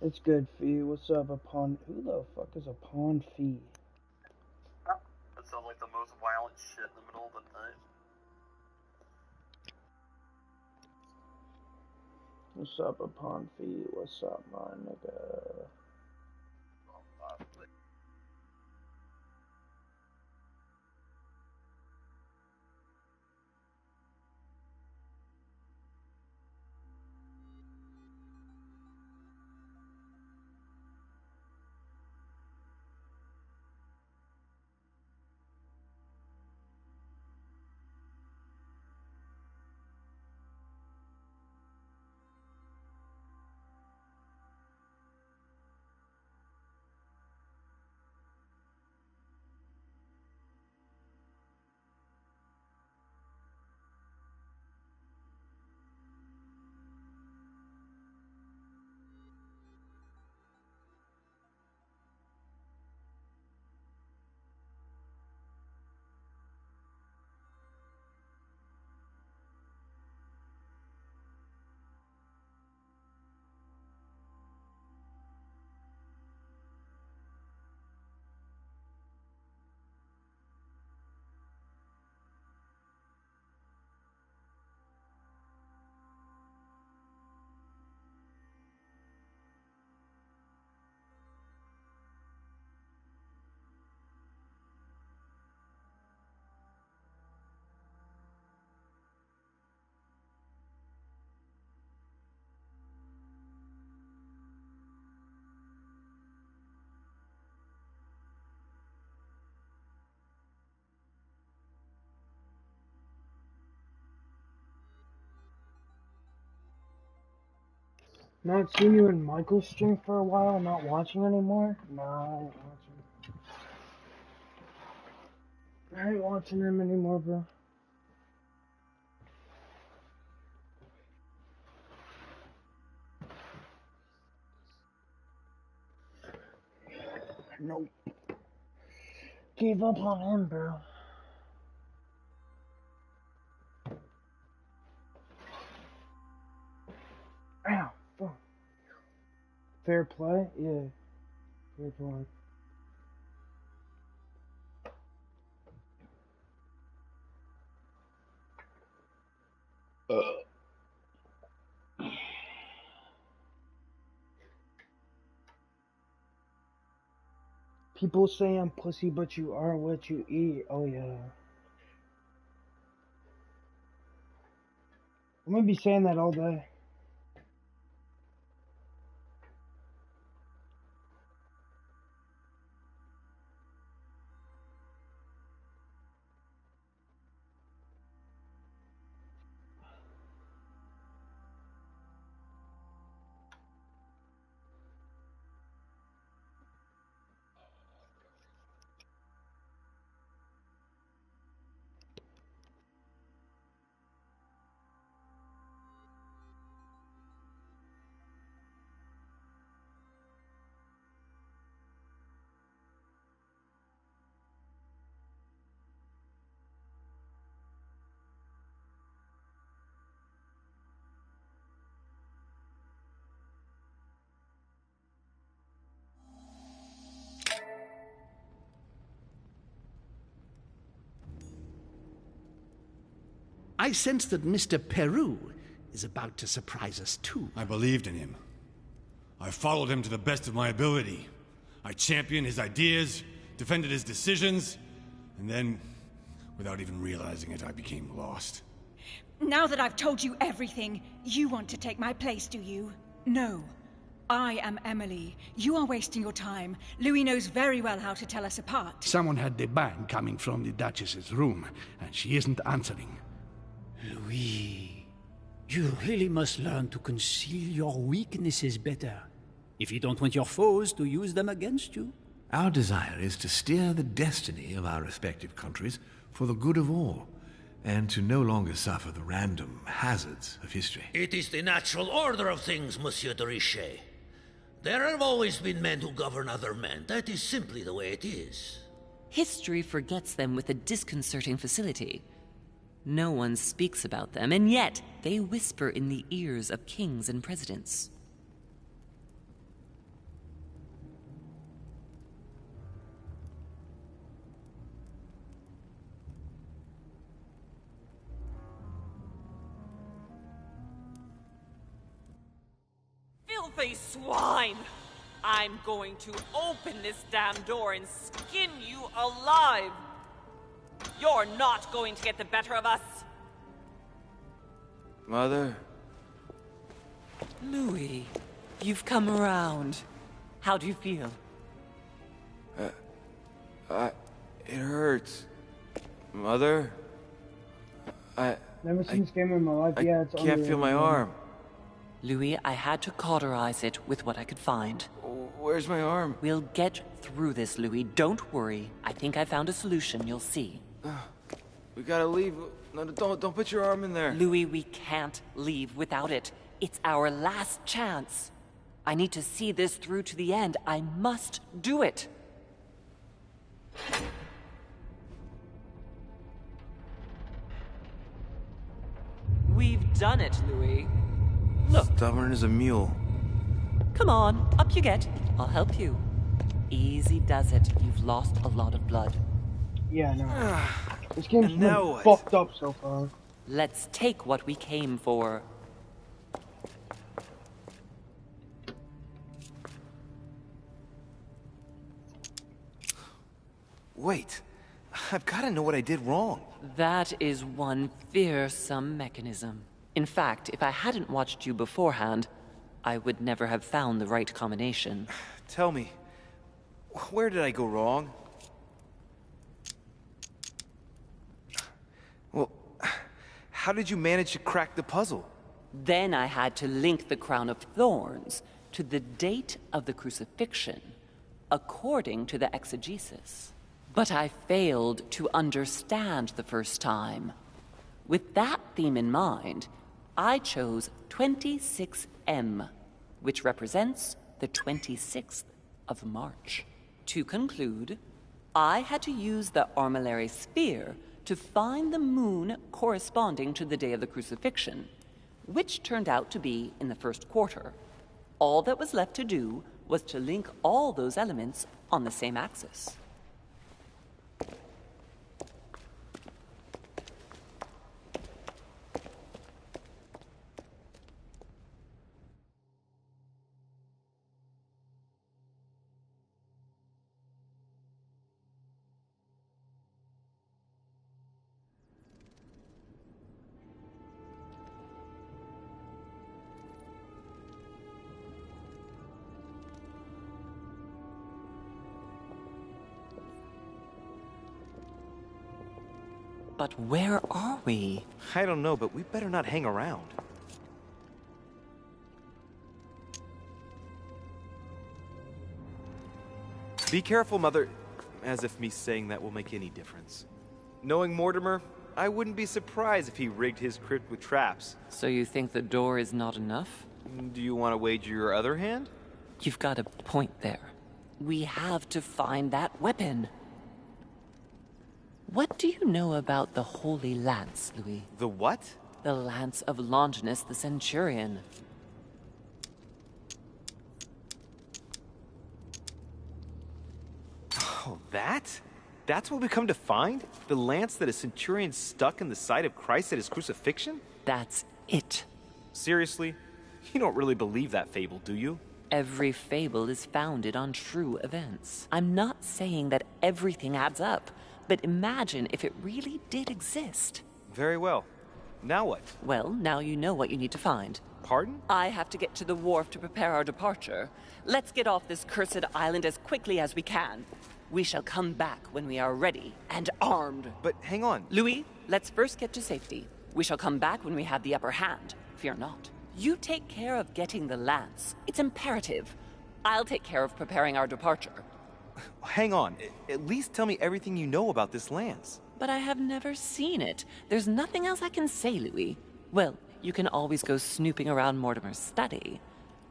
It's good, Fee. What's up, Upon? Who the fuck is Upon Fee? That sounds like the most violent shit in the middle of the night. What's up, Upon Fee? What's up, my nigga? Not seen you in Michael's stream for a while, not watching anymore? Nah, I ain't watching. I ain't watching him anymore, bro. Nope. Gave up on him, bro. Ow, fuck. Fair play? Yeah. Fair play. People say I'm pussy, but you are what you eat. Oh, yeah. I'm gonna be saying that all day. I sense that Mr. Peru is about to surprise us too. I believed in him. I followed him to the best of my ability. I championed his ideas, defended his decisions, and then, without even realizing it, I became lost. Now that I've told you everything, you want to take my place, do you? No. I am Emily. You are wasting your time. Louis knows very well how to tell us apart. Someone had the bang coming from the Duchess's room, and she isn't answering. Louis, you really must learn to conceal your weaknesses better, if you don't want your foes to use them against you. Our desire is to steer the destiny of our respective countries for the good of all, and to no longer suffer the random hazards of history. It is the natural order of things, Monsieur de Richet. There have always been men who govern other men. That is simply the way it is. History forgets them with a disconcerting facility. No one speaks about them, and yet they whisper in the ears of kings and presidents. two-faced swine! I'm going to open this damn door and skin you alive! You're not going to get the better of us! Mother? Louis, you've come around. How do you feel? It hurts. Mother? Never seen this game in my life. Yeah, it's I can't feel my arm. Louis, I had to cauterize it with what I could find. Where's my arm? We'll get through this, Louis. Don't worry. I think I found a solution. You'll see. We gotta leave. No, don't put your arm in there. Louis, we can't leave without it. It's our last chance. I need to see this through to the end. I must do it. We've done it, Louis. Look. Stubborn as a mule. Come on, up you get. I'll help you. Easy does it. You've lost a lot of blood. Yeah, no. This game's been now fucked up so far. Let's take what we came for. Wait. I've gotta know what I did wrong. That is one fearsome mechanism. In fact, if I hadn't watched you beforehand, I would never have found the right combination. Tell me, where did I go wrong? Well, how did you manage to crack the puzzle? Then I had to link the crown of thorns to the date of the crucifixion, according to the exegesis. But I failed to understand the first time. With that theme in mind, I chose 26M, which represents the 26th of March. To conclude, I had to use the armillary sphere to find the moon corresponding to the day of the crucifixion, which turned out to be in the first quarter. All that was left to do was to link all those elements on the same axis. But where are we? I don't know, but we better not hang around. Be careful, Mother. As if me saying that will make any difference. Knowing Mortimer, I wouldn't be surprised if he rigged his crypt with traps. So you think the door is not enough? Do you want to wager your other hand? You've got a point there. We have to find that weapon. What do you know about the Holy Lance, Louis? The what? The Lance of Longinus the Centurion. Oh, that? That's what we come to find? The lance that a centurion stuck in the side of Christ at his crucifixion? That's it. Seriously? You don't really believe that fable, do you? Every fable is founded on true events. I'm not saying that everything adds up, but imagine if it really did exist. Very well. Now what? Well, now you know what you need to find. Pardon? I have to get to the wharf to prepare our departure. Let's get off this cursed island as quickly as we can. We shall come back when we are ready and armed. But hang on. Louis, let's first get to safety. We shall come back when we have the upper hand. Fear not. You take care of getting the lance. It's imperative. I'll take care of preparing our departure. Hang on. At least tell me everything you know about this lance. But I have never seen it. There's nothing else I can say, Louis. Well, you can always go snooping around Mortimer's study.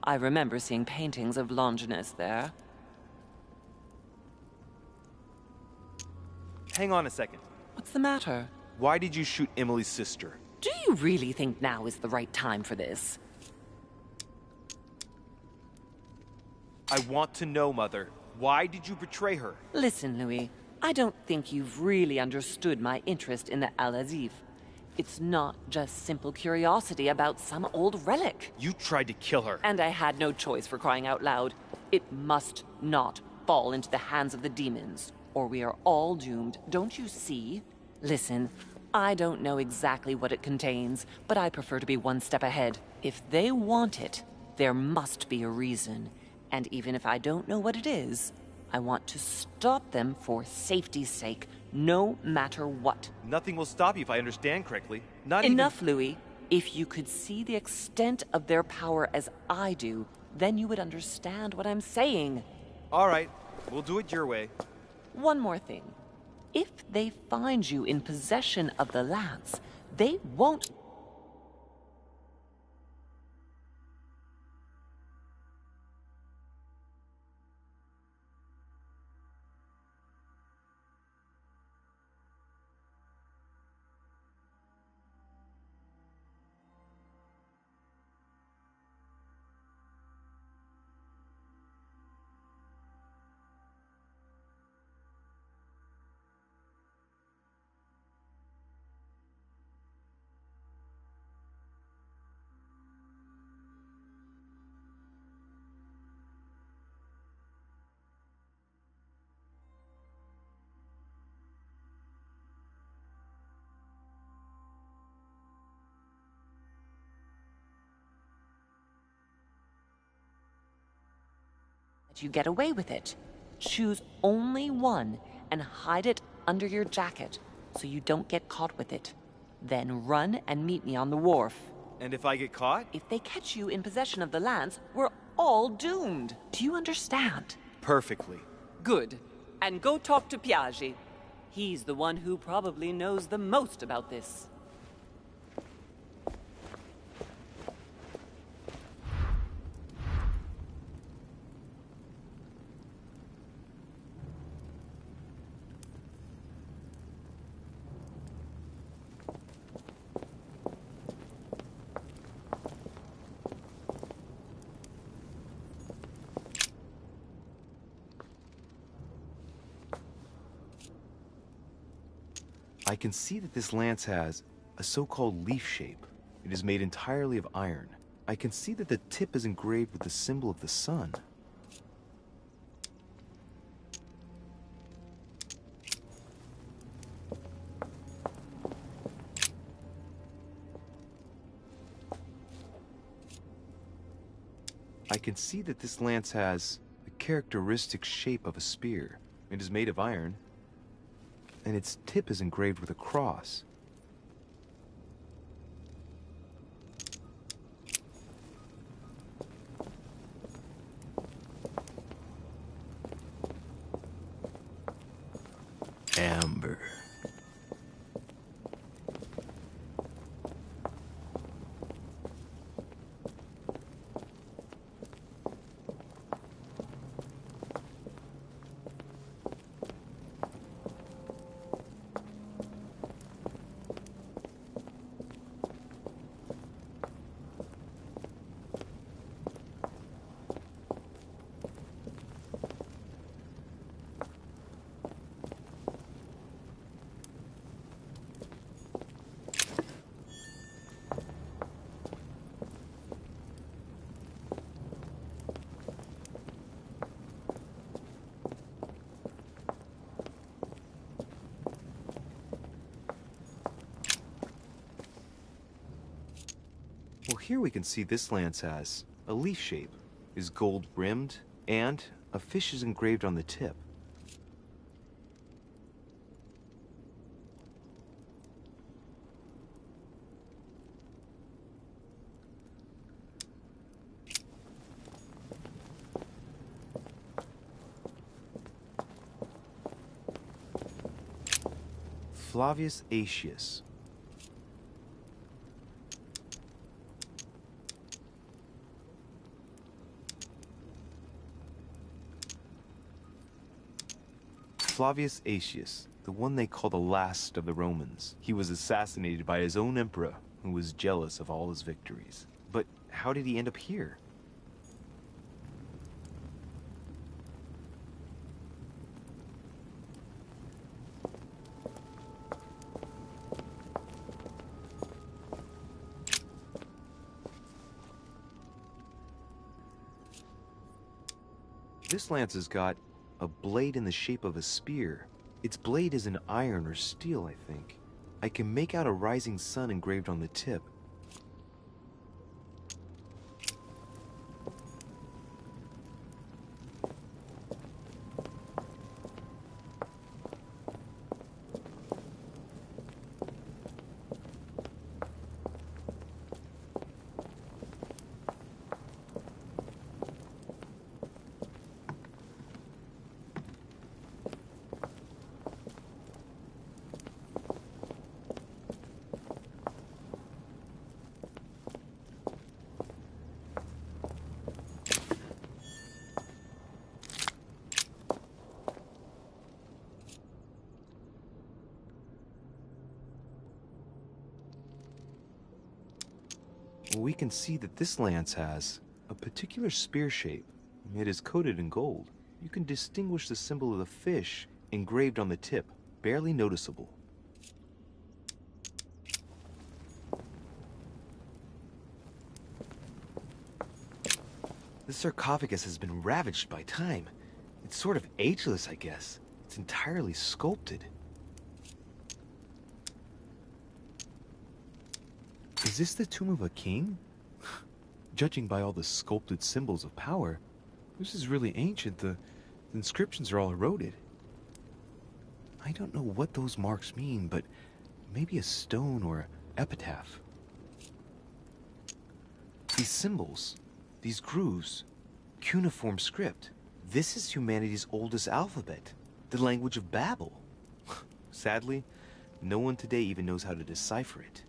I remember seeing paintings of Longinus there. Hang on a second. What's the matter? Why did you shoot Emily's sister? Do you really think now is the right time for this? I want to know, Mother. Why did you betray her? Listen, Louis. I don't think you've really understood my interest in the Al-Azif. It's not just simple curiosity about some old relic. You tried to kill her. And I had no choice, for crying out loud. It must not fall into the hands of the demons, or we are all doomed. Don't you see? Listen, I don't know exactly what it contains, but I prefer to be one step ahead. If they want it, there must be a reason. And even if I don't know what it is, I want to stop them for safety's sake, no matter what. Nothing will stop you if I understand correctly. Enough, Louis. If you could see the extent of their power as I do, then you would understand what I'm saying. All right, we'll do it your way. One more thing. If they find you in possession of the lance, they won't... You get away with it. Choose only one and hide it under your jacket so you don't get caught with it. Then run and meet me on the wharf. And if I get caught? If they catch you in possession of the lance, we're all doomed. Do you understand? Perfectly. Good. And go talk to Piaggi. He's the one who probably knows the most about this. I can see that this lance has a so-called leaf shape. It is made entirely of iron. I can see that the tip is engraved with the symbol of the sun. I can see that this lance has the characteristic shape of a spear. It is made of iron, and its tip is engraved with a cross. Amber. Well, here we can see this lance has a leaf shape, is gold rimmed, and a fish is engraved on the tip. Flavius Aetius. Flavius Aetius, the one they call the last of the Romans. He was assassinated by his own emperor, who was jealous of all his victories. But how did he end up here? this lance has got a blade in the shape of a spear. Its blade is in iron or steel, I think. I can make out a rising sun engraved on the tip. We can see that this lance has a particular spear shape. It is coated in gold. You can distinguish the symbol of the fish engraved on the tip, barely noticeable. The sarcophagus has been ravaged by time. It's sort of ageless, I guess. It's entirely sculpted. Is this the tomb of a king? Judging by all the sculpted symbols of power, this is really ancient. The inscriptions are all eroded. I don't know what those marks mean, but maybe a stone or an epitaph. These symbols, these grooves, cuneiform script. This is humanity's oldest alphabet, the language of Babel. Sadly, no one today even knows how to decipher it.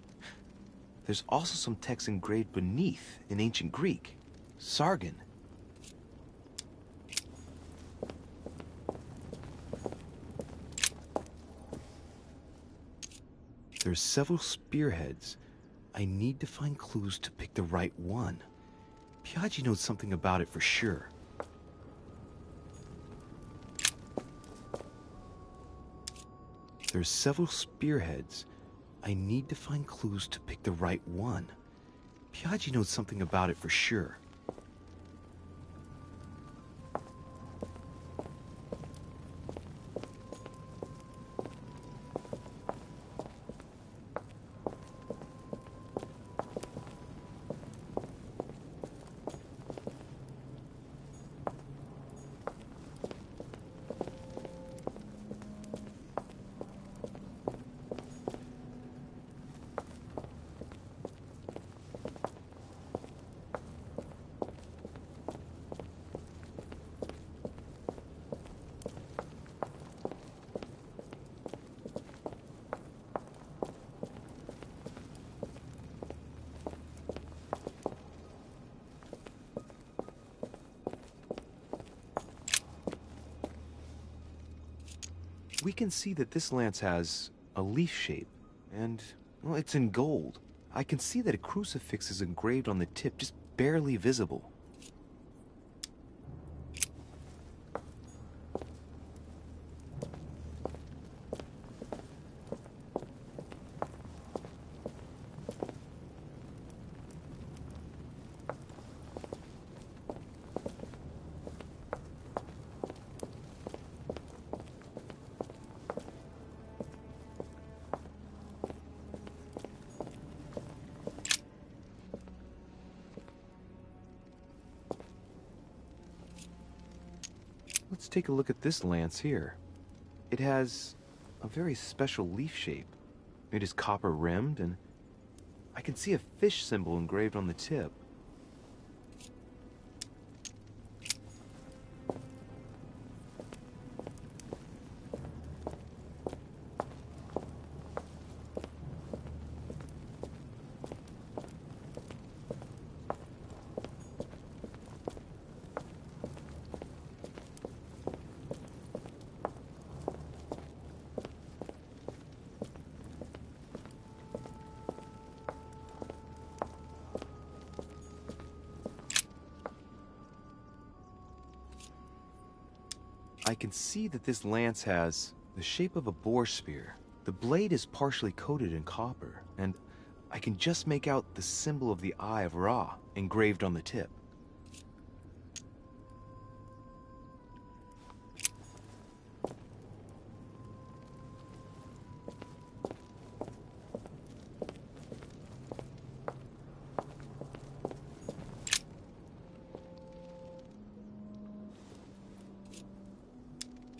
There's also some text engraved beneath in ancient Greek, Sargon. There are several spearheads. I need to find clues to pick the right one. Piaggi knows something about it for sure. There are several spearheads. I need to find clues to pick the right one. Piaggi knows something about it for sure. We can see that this lance has a leaf shape, and, well, it's in gold. I can see that a crucifix is engraved on the tip, just barely visible. Let's take a look at this lance here. It has a very special leaf shape. It is copper rimmed, and I can see a fish symbol engraved on the tip. I can see that this lance has the shape of a boar spear. The blade is partially coated in copper, and I can just make out the symbol of the Eye of Ra engraved on the tip.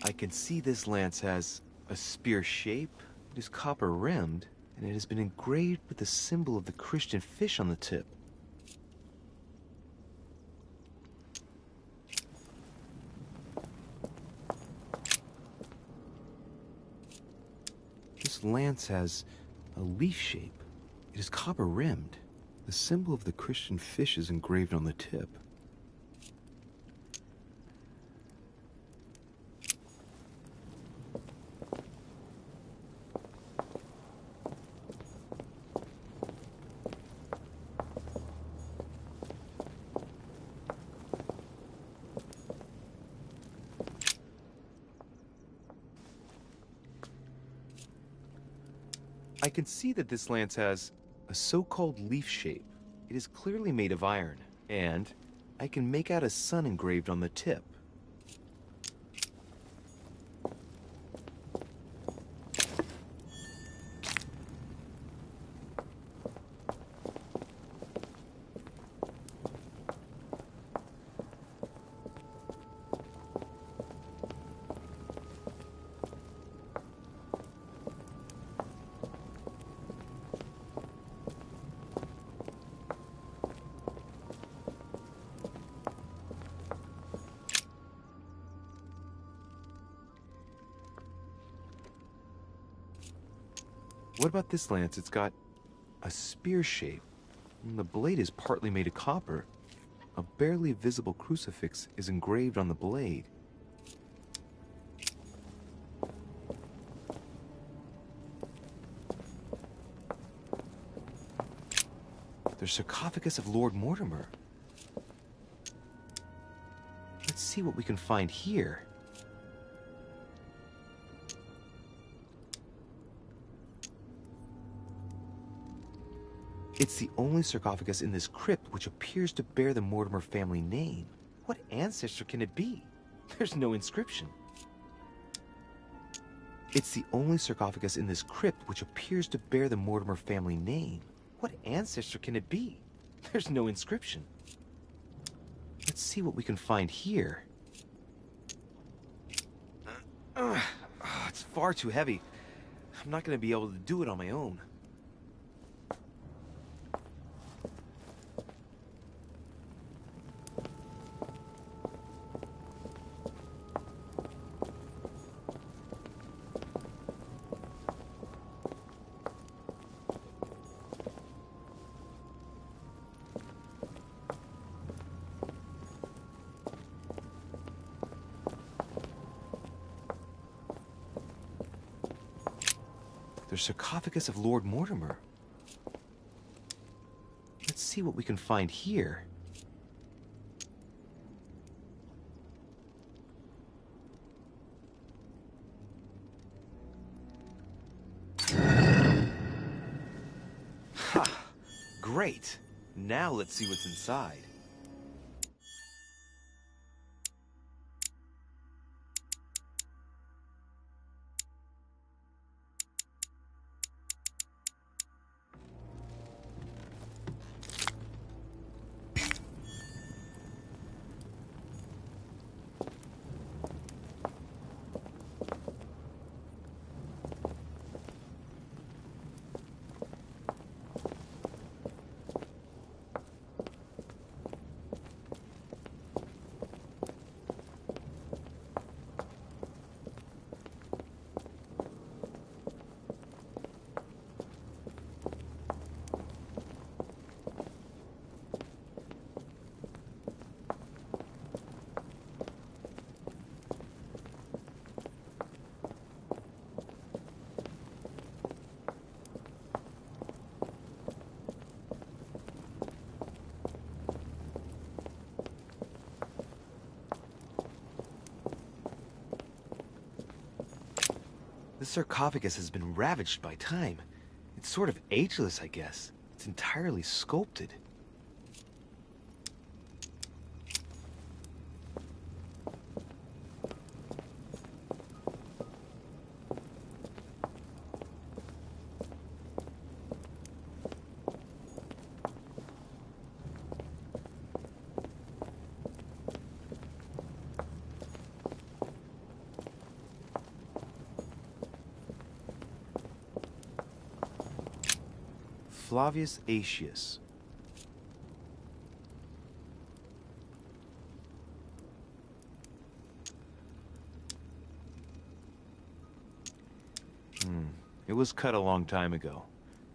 I can see this lance has a spear shape, it is copper rimmed, and it has been engraved with the symbol of the Christian fish on the tip. This lance has a leaf shape. It is copper rimmed. The symbol of the Christian fish is engraved on the tip. I can see that this lance has a so-called leaf shape. It is clearly made of iron, and I can make out a sun engraved on the tip. What about this lance? It's got a spear shape, and the blade is partly made of copper. A barely visible crucifix is engraved on the blade. The sarcophagus of Lord Mortimer. Let's see what we can find here. It's the only sarcophagus in this crypt which appears to bear the Mortimer family name. What ancestor can it be? There's no inscription. It's the only sarcophagus in this crypt which appears to bear the Mortimer family name. What ancestor can it be? There's no inscription. Let's see what we can find here. It's far too heavy. I'm not going to be able to do it on my own. The sarcophagus of Lord Mortimer. Let's see what we can find here. Ha! Great! Now let's see what's inside. The sarcophagus has been ravaged by time. It's sort of ageless, I guess. It's entirely sculpted. Flavius Aetius. It was cut a long time ago.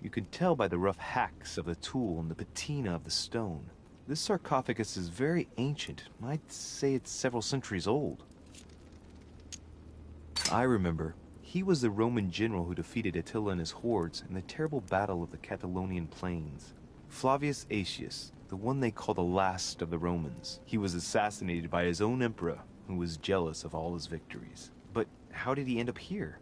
You can tell by the rough hacks of the tool and the patina of the stone. This sarcophagus is very ancient. I'd say it's several centuries old. I remember. He was the Roman general who defeated Attila and his hordes in the terrible battle of the Catalonian plains. Flavius Aetius, the one they call the last of the Romans. He was assassinated by his own emperor, who was jealous of all his victories. But how did he end up here?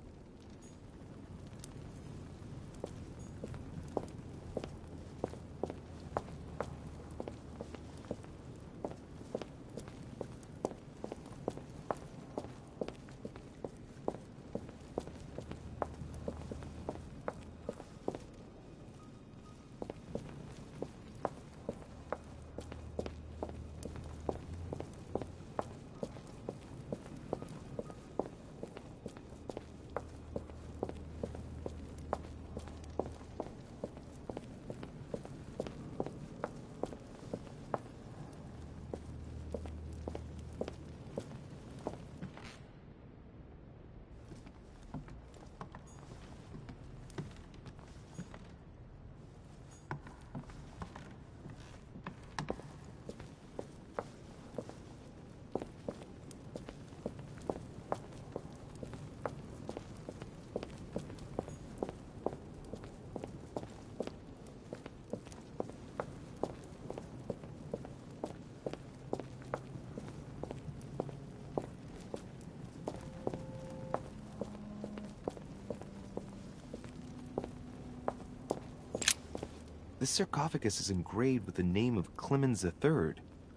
This sarcophagus is engraved with the name of Clemens III.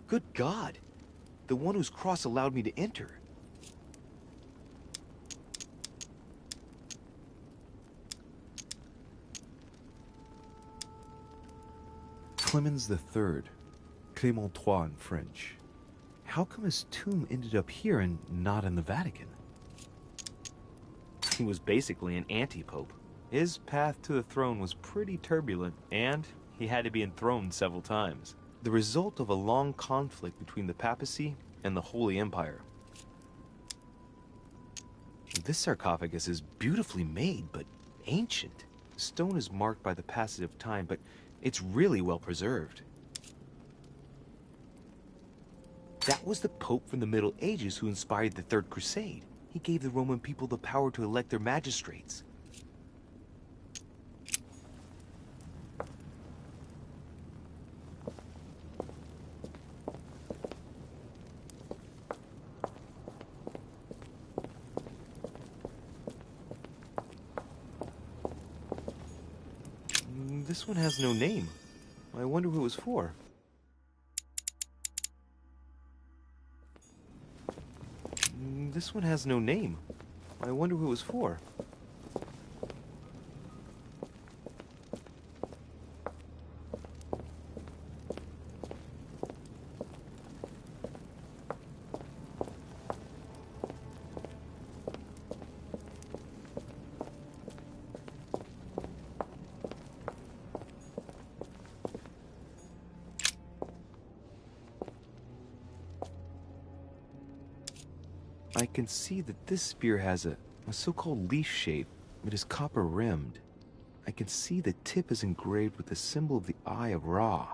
Good God! The one whose cross allowed me to enter. Clemens III. Clément III in French. How come his tomb ended up here and not in the Vatican? He was basically an anti-pope. His path to the throne was pretty turbulent, and he had to be enthroned several times. The result of a long conflict between the papacy and the Holy Empire. This sarcophagus is beautifully made, but ancient. The stone is marked by the passage of time, but it's really well preserved. That was the Pope from the Middle Ages who inspired the Third Crusade. He gave the Roman people the power to elect their magistrates. This one has no name. I wonder who it was for. This one has no name. I wonder who it was for. I can see that this spear has a so-called leaf shape. It is copper-rimmed. I can see the tip is engraved with the symbol of the Eye of Ra.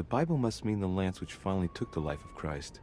The Bible must mean the lance which finally took the life of Christ.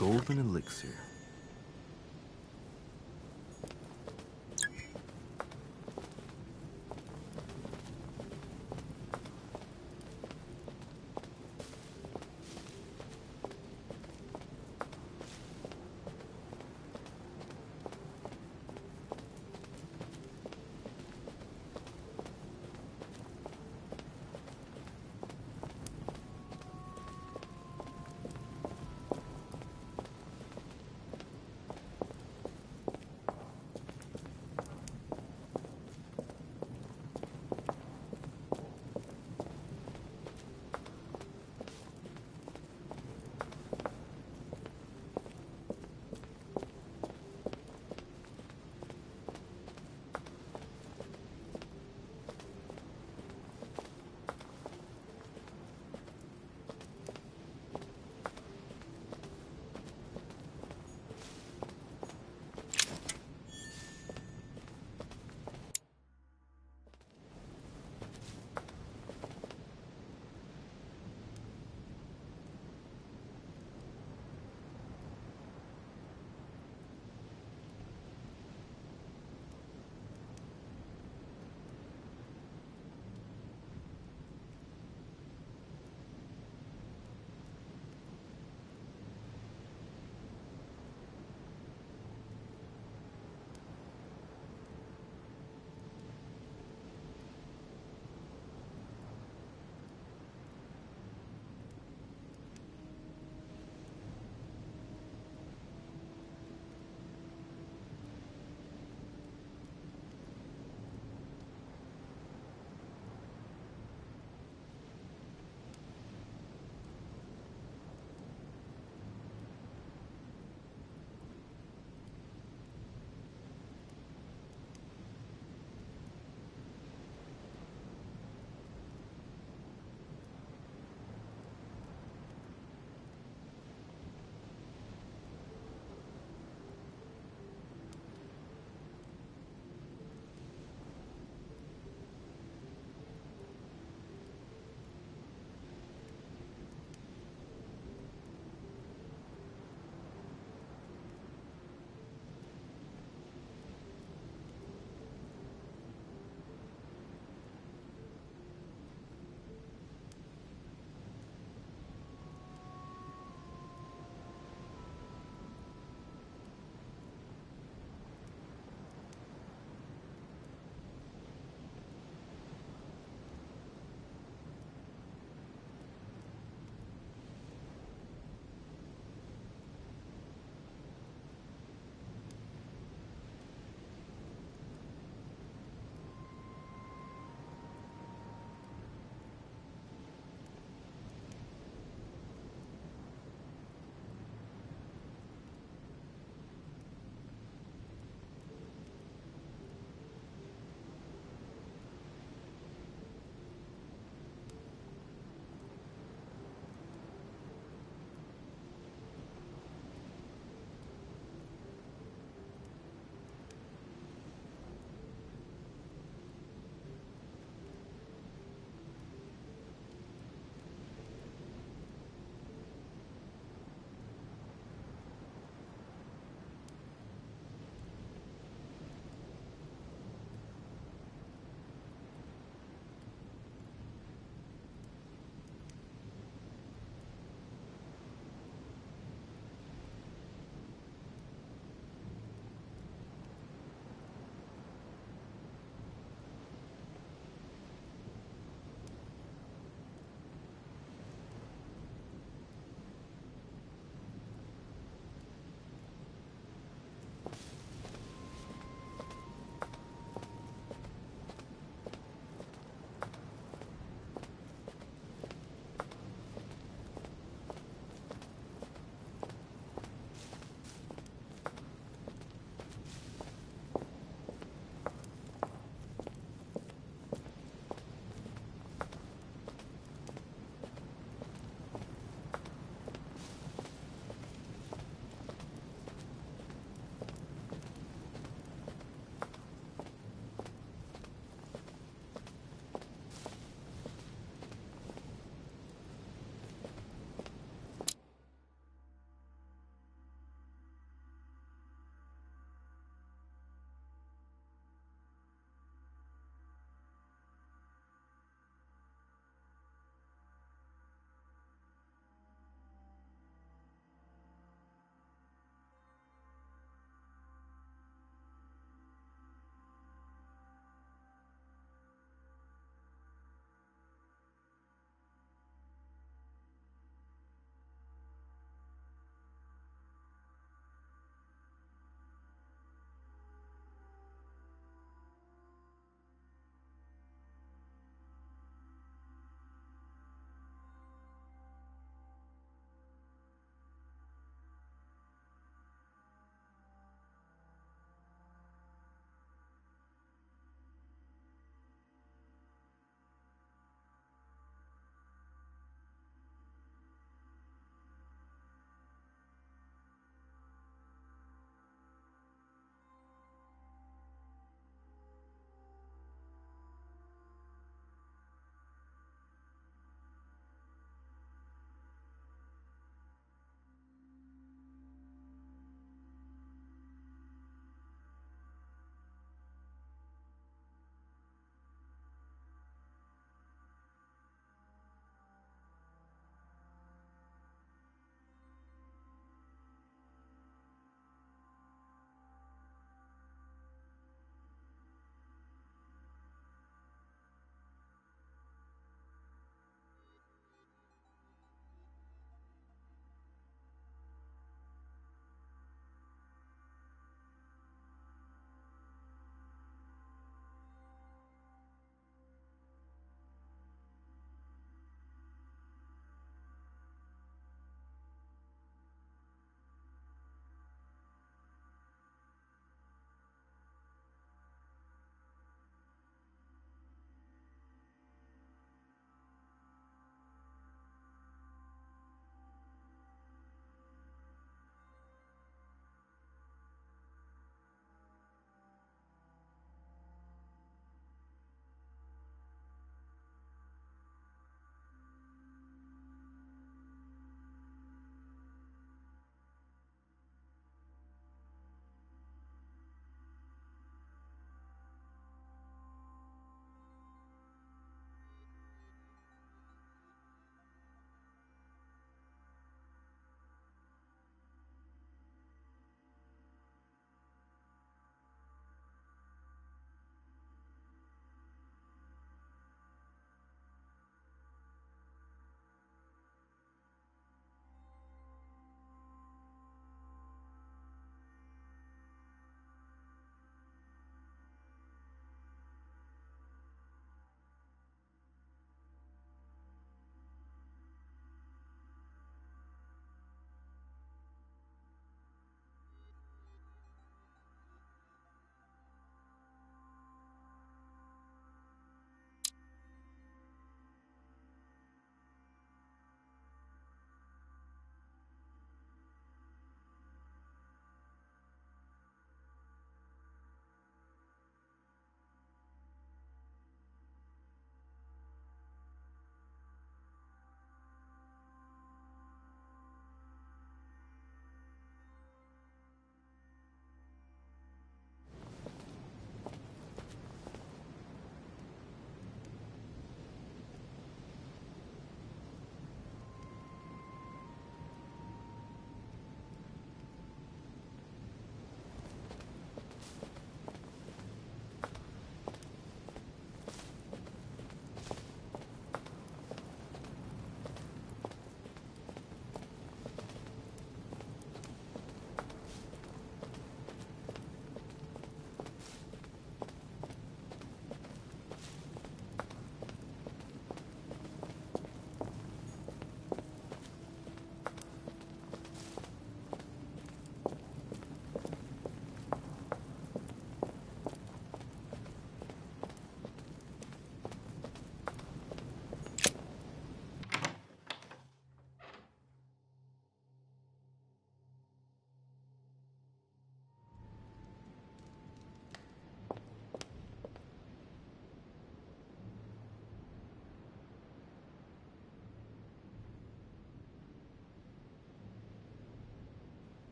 golden elixir.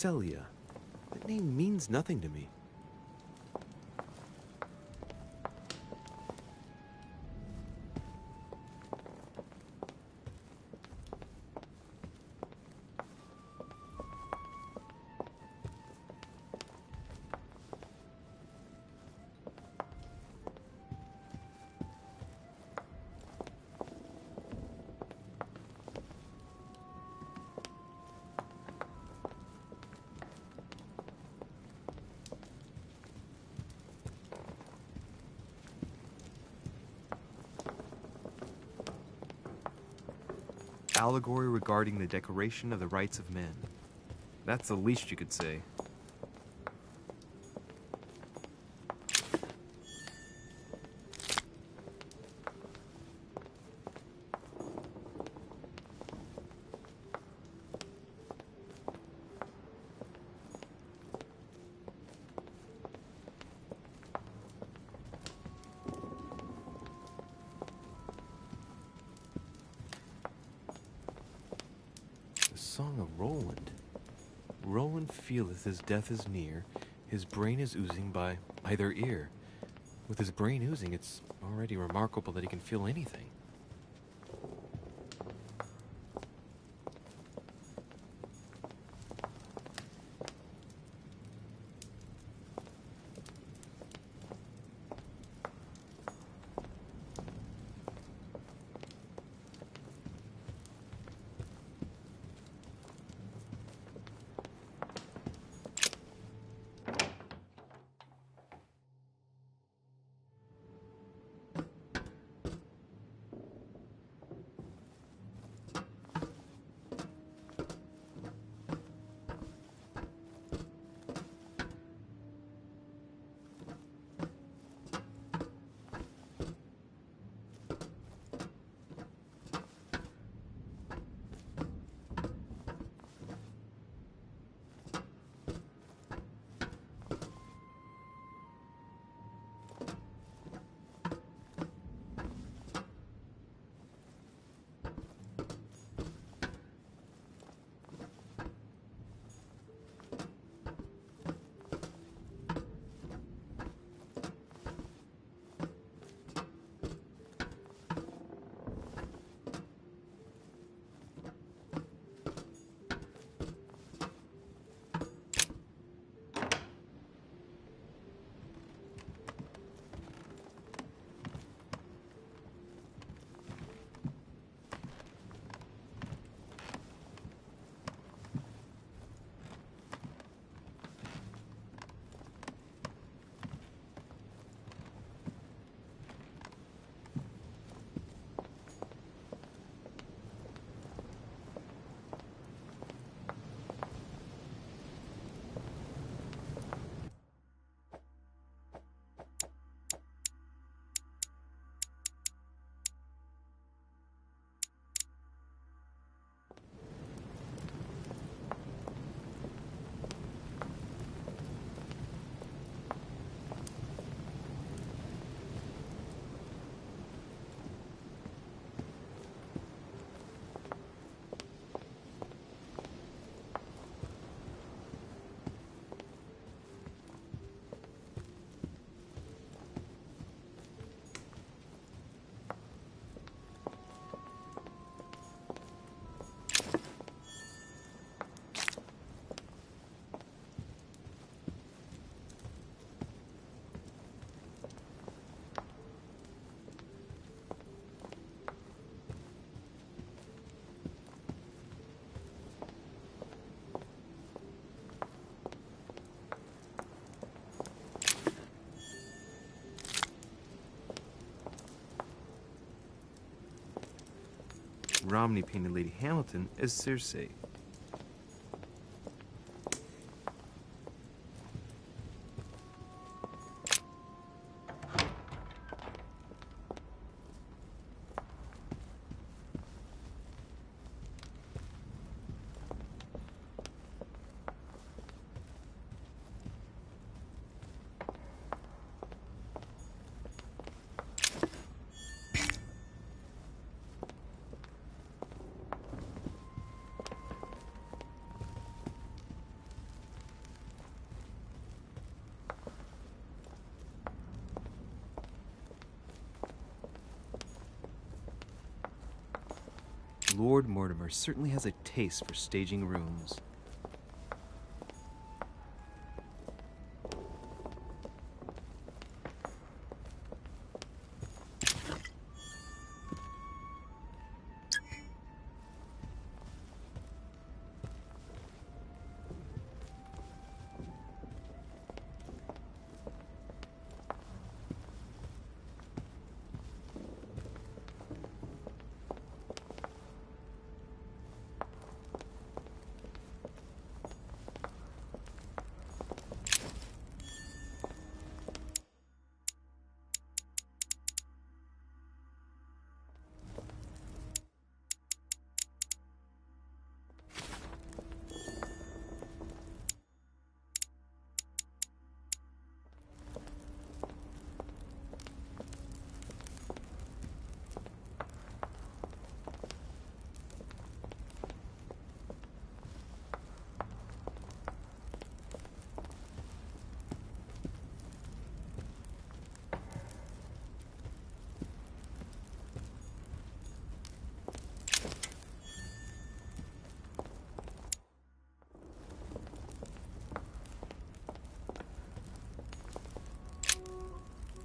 Celia. That name means nothing to me. Allegory regarding the decoration of the rights of men. That's the least you could say. Song of Roland. Roland feeleth his death is near, his brain is oozing by either ear. With his brain oozing, it's already remarkable that he can feel anything. Romney painted Lady Hamilton as Circe. Lord Mortimer certainly has a taste for staging rooms.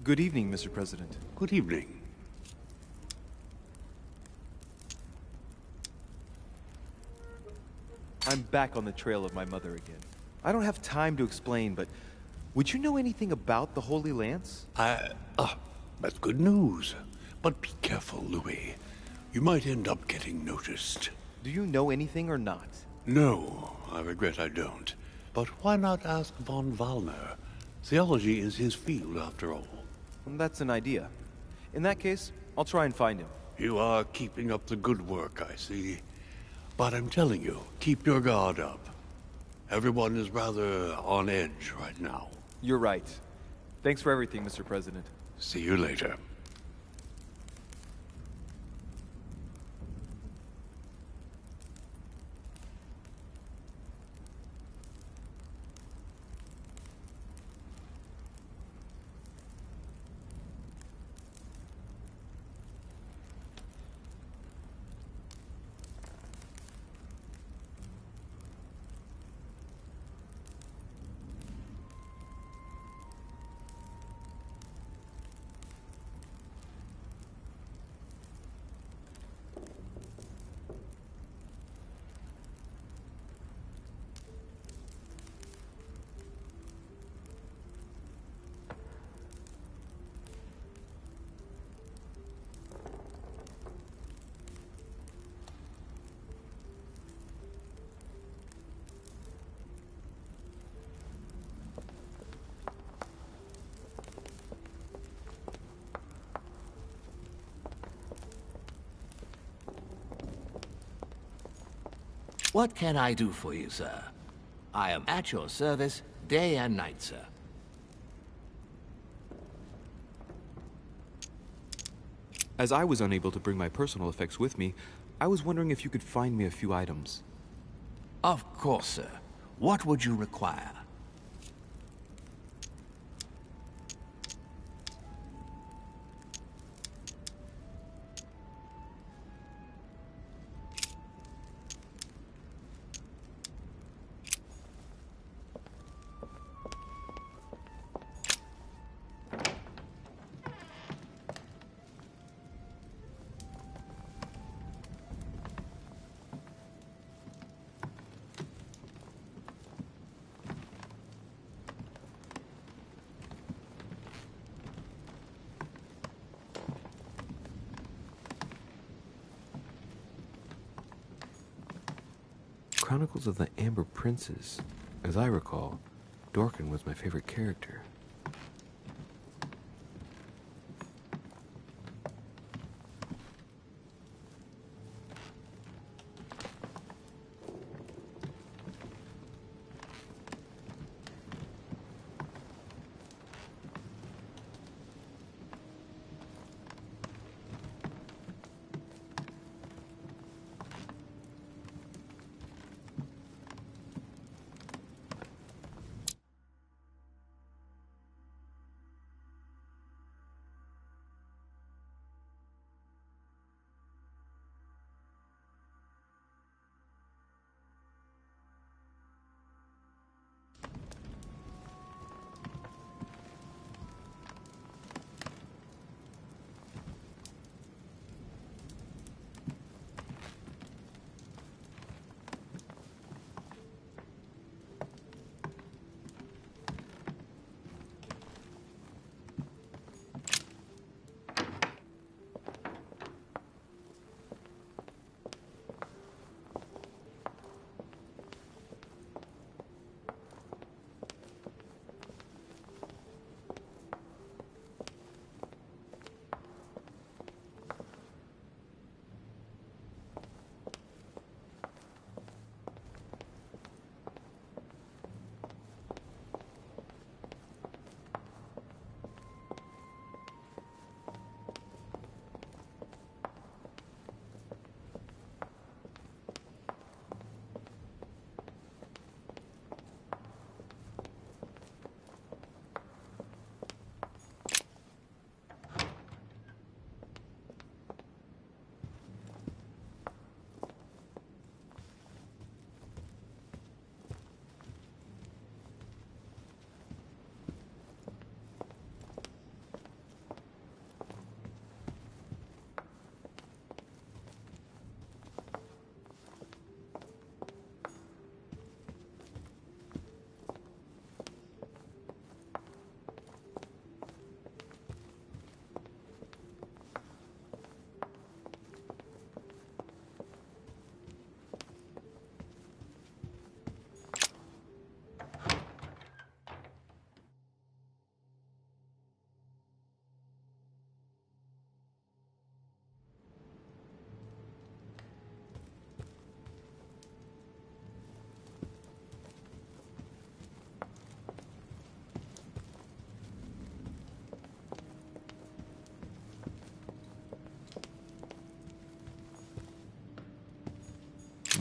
Good evening, Mr. President. Good evening. I'm back on the trail of my mother again. I don't have time to explain, but would you know anything about the Holy Lance? That's good news. But be careful, Louis. You might end up getting noticed. Do you know anything or not? No, I regret I don't. But why not ask von Wallner? Theology is his field, after all. That's an idea. In that case, I'll try and find him. You are keeping up the good work, I see. But I'm telling you, keep your guard up. Everyone is rather on edge right now. You're right. Thanks for everything, Mr. President. See you later. What can I do for you, sir? I am at your service, day and night, sir. As I was unable to bring my personal effects with me, I was wondering if you could find me a few items. Of course, sir. What would you require? Chronicles of the Amber Princes. As I recall, Dorkin was my favorite character.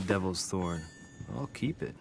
Devil's Thorn. I'll keep it.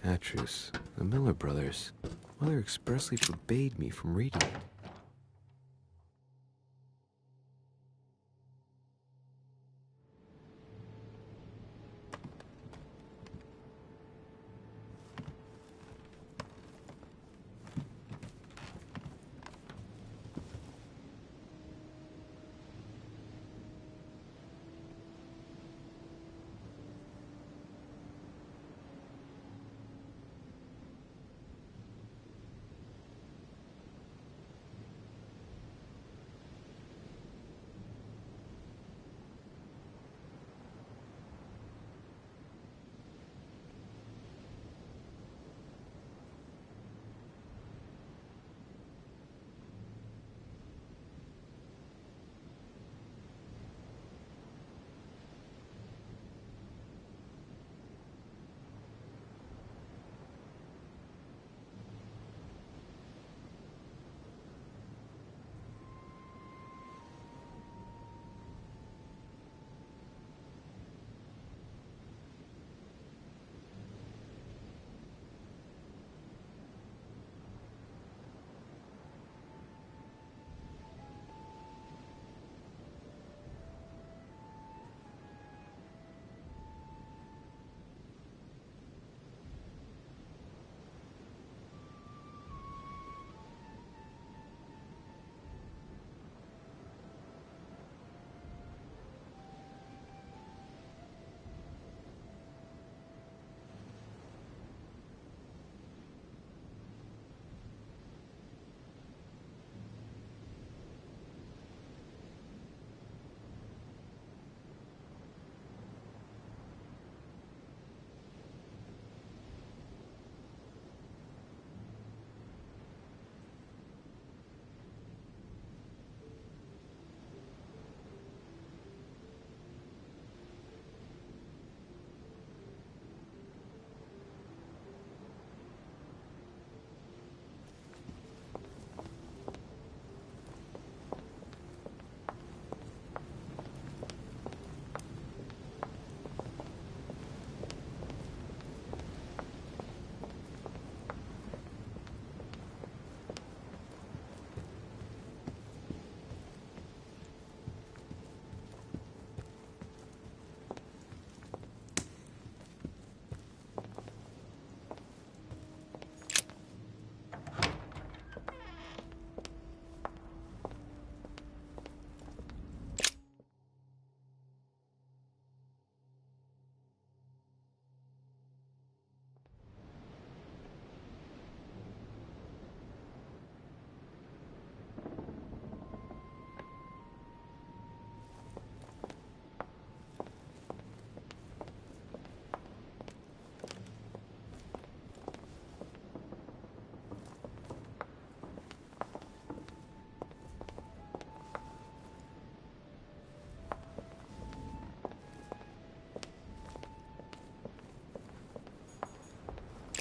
Atrus, the Miller brothers. Mother expressly forbade me from reading it.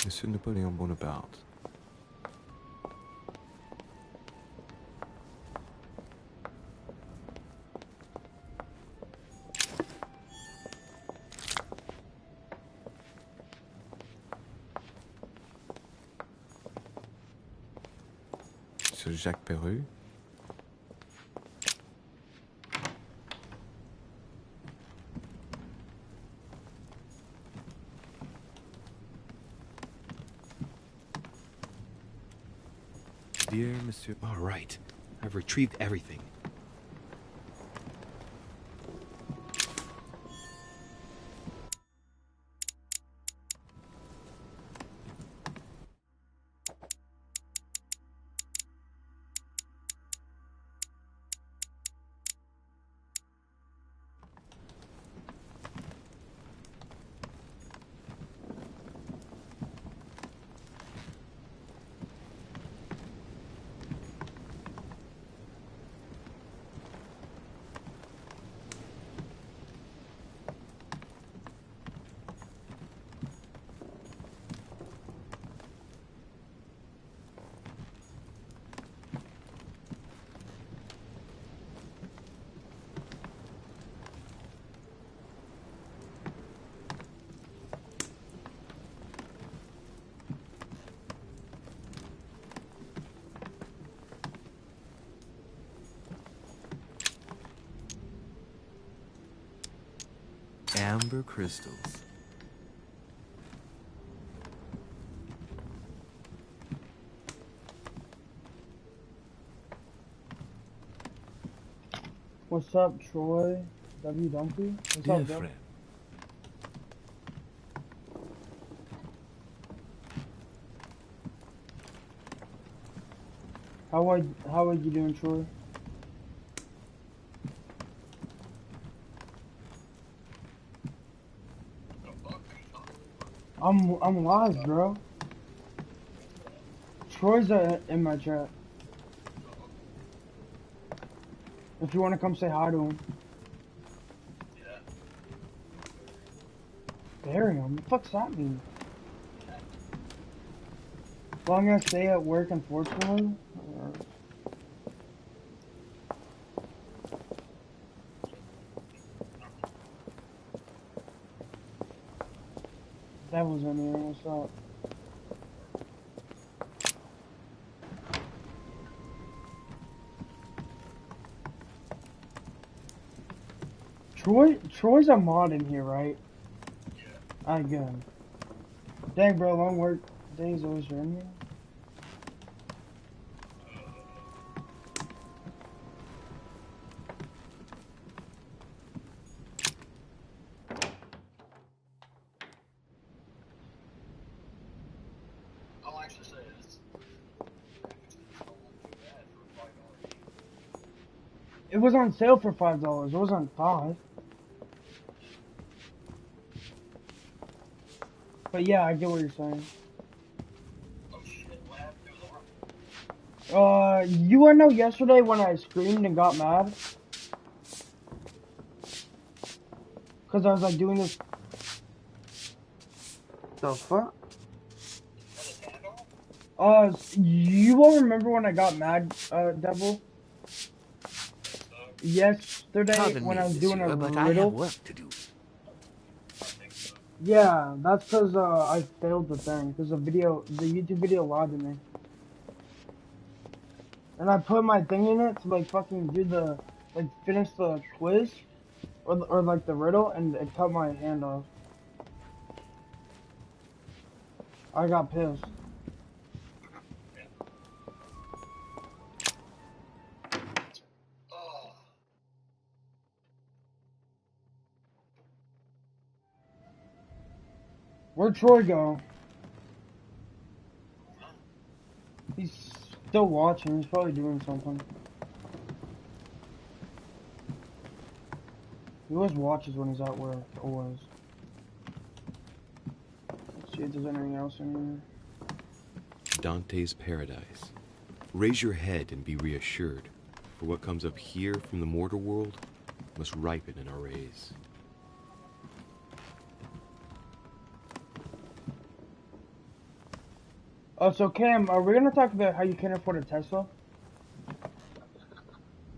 Monsieur Napoléon Bonaparte. Monsieur Jacques Perru. Dear Monsieur... All right. I've retrieved everything. amber crystals. What's up, Troy? W. Dumpy? What's up, bro? friend. How are you doing, Troy? I'm live, bro. Troy's in my chat. If you want to come say hi to him. Bury him? What the fuck's that mean? As long as I stay at work, unfortunately. That was in here. What's up? Troy's a mod in here, right? Yeah. Alright, good. Dang, bro, long work days always are in here. I'll actually say this. It was on sale for $5. It was on $5. But yeah, I get what you're saying. You wanna know yesterday when I screamed and got mad? Cause I was like doing this. The fuck? You won't remember when I got mad, Devil? Yesterday when I was doing a but riddle. I have work to do. Yeah, that's cause I failed the thing. Cause the YouTube video lied to me. And I put my thing in it to like fucking do the, like finish the quiz. Or like the riddle, and it cut my hand off. I got pissed. Where'd Troy go? He's still watching. He's probably doing something. He always watches when he's at work. Always. Let's see if there's anything else in here. Dante's Paradise. Raise your head and be reassured, for what comes up here from the mortal world must ripen in our rays. So Cam, are we gonna talk about how you can't afford a Tesla?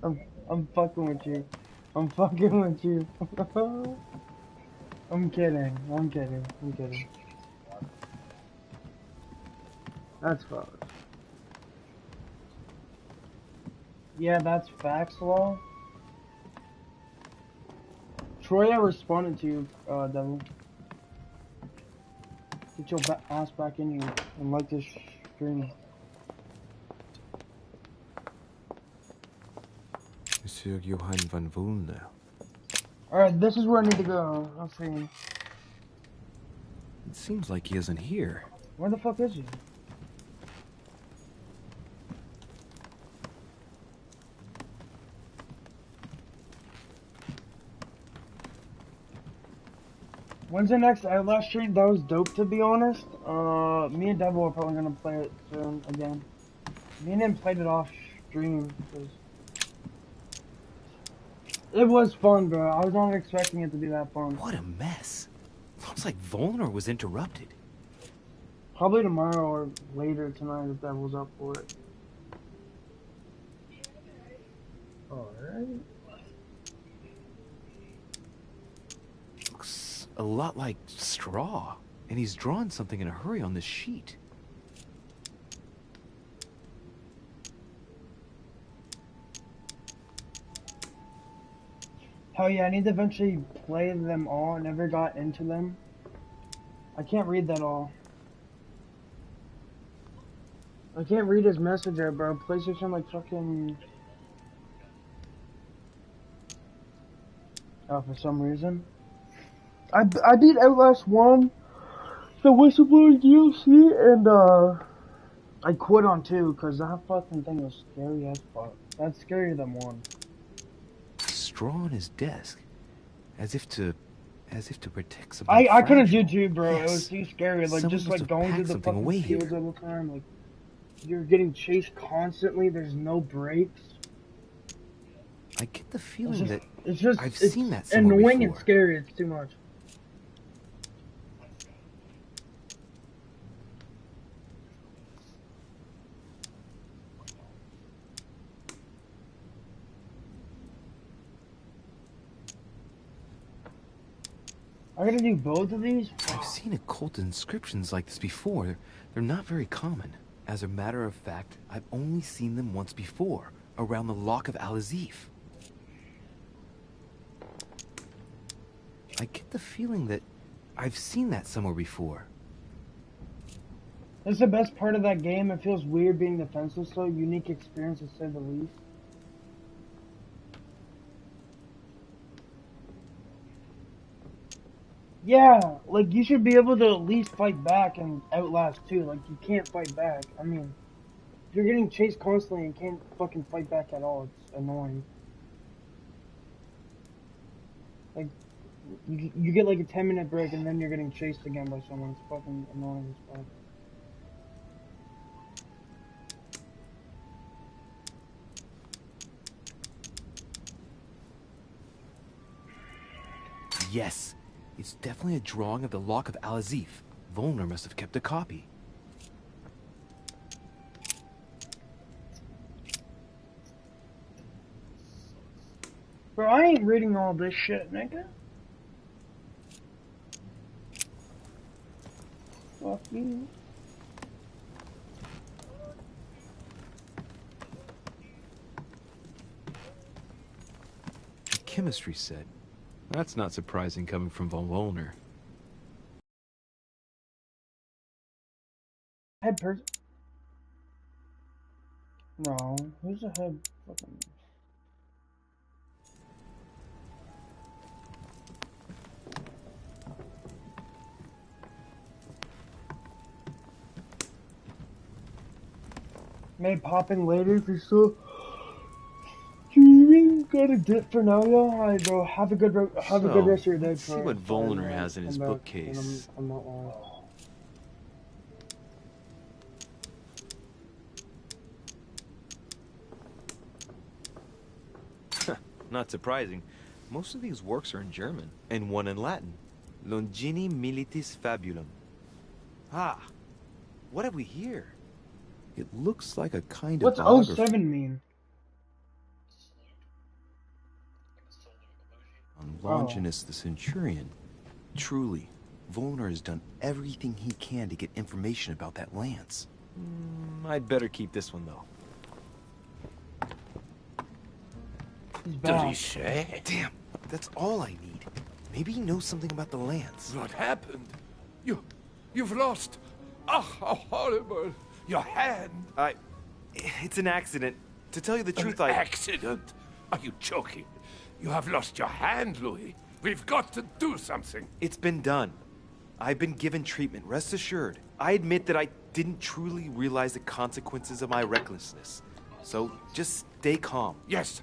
I'm fucking with you. I'm fucking with you. I'm kidding. I'm kidding. I'm kidding. That's close. Yeah, that's facts, law. Troy, I responded to you, Devil. Get your ass back in here and like this stream. Monsieur Johann van Vulner. Alright, this is where I need to go. Let's see. It seems like he isn't here. Where the fuck is he? When's the next Outlast stream? That was dope, to be honest. Me and Devil are probably gonna play it soon again. Me and him played it off stream. It was fun, bro. I was not expecting it to be that fun. What a mess. Looks like Vulner was interrupted. Probably tomorrow or later tonight if Devil's up for it. Alright. Looks a lot like straw. And he's drawn something in a hurry on this sheet. Hell yeah, I need to eventually play them all. I never got into them. I can't read that all. I can't read his messenger, bro. PlayStation like fucking... Oh, for some reason. I beat Outlast 1, the Whistleblowing DLC, and I quit on 2, because that fucking thing was scary as fuck. That's scarier than 1. Straw on his desk. As if to protect something I couldn't do fragile. 2, bro. Yes. It was too scary. Like, Someone just must like have going through packed the something fucking away fields here. all the time. Like, you're getting chased constantly. There's no breaks. I get the feeling that I've it's seen that somewhere annoying before. and scary. It's too much. I gotta do both of these? I've seen occult inscriptions like this before. They're not very common. As a matter of fact, I've only seen them once before, around the Lock of Al-Azif. I get the feeling that I've seen that somewhere before. That's the best part of that game. It feels weird being defenseless, so unique experience to say the least. Yeah, like you should be able to at least fight back and Outlast 2. Like you can't fight back. I mean, you're getting chased constantly and can't fucking fight back at all. It's annoying. Like you get like a 10-minute break and then you're getting chased again by someone. It's fucking annoying as fuck. Yes, it's definitely a drawing of the Lock of Al-Azif. Volner must have kept a copy. Bro, I ain't reading all this shit, nigga. Fuck you. A chemistry set. That's not surprising coming from von Volner. Head person. No, who's the head fucking... May pop in later if you're still streaming. Got a dip for now, y'all. Alright, bro. Have a good rest of your day. Let's see what Volner has in his bookcase. I'm not lying. Not surprising. Most of these works are in German, and one in Latin. Longini militis fabulum. Ah, what have we here? It looks like a kind What's of biography 07 mean? on Longinus the Centurion. Truly, Volner has done everything he can to get information about that lance. I'd better keep this one, though. Damn, that's all I need. Maybe he knows something about the lance. What happened? You've lost. Ah, how horrible. Your hand. It's an accident. To tell you the truth, An accident? Are you joking? You have lost your hand, Louis. We've got to do something. It's been done. I've been given treatment, rest assured. I admit that I didn't truly realize the consequences of my recklessness. So, just stay calm. Yes,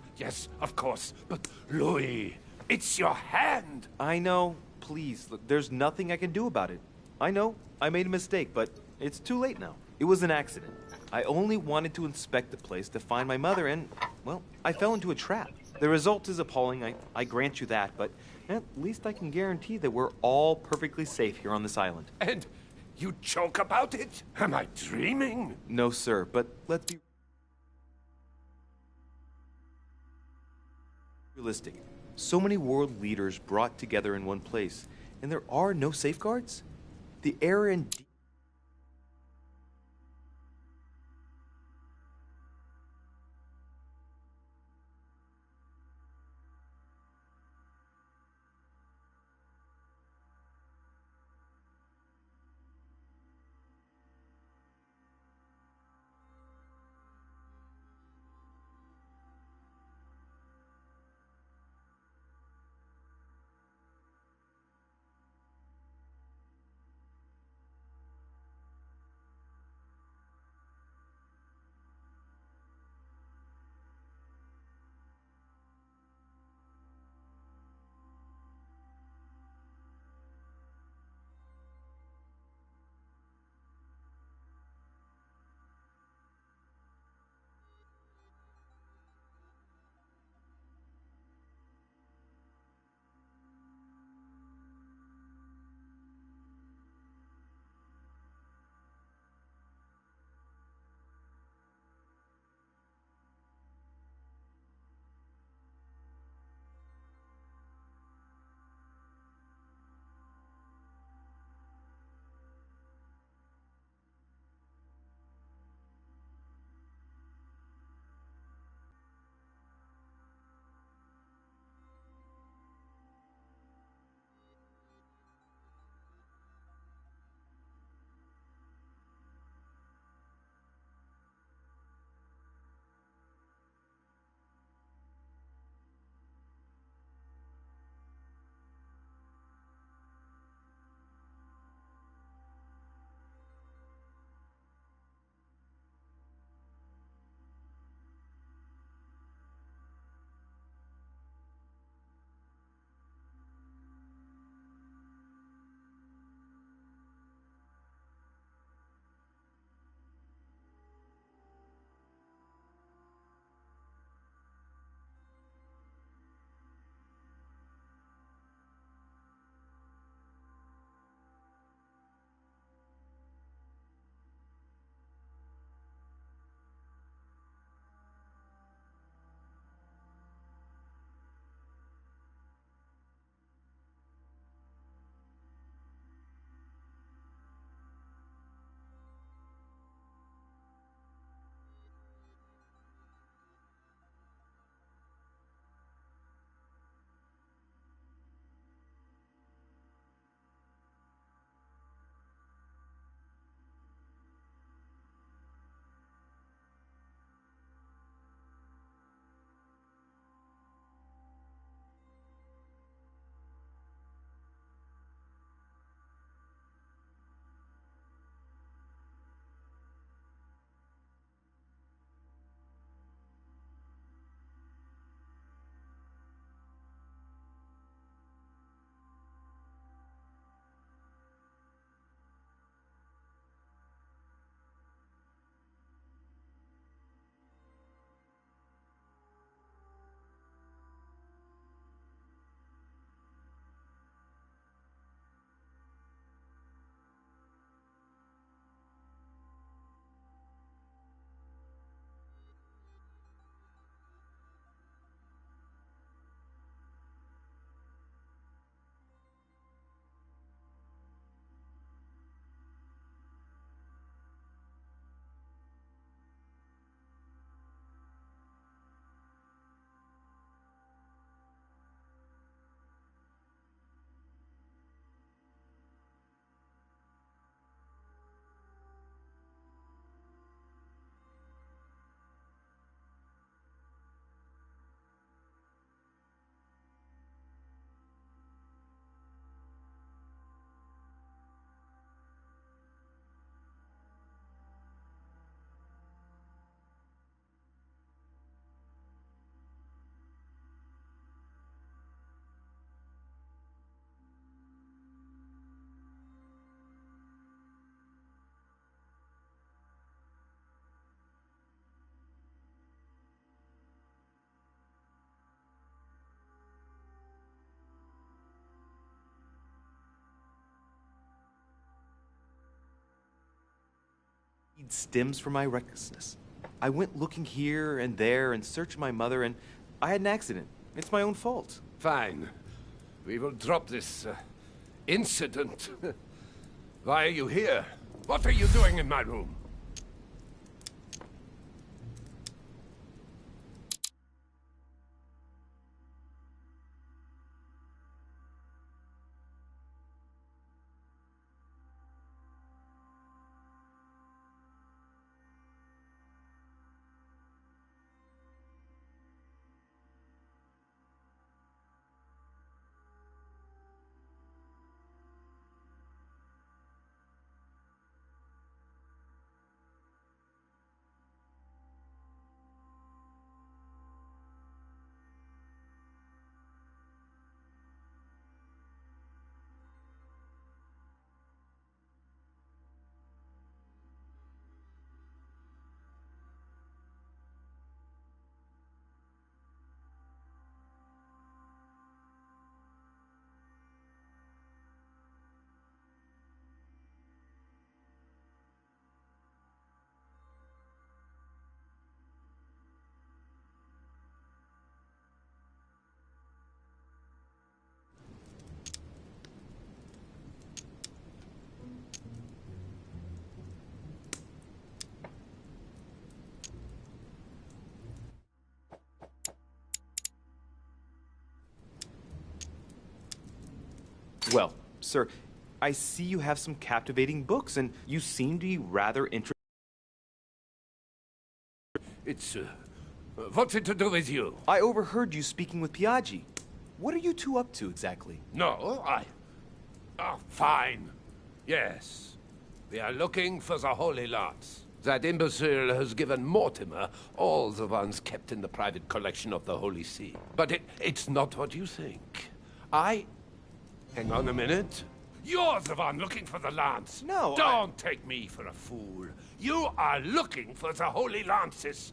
of course. But, Louis, it's your hand. I know. Please, look, there's nothing I can do about it. I know, I made a mistake, but it's too late now. It was an accident. I only wanted to inspect the place to find my mother and, well, I fell into a trap. The result is appalling, I grant you that, but at least I can guarantee that we're all perfectly safe here on this island. And you joke about it? Am I dreaming? No, sir, but let's be realistic. So many world leaders brought together in one place, and there are no safeguards? The error in... It stems from my recklessness. I went looking here and there and searched my mother, and I had an accident. It's my own fault. Fine. We will drop this incident. Why are you here? What are you doing in my room? Well, sir, I see you have some captivating books, and you seem to be rather interested. It's, what's it to do with you? I overheard you speaking with Piaggi. What are you two up to, exactly? No, Oh, fine. Yes. We are looking for the Holy Lance. That imbecile has given Mortimer all the ones kept in the private collection of the Holy See. But it's not what you think. Hang on a minute. You're the one looking for the lance. No, Don't take me for a fool. You are looking for the Holy Lances.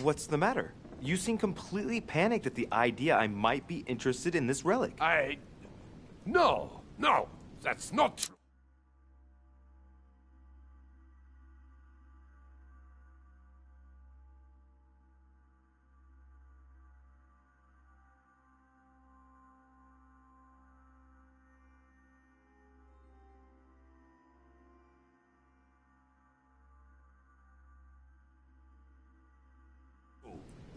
What's the matter? You seem completely panicked at the idea I might be interested in this relic. No, that's not true.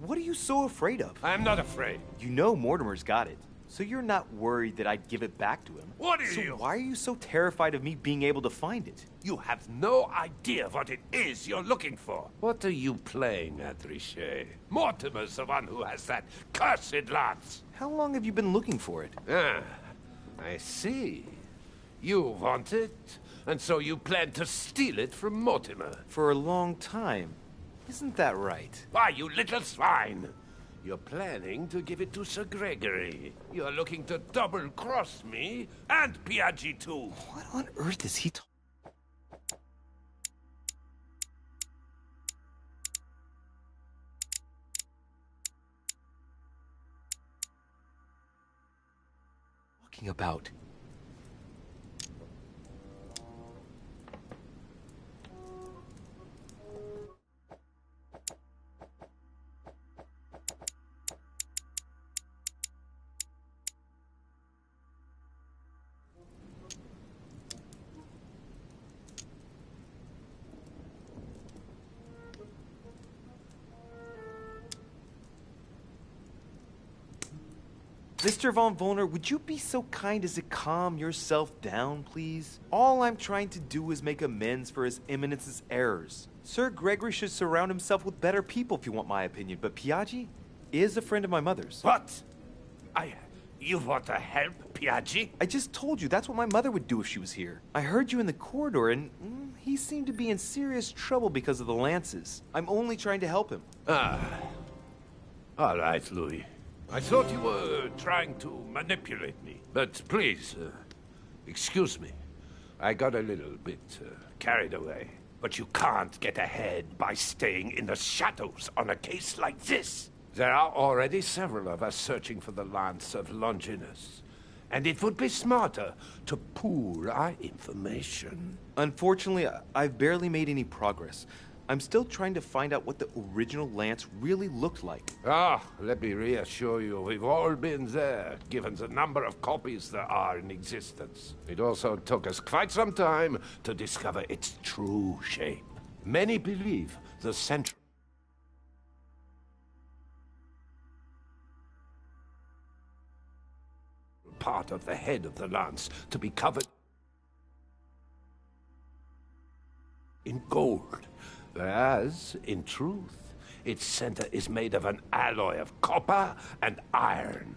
What are you so afraid of? I'm not afraid. You know Mortimer's got it, so you're not worried that I'd give it back to him. What are so you? Why are you so terrified of me being able to find it? You have no idea what it is you're looking for. What are you playing at, Richet? Mortimer's the one who has that cursed lance. How long have you been looking for it? Ah, I see. You want it, and so you plan to steal it from Mortimer. For a long time. Isn't that right? Why, you little swine! You're planning to give it to Sir Gregory. You're looking to double-cross me, and Piaggi too. What on earth is he talking about? Mr. Von Wollner, would you be so kind as to calm yourself down, please? All I'm trying to do is make amends for His Eminence's errors. Sir Gregory should surround himself with better people if you want my opinion, but Piaggi is a friend of my mother's. What? You want to help, Piaggi? I just told you that's what my mother would do if she was here. I heard you in the corridor, and he seemed to be in serious trouble because of the lances. I'm only trying to help him. All right, Louis. I thought you were trying to manipulate me. But please, excuse me. I got a little bit carried away. But you can't get ahead by staying in the shadows on a case like this. There are already several of us searching for the Lance of Longinus. And it would be smarter to pool our information. Unfortunately, I've barely made any progress. I'm still trying to find out what the original lance really looked like. Let me reassure you, we've all been there, given the number of copies there are in existence. It also took us quite some time to discover its true shape. Many believe the central part of the head of the lance to be covered in gold, whereas, in truth, its center is made of an alloy of copper and iron.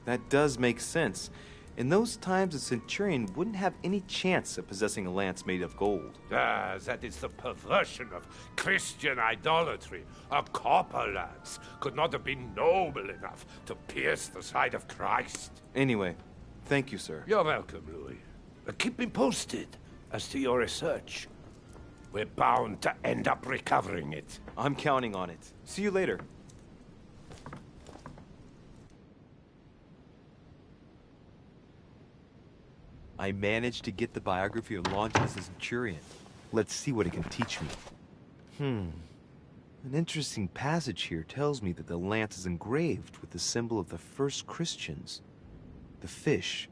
That does make sense. In those times, a centurion wouldn't have any chance of possessing a lance made of gold. That is the perversion of Christian idolatry. A copper lance could not have been noble enough to pierce the side of Christ. Anyway, thank you, sir. You're welcome, Louis. Keep me posted as to your research. We're bound to end up recovering it. I'm counting on it. See you later. I managed to get the biography of Longinus the Centurion. Let's see what it can teach me. An interesting passage here tells me that the lance is engraved with the symbol of the first Christians, the fish.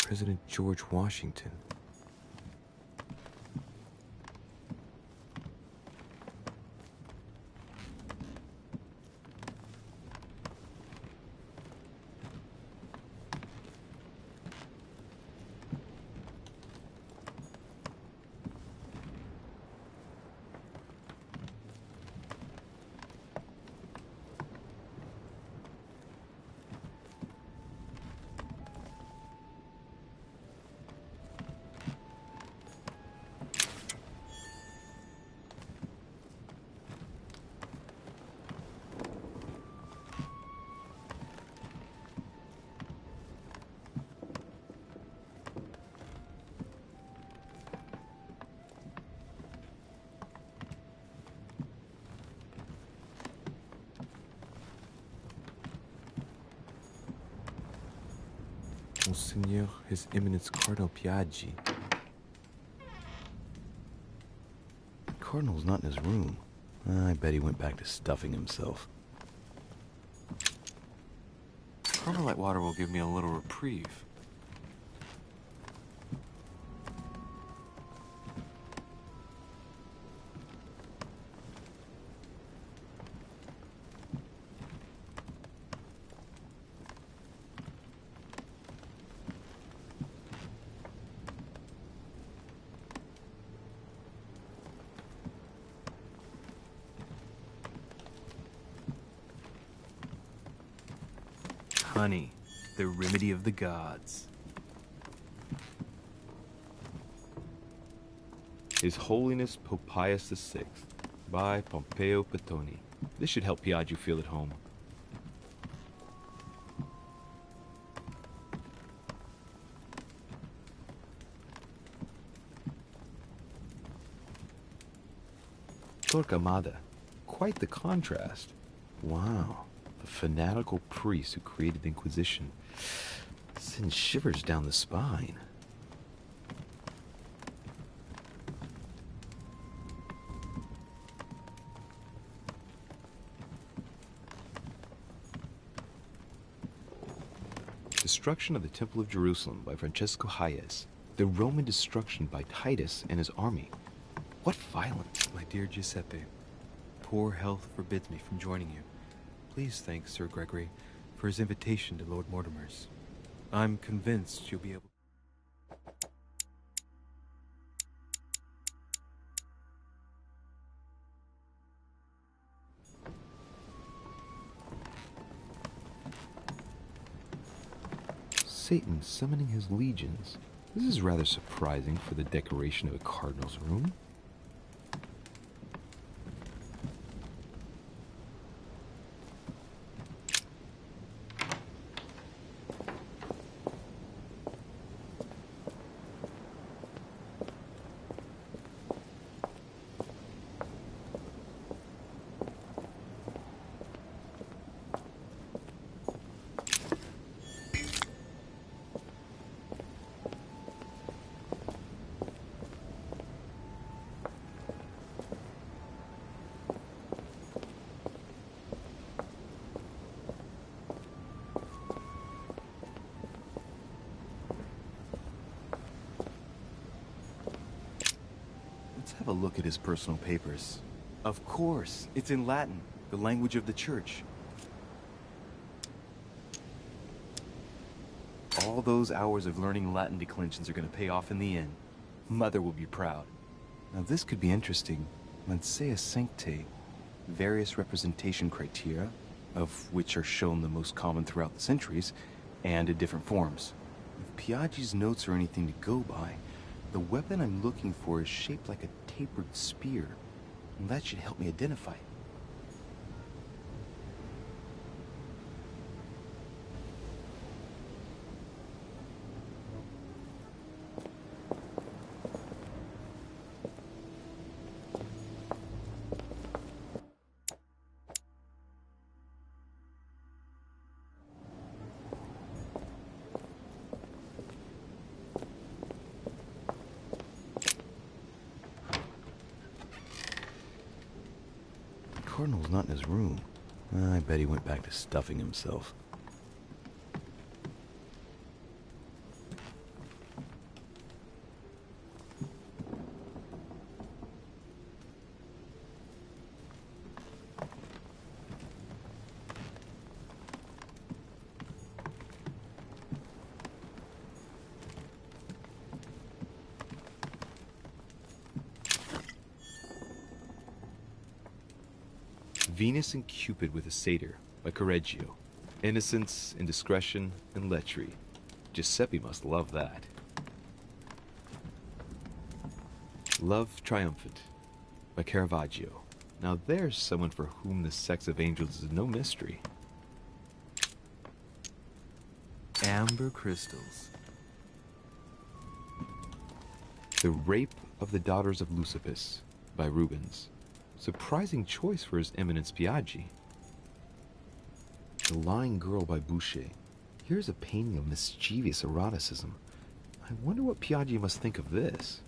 President George Washington. Monseigneur, His Eminence Cardinal Piaggi. Cardinal's not in his room. I bet he went back to stuffing himself. Carmelite water will give me a little reprieve. Honey, the remedy of the gods. His Holiness Pope Pius VI, by Pompeo Petoni. This should help Piaggio feel at home. Torquemada, quite the contrast. Wow, the fanatical priest who created the Inquisition sends shivers down the spine. Destruction of the Temple of Jerusalem by Francesco Hayez. The Roman destruction by Titus and his army. What violence! My dear Giuseppe, poor health forbids me from joining you. Please thank Sir Gregory for his invitation to Lord Mortimer's. I'm convinced you'll be able... Satan summoning his legions. This is rather surprising for the decoration of a cardinal's room. Let's have a look at his personal papers. Of course, it's in Latin, the language of the church. All those hours of learning Latin declensions are going to pay off in the end. Mother will be proud. Now this could be interesting. Lancea Sancte, various representation criteria, of which are shown the most common throughout the centuries, and in different forms. If Piaggi's notes are anything to go by, the weapon I'm looking for is shaped like a tapered spear, and that should help me identify it. Cardinal's not in his room. I bet he went back to stuffing himself. Venus and Cupid with a Satyr by Correggio. Innocence, indiscretion, and lechery. Giuseppe must love that. Love Triumphant by Caravaggio. Now there's someone for whom the sex of angels is no mystery. Amber crystals. The Rape of the Daughters of Leucippus by Rubens. Surprising choice for His Eminence Piaggi. The Lying Girl by Boucher. Here's a painting of mischievous eroticism. I wonder what Piaggi must think of this.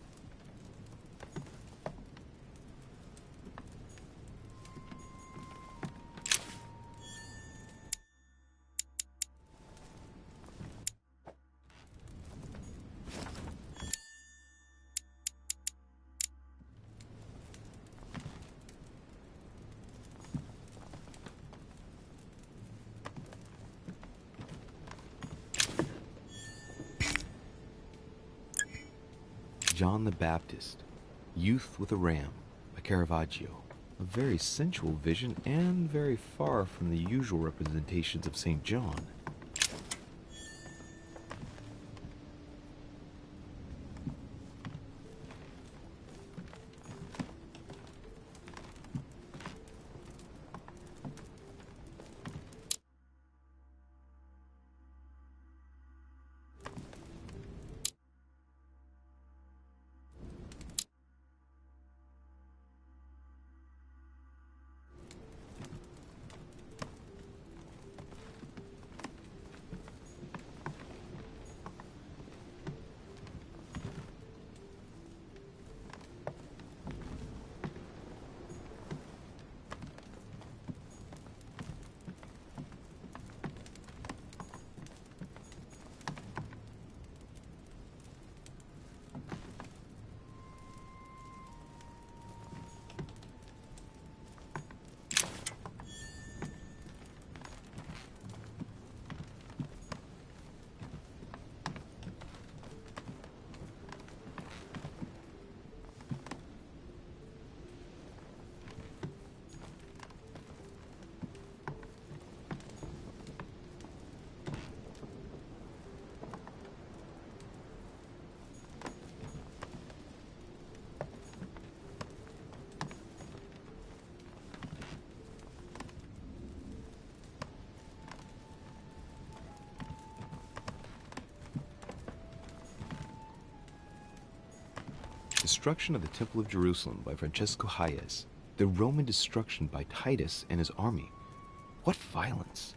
John the Baptist, Youth with a Ram, a Caravaggio. A very sensual vision and very far from the usual representations of St. John. Destruction of the Temple of Jerusalem by Francesco Hayez. The Roman destruction by Titus and his army. What violence!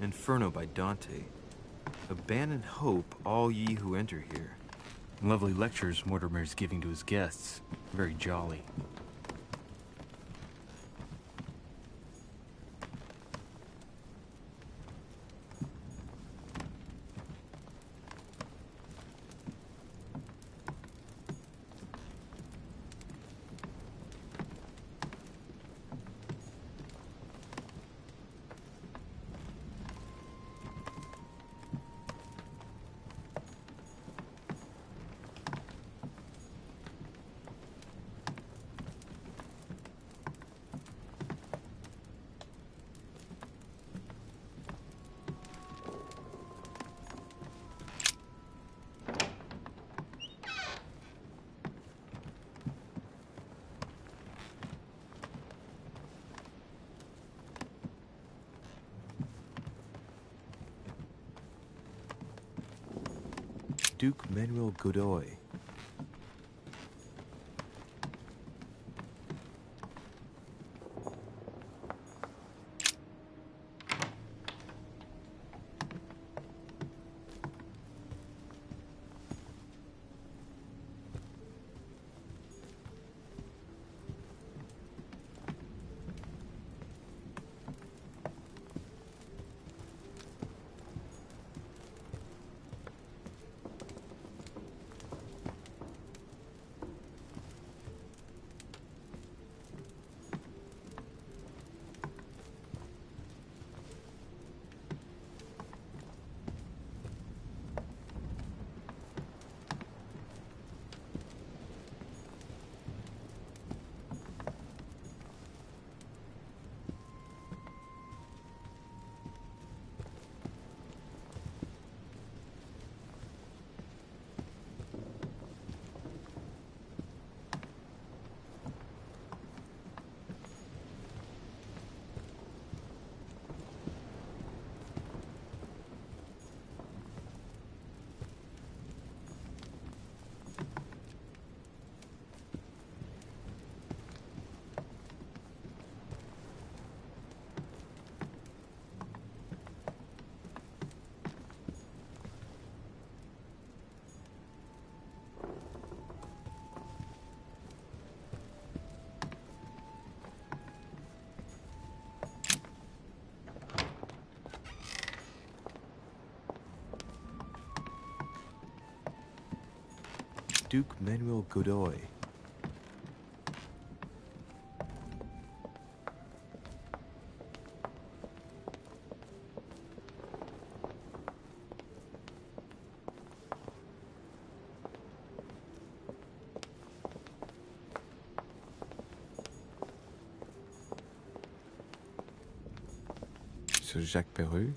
Inferno by Dante. Abandon hope, all ye who enter here. Lovely lectures Mortimer's giving to his guests. Very jolly. Duke Manuel Godoy. Duke Manuel Godoy. Sir Jacques Perru.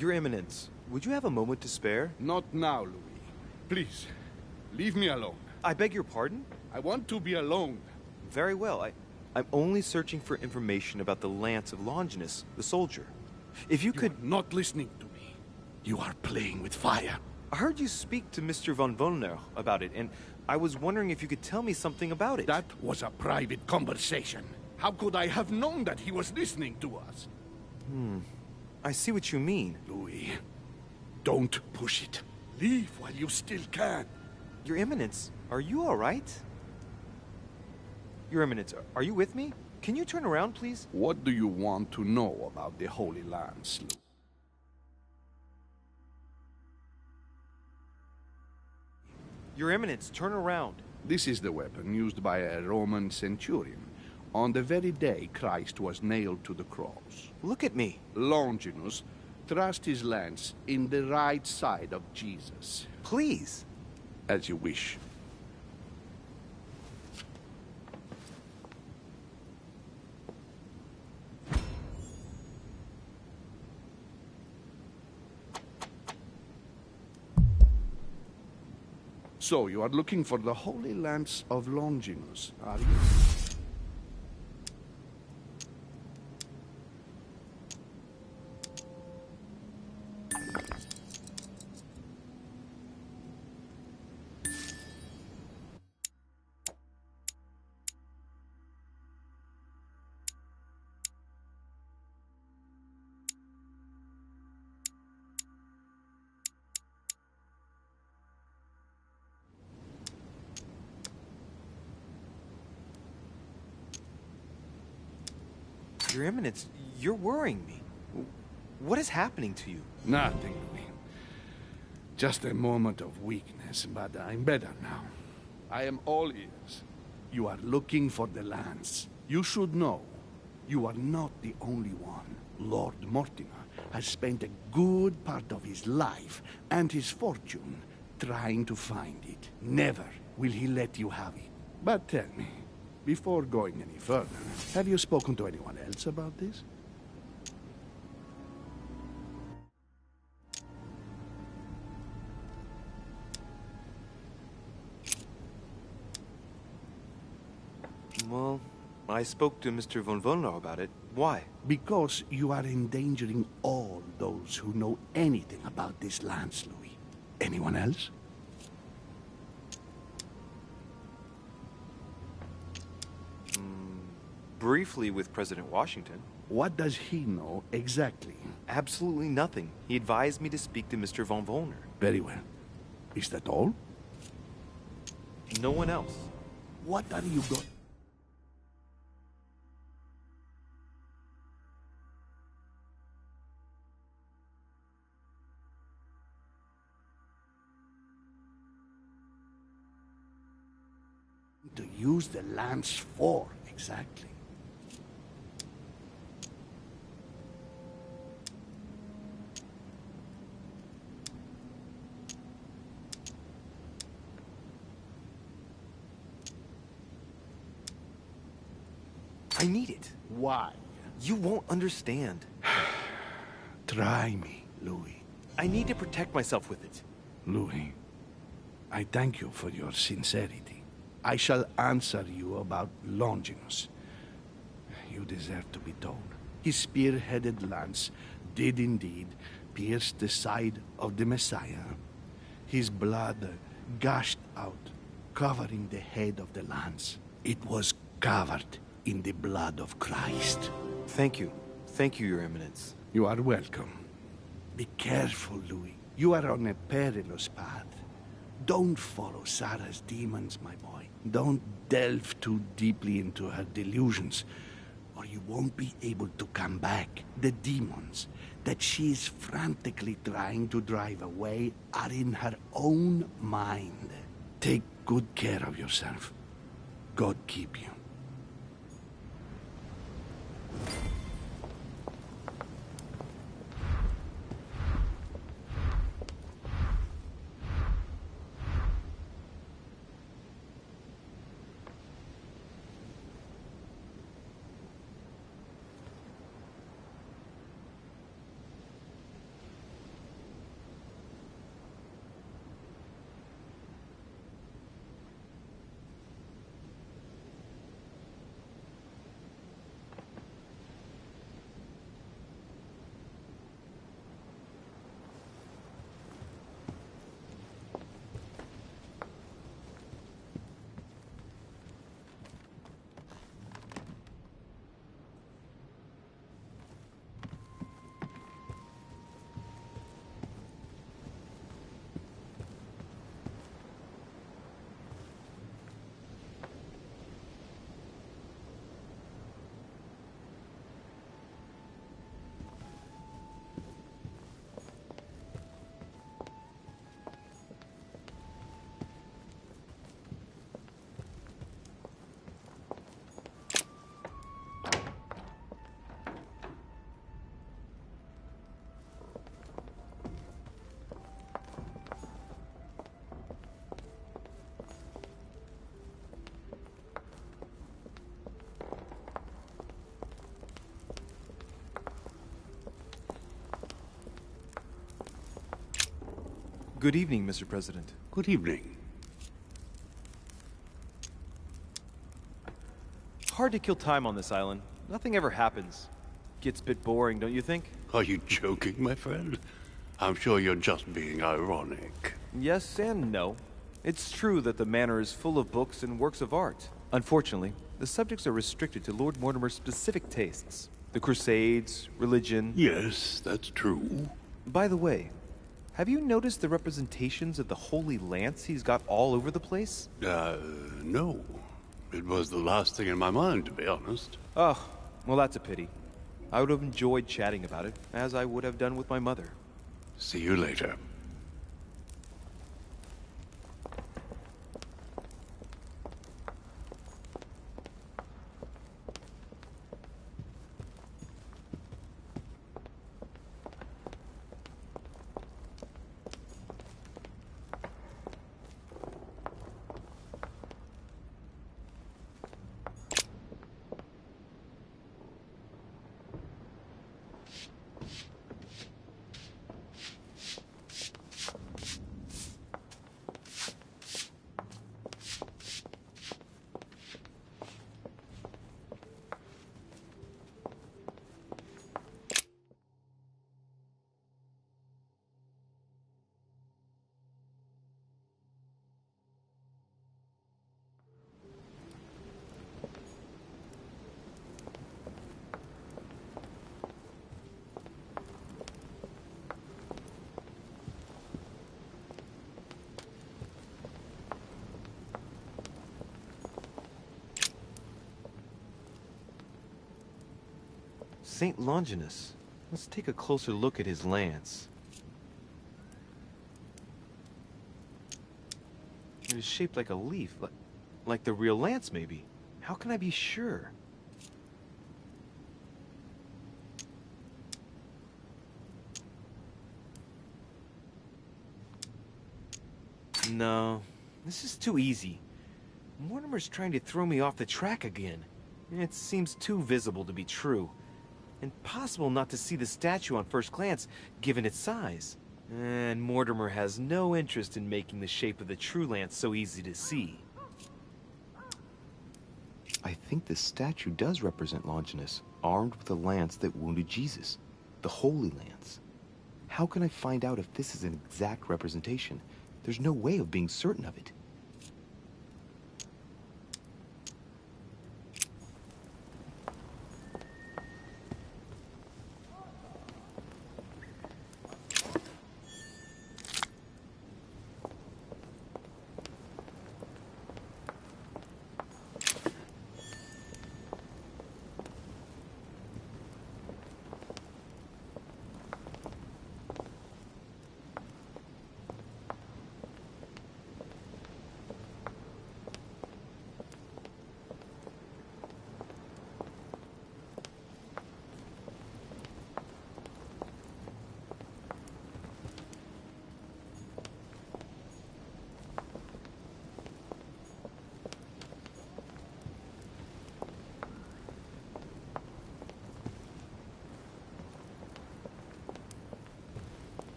Your Eminence, would you have a moment to spare? Not now, Louis. Please, leave me alone. I beg your pardon? I want to be alone. Very well. I'm only searching for information about the lance of Longinus, the soldier. If you could... are not listening to me. You are playing with fire. I heard you speak to Mr. von Wollner about it, and I was wondering if you could tell me something about it. That was a private conversation. How could I have known that he was listening to us? I see what you mean. Louis, don't push it. Leave while you still can. Your Eminence, are you all right? Your Eminence, are you with me? Can you turn around, please? What do you want to know about the Holy Lance, Louis? Your Eminence, turn around. This is the weapon used by a Roman centurion on the very day Christ was nailed to the cross. Look at me. Longinus thrust his lance in the right side of Jesus. Please. As you wish. So, you are looking for the Holy Lance of Longinus, are you? Your Eminence, you're worrying me. What is happening to you? Nothing, Louis. Just a moment of weakness, but I'm better now. I am all ears. You are looking for the lance. You should know, you are not the only one. Lord Mortimer has spent a good part of his life and his fortune trying to find it. Never will he let you have it. But tell me, before going any further, have you spoken to anyone else about this? Well, I spoke to Mr. von Wollner about it. Why? Because you are endangering all those who know anything about this lance, Louis. Anyone else? Briefly with President Washington. What does he know exactly? Absolutely nothing. He advised me to speak to Mr. von Wollner. Very well. Is that all? No one else. What are you going... to use the lance for, exactly? I need it. Why? You won't understand. Try me, Louis. I need to protect myself with it. Louis, I thank you for your sincerity. I shall answer you about Longinus. You deserve to be told. His spear-headed lance did indeed pierce the side of the Messiah. His blood gushed out, covering the head of the lance. It was covered in the blood of Christ. Thank you. Thank you, Your Eminence. You are welcome. Be careful, Louis. You are on a perilous path. Don't follow Sarah's demons, my boy. Don't delve too deeply into her delusions, or you won't be able to come back. The demons that she is frantically trying to drive away are in her own mind. Take good care of yourself. God keep you. Good evening, Mr. President. Good evening. Hard to kill time on this island. Nothing ever happens. Gets a bit boring, don't you think? Are you joking, my friend? I'm sure you're just being ironic. Yes and no. It's true that the manor is full of books and works of art. Unfortunately, the subjects are restricted to Lord Mortimer's specific tastes. The Crusades, religion... Yes, that's true. By the way, have you noticed the representations of the Holy Lance he's got all over the place? No. It was the last thing in my mind, to be honest. Oh, well that's a pity. I would have enjoyed chatting about it, as I would have done with my mother. See you later. St. Longinus. Let's take a closer look at his lance. It is shaped like a leaf, like the real lance, maybe. How can I be sure? No, this is too easy. Mortimer's trying to throw me off the track again. It seems too visible to be true. Impossible not to see the statue on first glance, given its size. And Mortimer has no interest in making the shape of the true lance so easy to see. I think the statue does represent Longinus, armed with a lance that wounded Jesus. The Holy Lance. How can I find out if this is an exact representation? There's no way of being certain of it.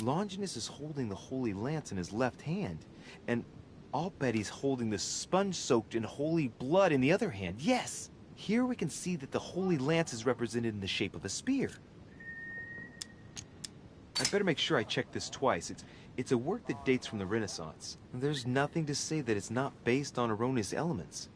Longinus is holding the Holy Lance in his left hand, and I'll bet he's holding the sponge soaked in holy blood in the other hand. Yes! Here we can see that the Holy Lance is represented in the shape of a spear. I'd better make sure I check this twice. It's a work that dates from the Renaissance. There's nothing to say that it's not based on erroneous elements.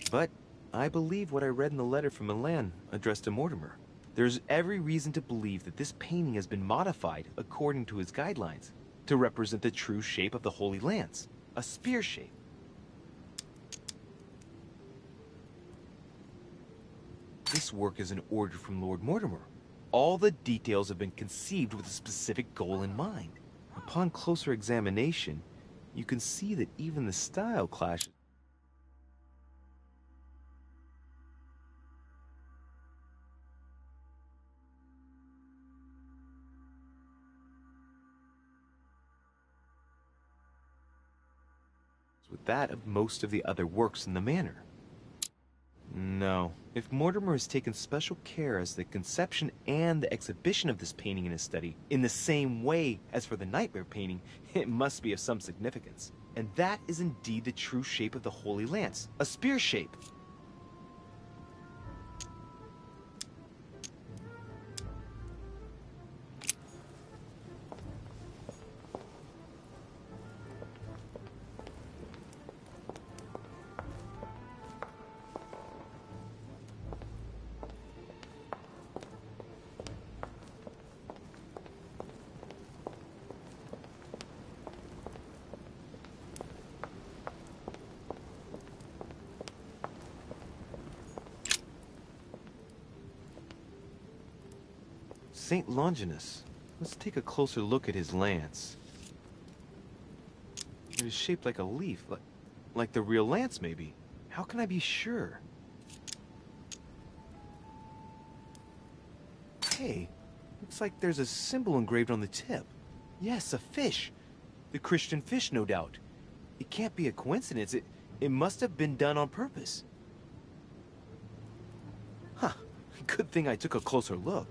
But I believe what I read in the letter from Milan addressed to Mortimer. There's every reason to believe that this painting has been modified according to his guidelines to represent the true shape of the Holy Lance, a spear shape. this work is an order from Lord Mortimer. All the details have been conceived with a specific goal in mind. Upon closer examination, you can see that even the style clashes. With that of most of the other works in the manor. No, if Mortimer has taken special care as the conception and the exhibition of this painting in his study, in the same way as for the nightmare painting, it must be of some significance. And that is indeed the true shape of the Holy Lance, a spear shape. Saint Longinus. Let's take a closer look at his lance. It is shaped like a leaf, like the real lance, maybe. How can I be sure? Hey, looks like there's a symbol engraved on the tip. Yes, a fish. The Christian fish, no doubt. It can't be a coincidence. It must have been done on purpose. Huh. Good thing I took a closer look.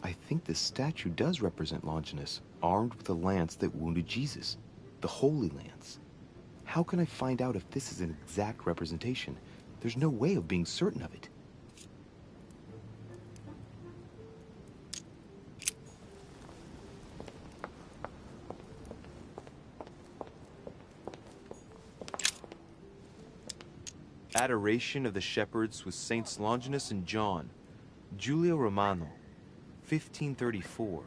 I think this statue does represent Longinus, armed with the lance that wounded Jesus, the Holy Lance. How can I find out if this is an exact representation? There's no way of being certain of it. Adoration of the Shepherds with Saints Longinus and John, Giulio Romano, 1534.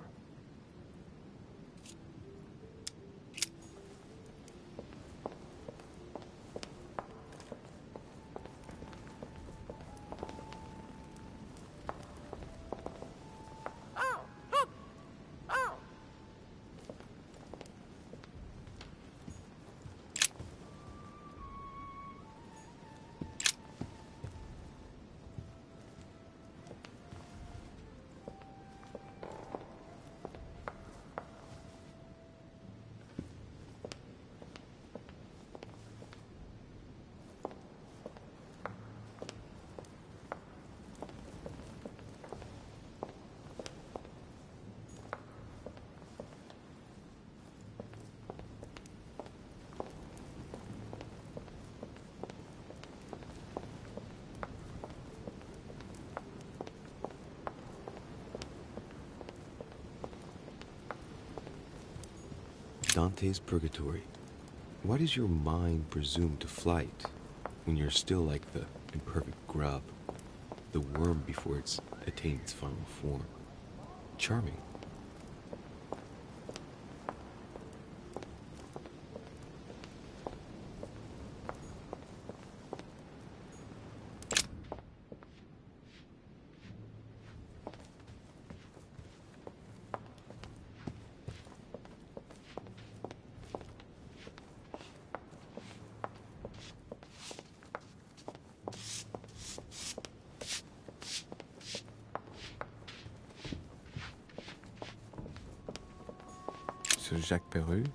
Dante's Purgatory. Why does your mind presume to flight when you're still like the imperfect grub, the worm before it's attained its final form? Charming. Sir Jacques Peru.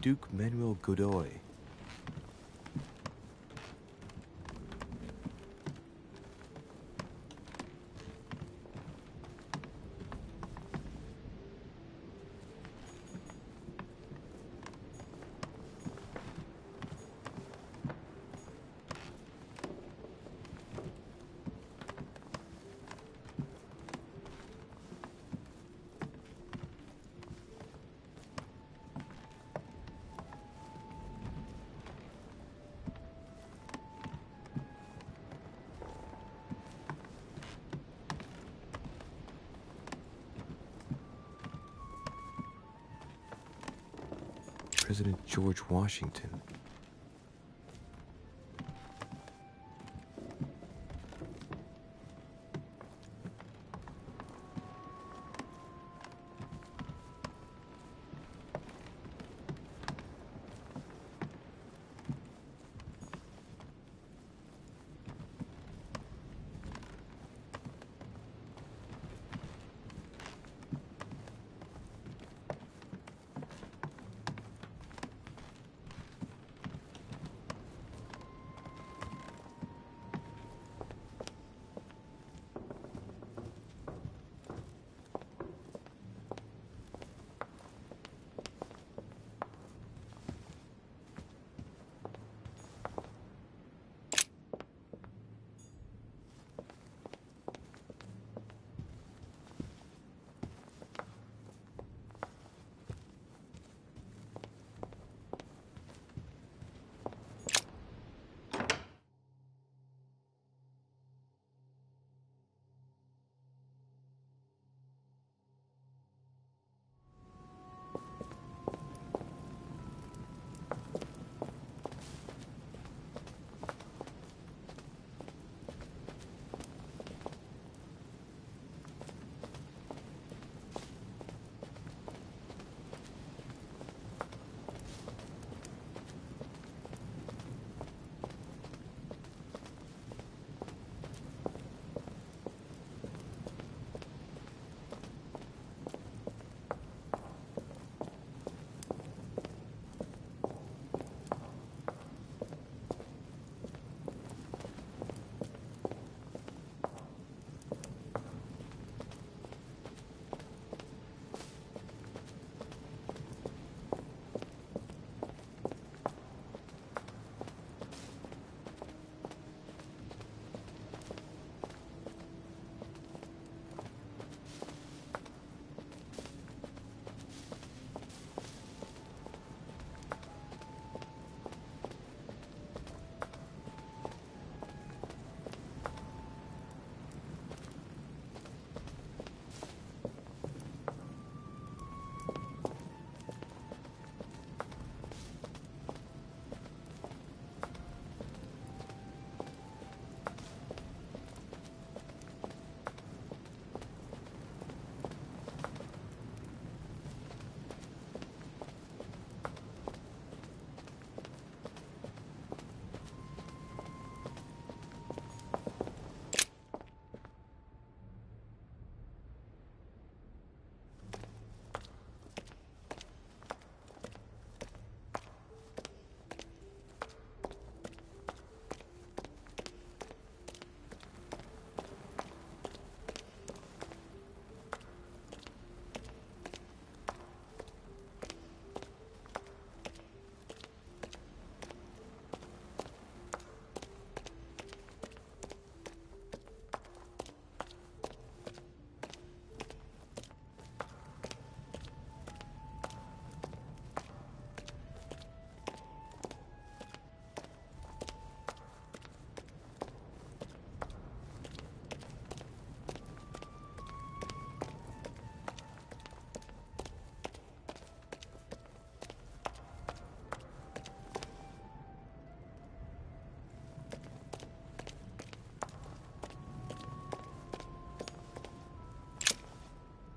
Duke Manuel Godoy. President George Washington.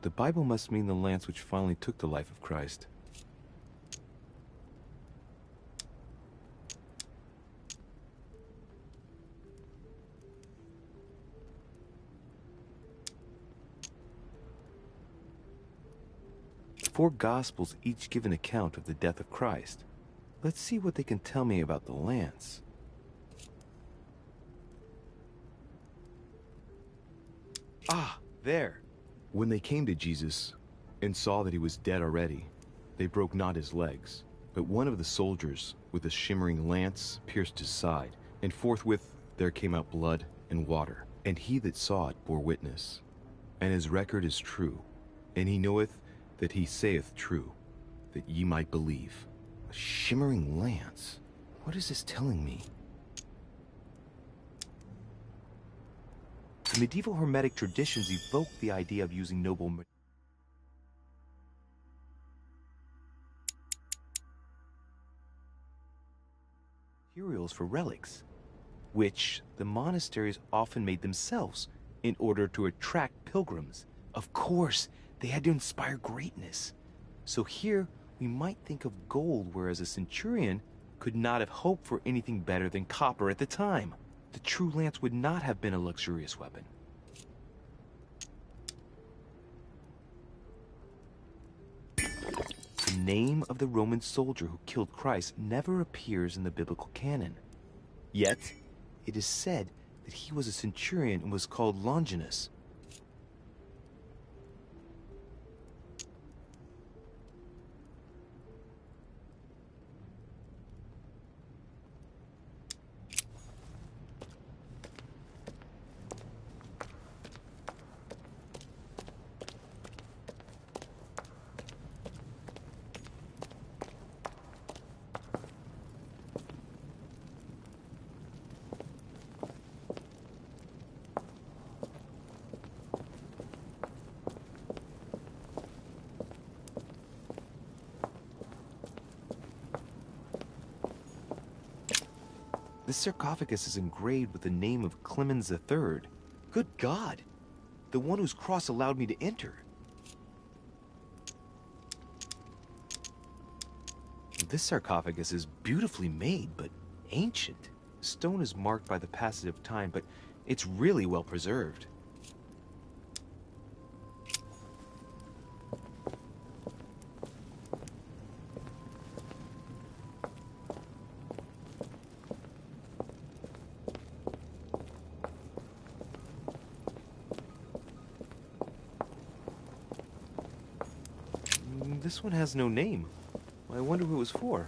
The Bible must mean the lance which finally took the life of Christ. The four Gospels each give an account of the death of Christ. Let's see what they can tell me about the lance. Ah, there. When they came to Jesus and saw that he was dead already, they broke not his legs, but one of the soldiers with a shimmering lance pierced his side, and forthwith there came out blood and water. And he that saw it bore witness, and his record is true, and he knoweth that he saith true, that ye might believe. A shimmering lance? What is this telling me? The medieval Hermetic traditions evoke the idea of using noble materials for relics, which the monasteries often made themselves in order to attract pilgrims. Of course, they had to inspire greatness. So here, we might think of gold, whereas a centurion could not have hoped for anything better than copper at the time. The true lance would not have been a luxurious weapon. The name of the Roman soldier who killed Christ never appears in the biblical canon. Yet, it is said that he was a centurion and was called Longinus. This sarcophagus is engraved with the name of Clemens III. Good God! The one whose cross allowed me to enter. This sarcophagus is beautifully made, but ancient. The stone is marked by the passage of time, but it's really well preserved. This one has no name. I wonder who it was for.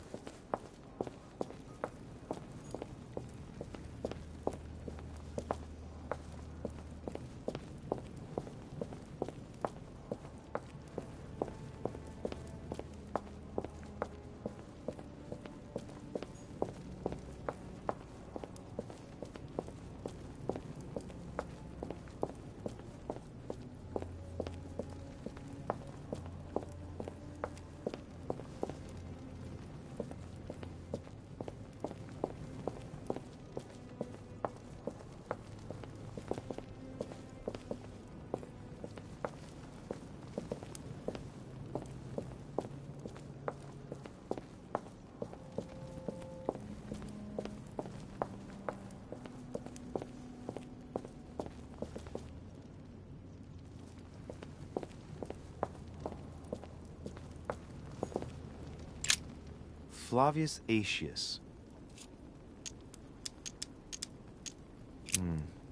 Flavius Aetius.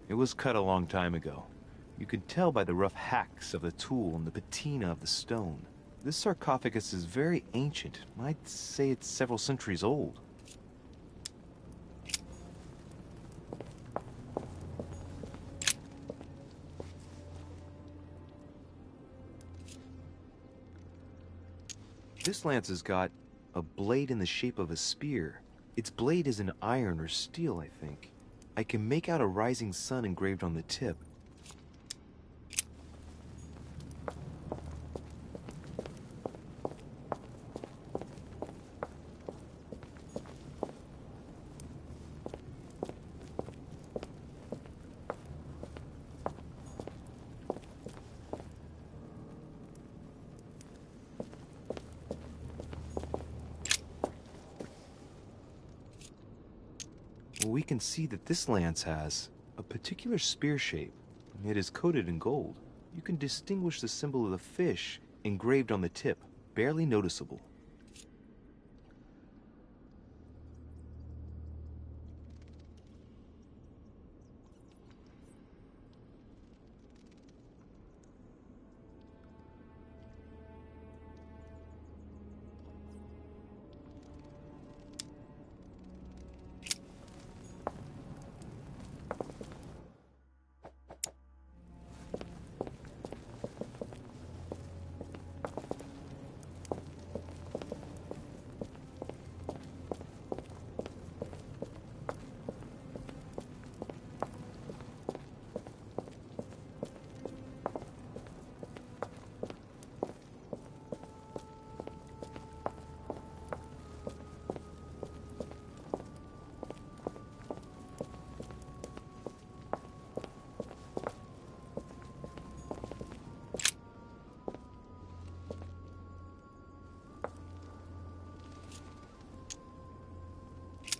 It was cut a long time ago. You can tell by the rough hacks of the tool and the patina of the stone. This sarcophagus is very ancient. I'd say it's several centuries old. This lance has got a blade in the shape of a spear. Its blade is in iron or steel, I think. I can make out a rising sun engraved on the tip. We can see that this lance has a particular spear shape. It is coated in gold. You can distinguish the symbol of the fish engraved on the tip, barely noticeable.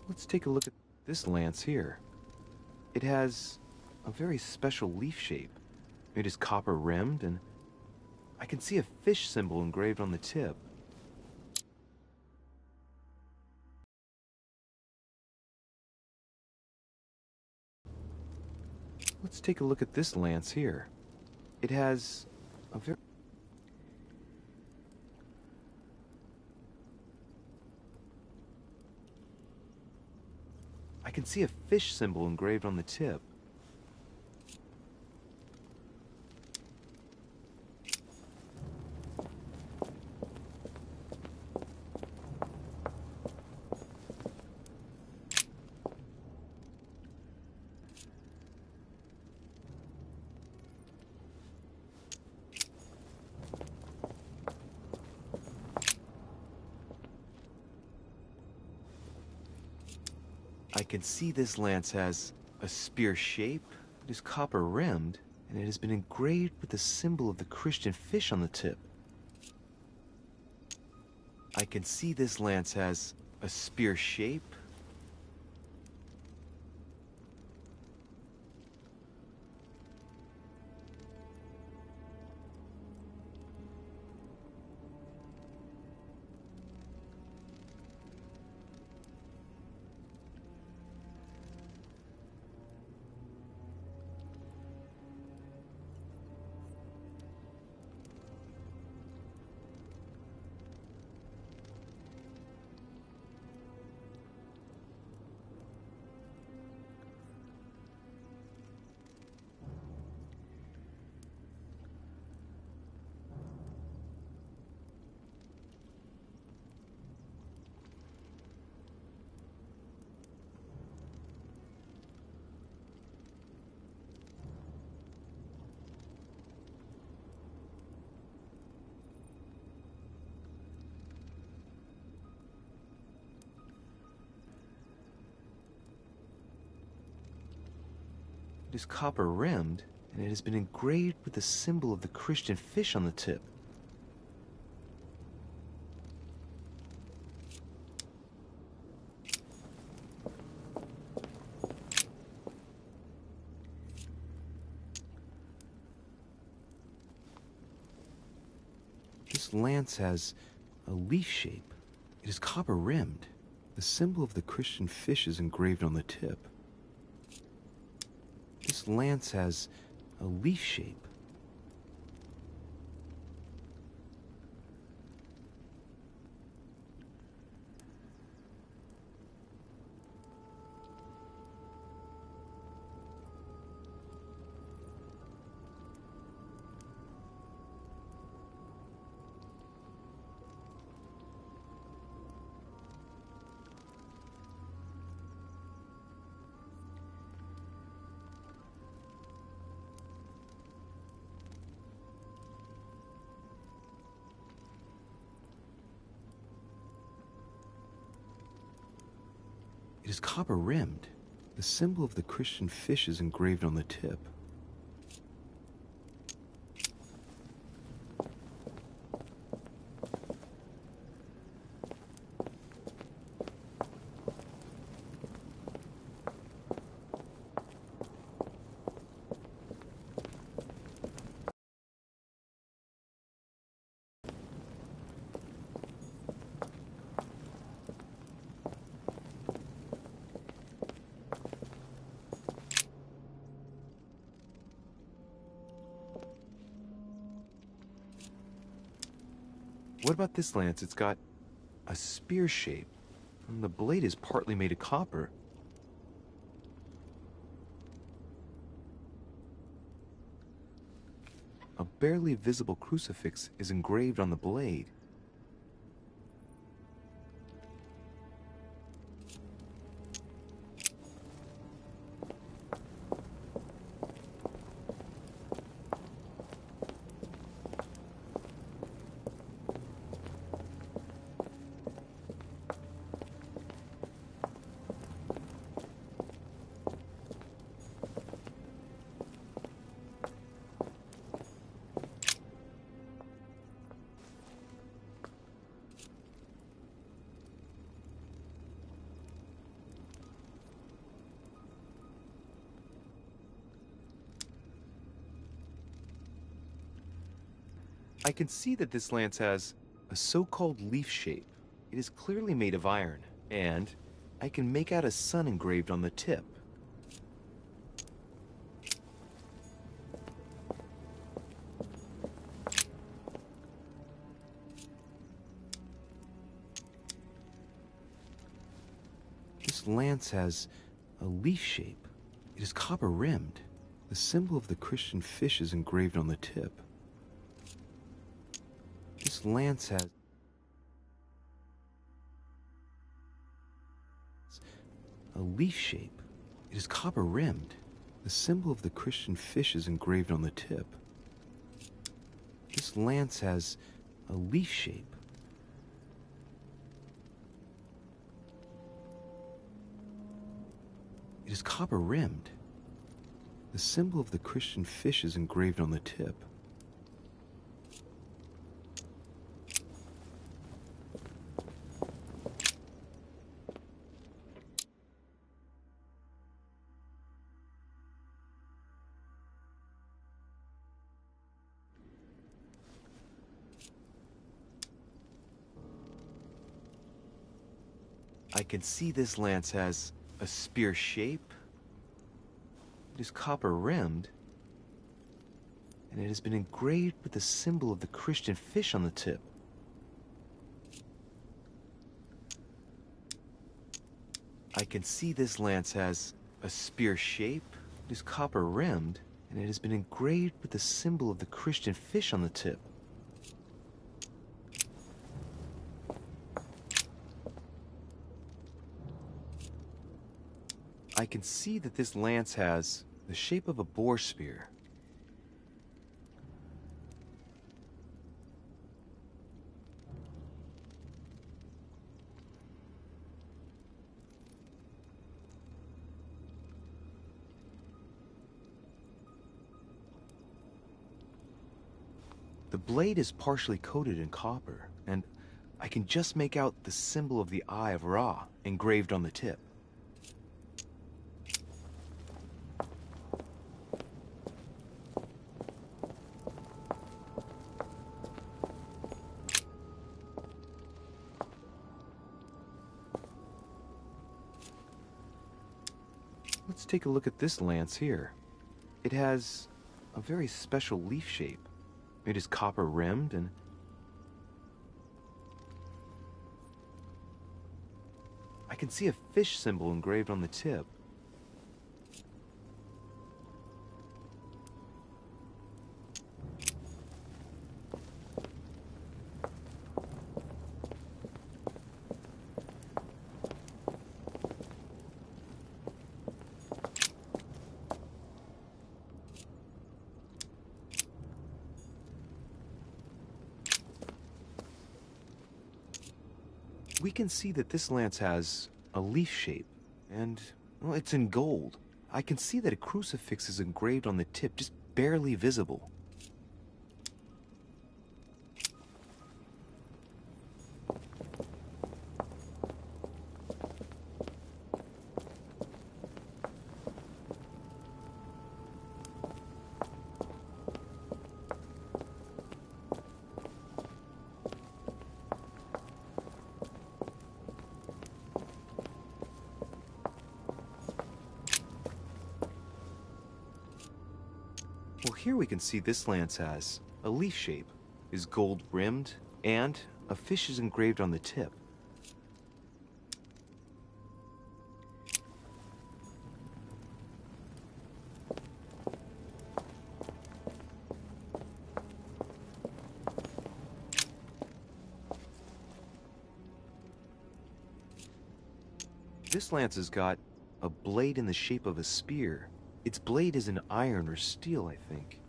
Let's take a look at this lance here. It has a very special leaf shape. It is copper rimmed, and I can see a fish symbol engraved on the tip. Let's take a look at this lance here. It has a very... I can see a fish symbol engraved on the tip. I can see this lance has a spear shape, it is copper rimmed, and it has been engraved with the symbol of the Christian fish on the tip. I can see this lance has a spear shape. It is copper rimmed, and it has been engraved with the symbol of the Christian fish on the tip. This lance has a leaf shape. It is copper rimmed. The symbol of the Christian fish is engraved on the tip. This lance has a leaf shape. It is copper rimmed. The symbol of the Christian fish is engraved on the tip. What about this lance? It's got a spear shape, and the blade is partly made of copper. A barely visible crucifix is engraved on the blade. I can see that this lance has a so-called leaf shape. It is clearly made of iron, and I can make out a sun engraved on the tip. This lance has a leaf shape. It is copper-rimmed. The symbol of the Christian fish is engraved on the tip. This lance has a leaf shape. It is copper-rimmed. The symbol of the Christian fish is engraved on the tip. This lance has a leaf shape. It is copper-rimmed. The symbol of the Christian fish is engraved on the tip. I can see this lance has a spear shape. It is copper-rimmed, and it has been engraved with the symbol of the Christian fish on the tip. I can see this lance has a spear shape. It is copper-rimmed, and it has been engraved with the symbol of the Christian fish on the tip. I can see that this lance has the shape of a boar spear. The blade is partially coated in copper, and I can just make out the symbol of the Eye of Ra engraved on the tip. Let's take a look at this lance here. It has a very special leaf shape. It is copper-rimmed, and I can see a fish symbol engraved on the tip. We can see that this lance has a leaf shape, and, well, it's in gold. I can see that a crucifix is engraved on the tip, just barely visible. Well, here we can see this lance has a leaf shape, is gold rimmed, and a fish is engraved on the tip. This lance has got a blade in the shape of a spear. Its blade is in iron or steel, I think.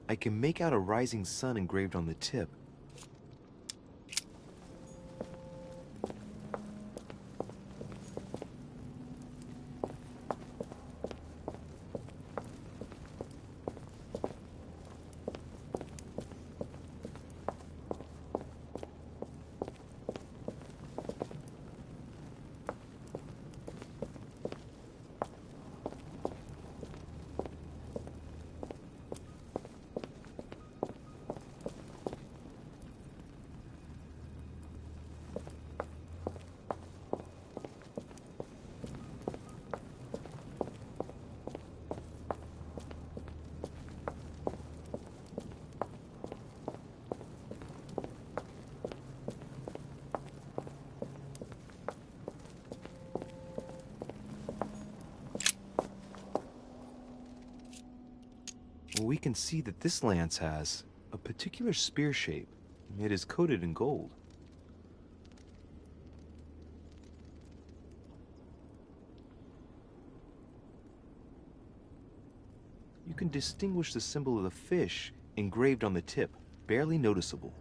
I can make out a rising sun engraved on the tip. we can see that this lance has a particular spear shape. It is coated in gold. You can distinguish the symbol of the fish engraved on the tip, barely noticeable.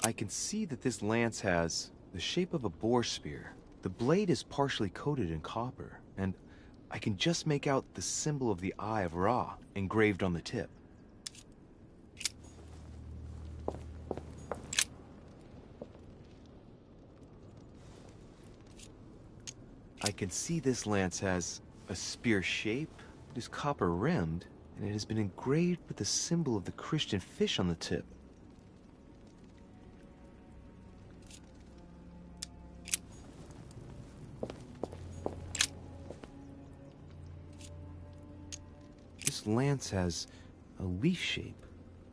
I can see that this lance has the shape of a boar spear. The blade is partially coated in copper, and I can just make out the symbol of the Eye of Ra engraved on the tip. I can see this lance has a spear shape. It is copper rimmed, and it has been engraved with the symbol of the Christian fish on the tip. This lance has a leaf shape.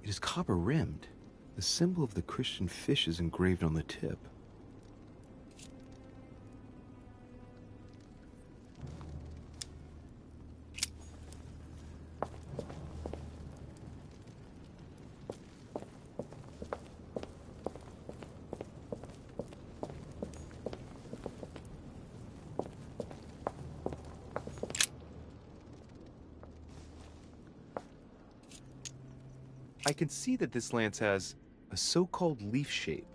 It is copper rimmed. The symbol of the Christian fish is engraved on the tip. I can see that this lance has a so-called leaf shape.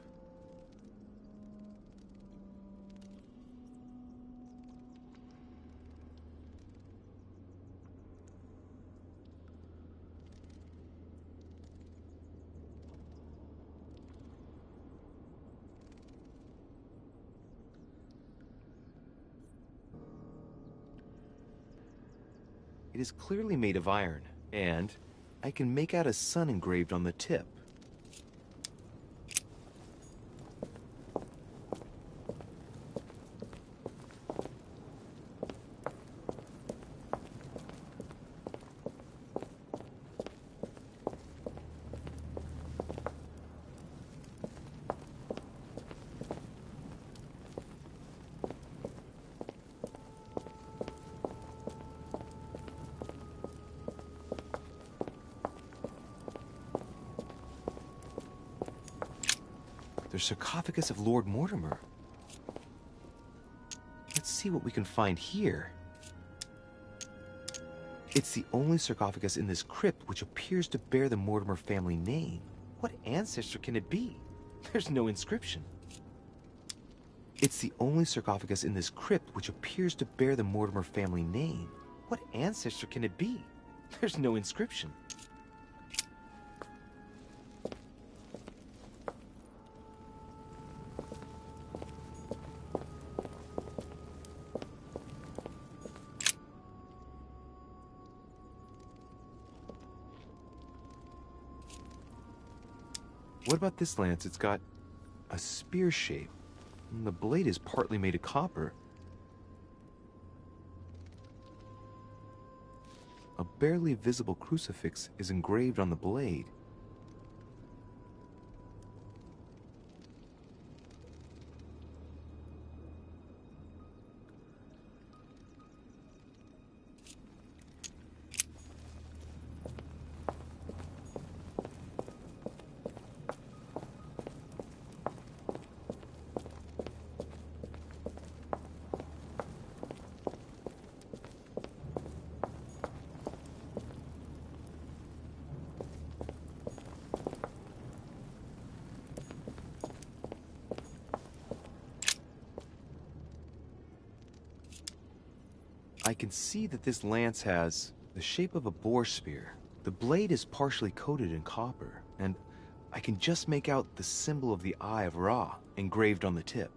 It is clearly made of iron, and I can make out a sun engraved on the tip. The sarcophagus of Lord Mortimer. Let's see what we can find here. It's the only sarcophagus in this crypt which appears to bear the Mortimer family name. What ancestor can it be? There's no inscription. It's the only sarcophagus in this crypt which appears to bear the Mortimer family name. What ancestor can it be? There's no inscription. What about this lance? It's got a spear shape. And the blade is partly made of copper. A barely visible crucifix is engraved on the blade. I can see that this lance has the shape of a boar spear. The blade is partially coated in copper, and I can just make out the symbol of the Eye of Ra engraved on the tip.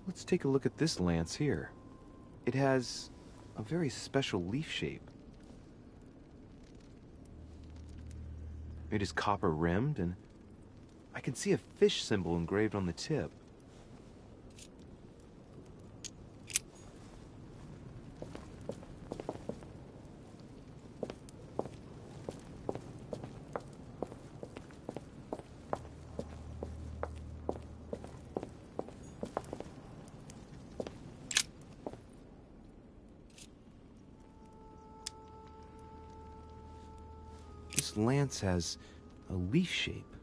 Let's take a look at this lance here. It has a very special leaf shape. It is copper rimmed, and I can see a fish symbol engraved on the tip. This lance has a leaf shape.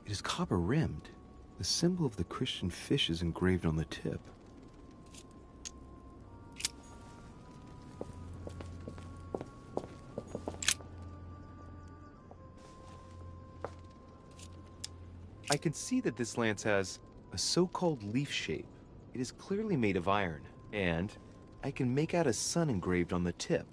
It is copper rimmed. The symbol of the Christian fish is engraved on the tip. I can see that this lance has a so-called leaf shape. It is clearly made of iron, and I can make out a sun engraved on the tip.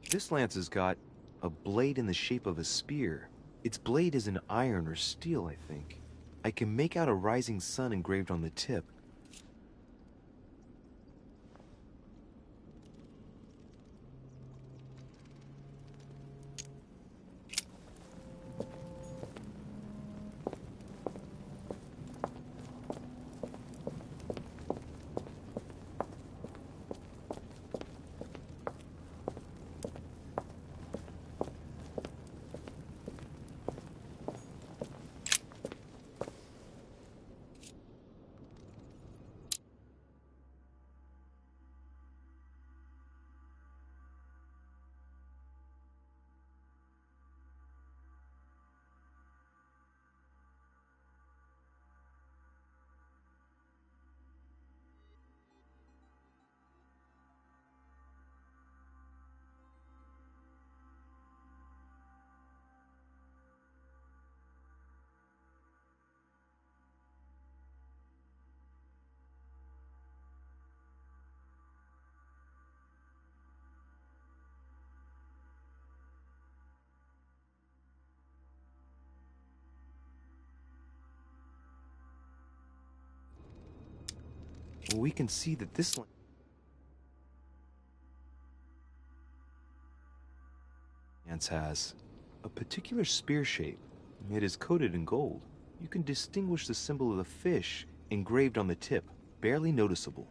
This lance has got a blade in the shape of a spear. Its blade is in iron or steel, I think. I can make out a rising sun engraved on the tip. Well, we can see that this lance has a particular spear shape. It is coated in gold. You can distinguish the symbol of the fish engraved on the tip, barely noticeable.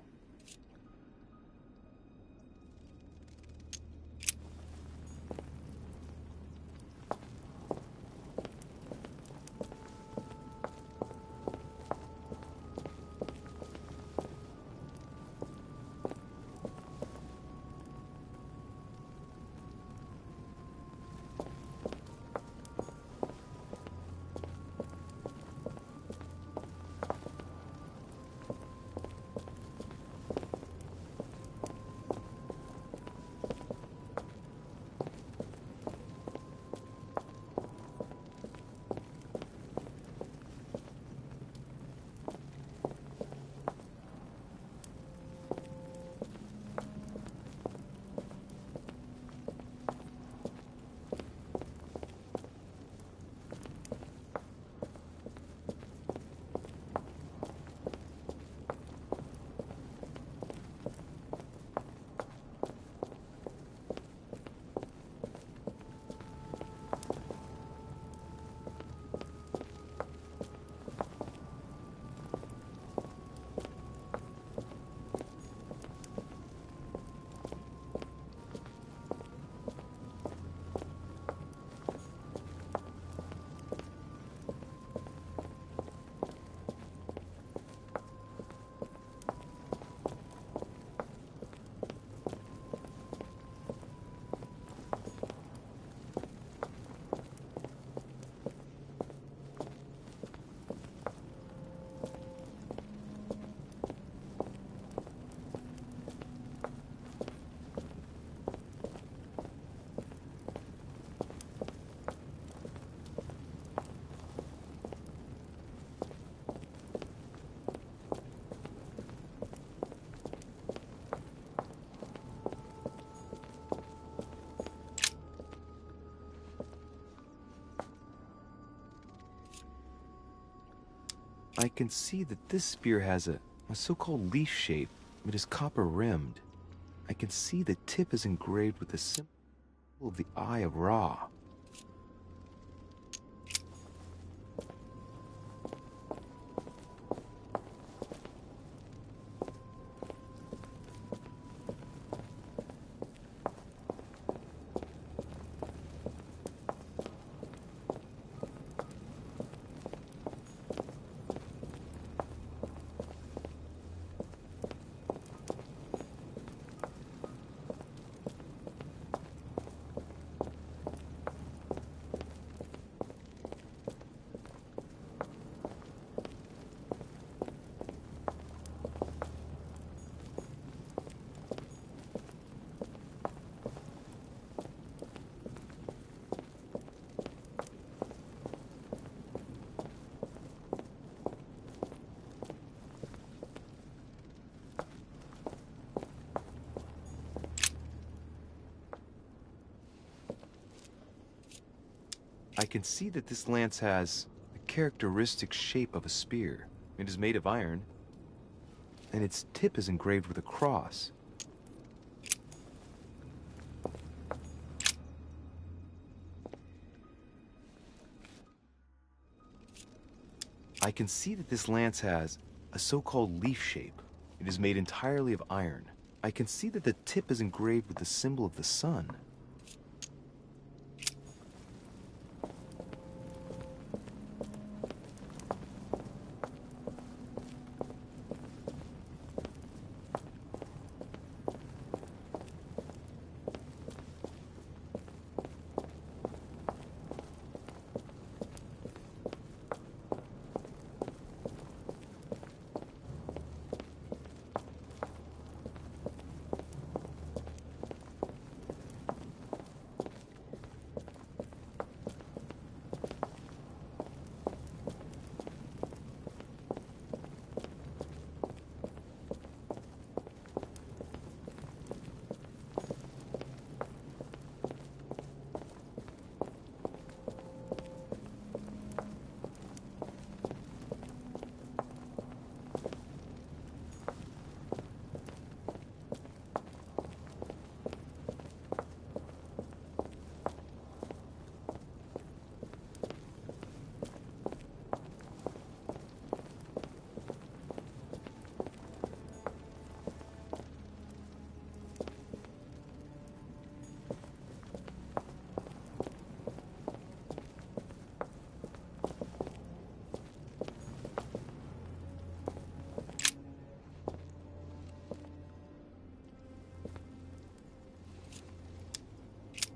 I can see that this spear has a so-called leaf shape. It is copper rimmed. I can see the tip is engraved with the symbol of the Eye of Ra. I can see that this lance has the characteristic shape of a spear. It is made of iron, and its tip is engraved with a cross. I can see that this lance has a so-called leaf shape. It is made entirely of iron. I can see that the tip is engraved with the symbol of the sun.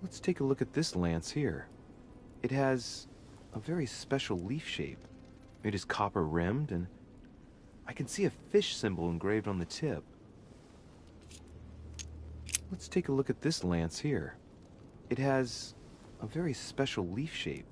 Let's take a look at this lance here. It has a very special leaf shape. It is copper rimmed, and I can see a fish symbol engraved on the tip. Let's take a look at this lance here. It has a very special leaf shape.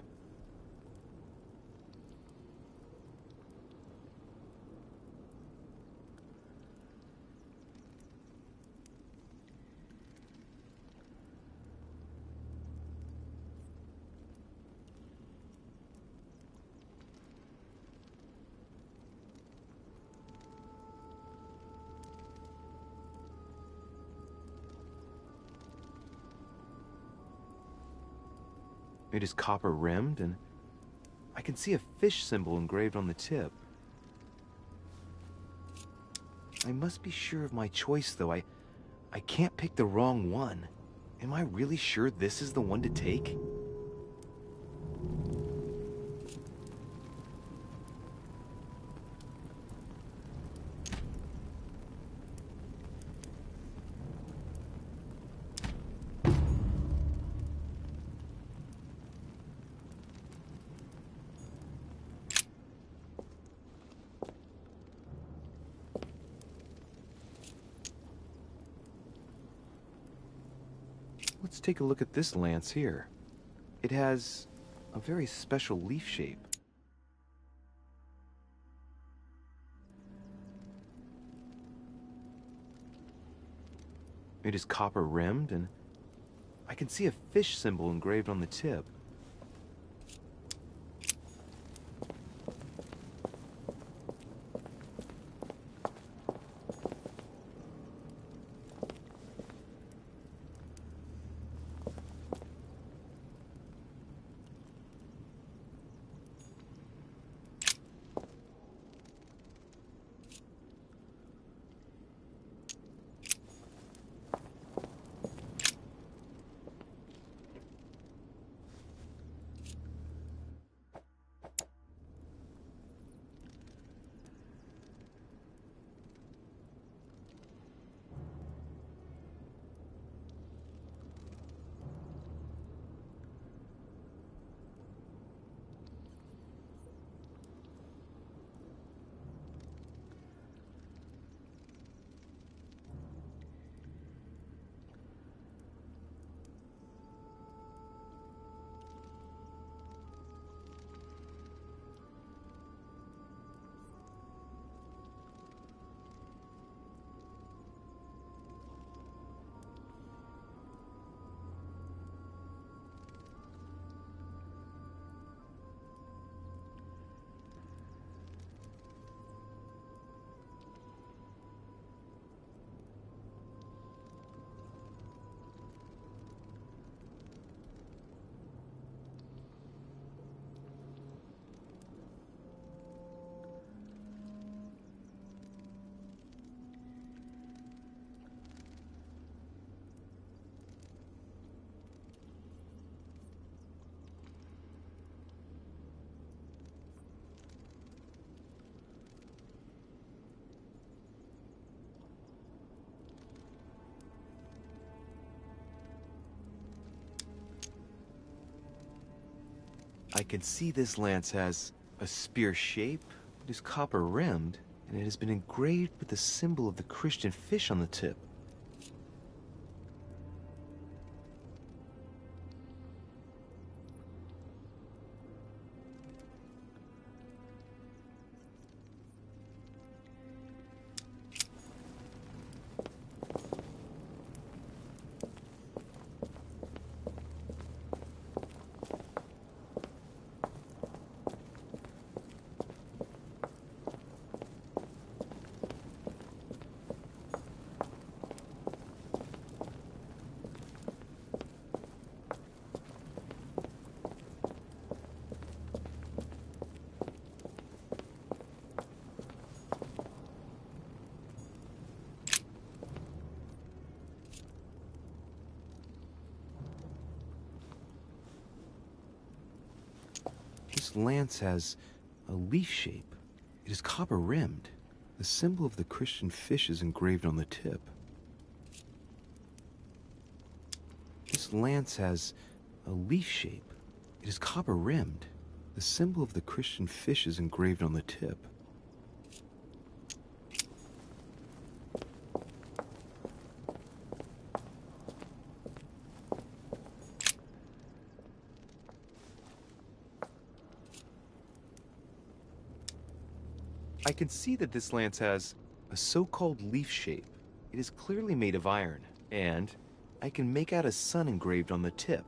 It is copper rimmed, and I can see a fish symbol engraved on the tip. I must be sure of my choice, though. I can't pick the wrong one. Am I really sure this is the one to take? Let's take a look at this lance here. It has a very special leaf shape. It is copper rimmed, and I can see a fish symbol engraved on the tip. I can see this lance has a spear shape, it is copper rimmed, and it has been engraved with the symbol of the Christian fish on the tip. This lance has a leaf shape. It is copper rimmed. The symbol of the Christian fish is engraved on the tip. This lance has a leaf shape. It is copper rimmed. The symbol of the Christian fish is engraved on the tip. I can see that this lance has a so-called leaf shape. It is clearly made of iron, and I can make out a sun engraved on the tip.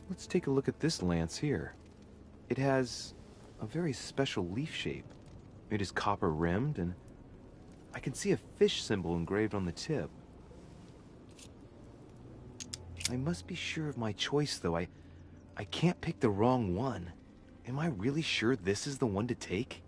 Let's take a look at this lance here. It has a very special leaf shape. It is copper rimmed, and I can see a fish symbol engraved on the tip. I must be sure of my choice, though. I can't pick the wrong one. Am I really sure this is the one to take?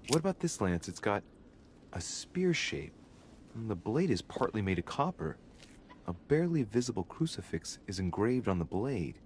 What about this lance? It's got a spear shape, and the blade is partly made of copper. A barely visible crucifix is engraved on the blade.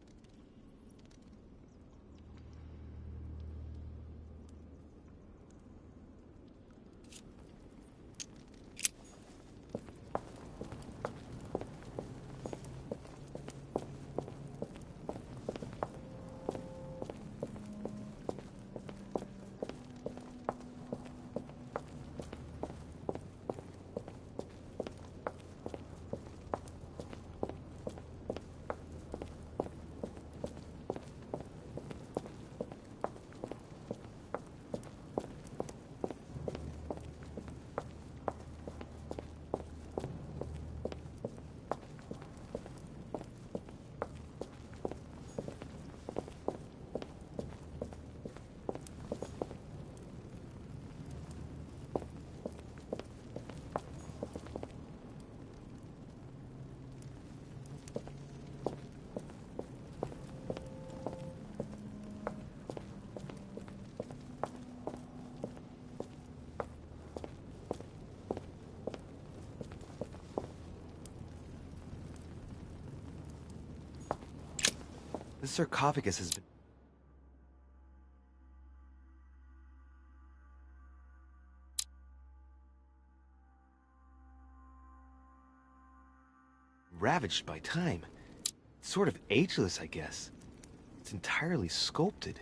sarcophagus has been... ravaged by time. Sort of ageless, I guess. It's entirely sculpted.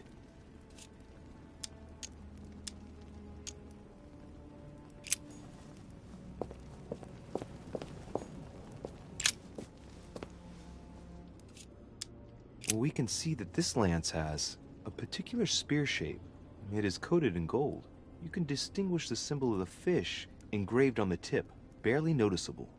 Well, we can see that this lance has a particular spear shape. It is coated in gold. You can distinguish the symbol of the fish engraved on the tip, barely noticeable.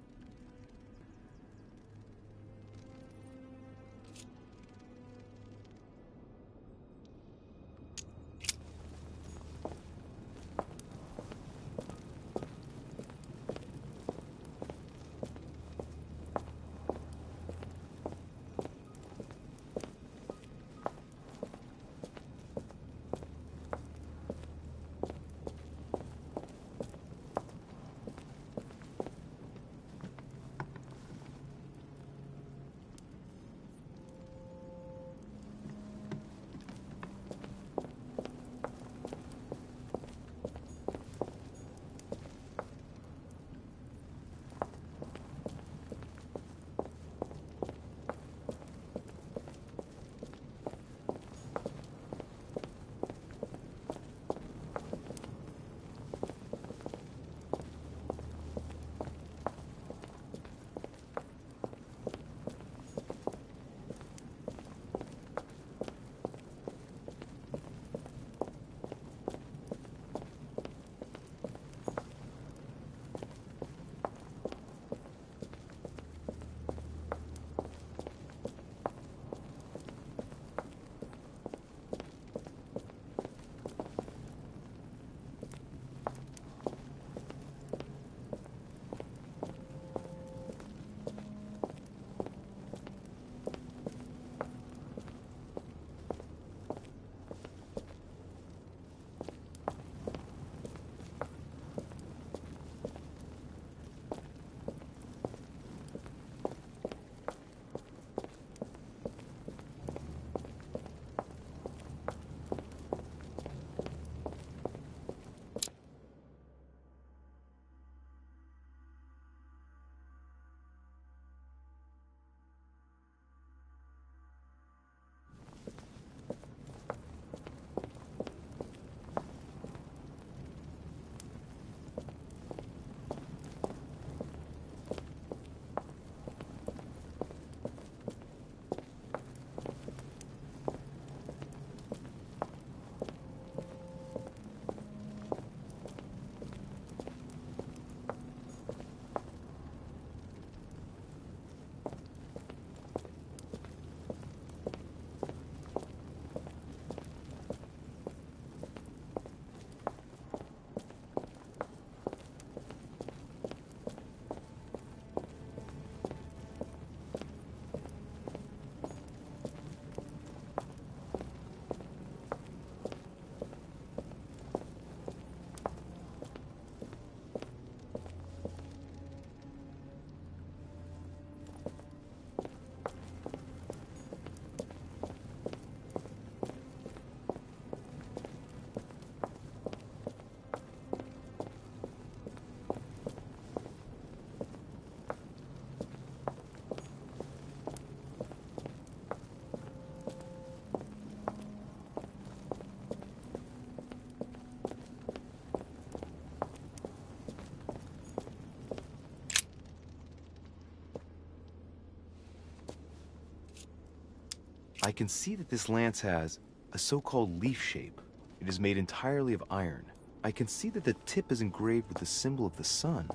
I can see that this lance has a so-called leaf shape. It is made entirely of iron. I can see that the tip is engraved with the symbol of the sun.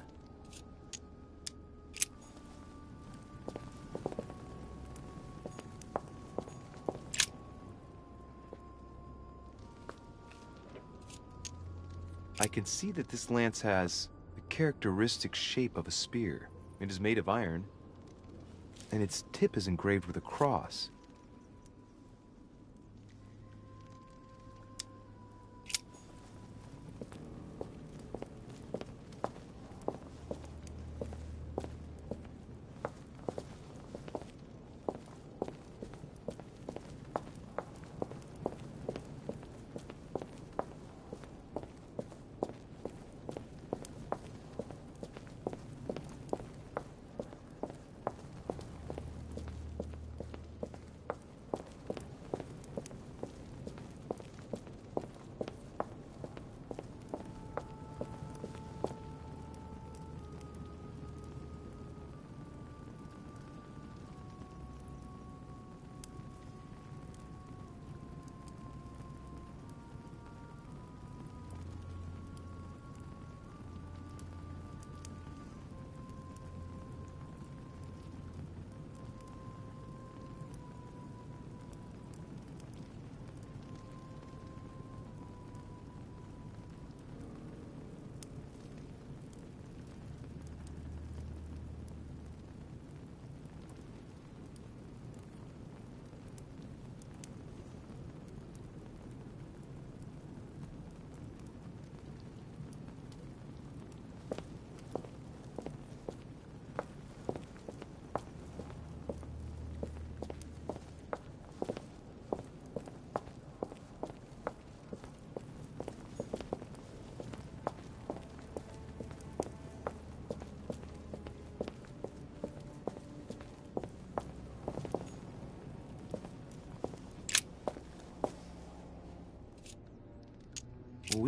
I can see that this lance has the characteristic shape of a spear. It is made of iron, and its tip is engraved with a cross.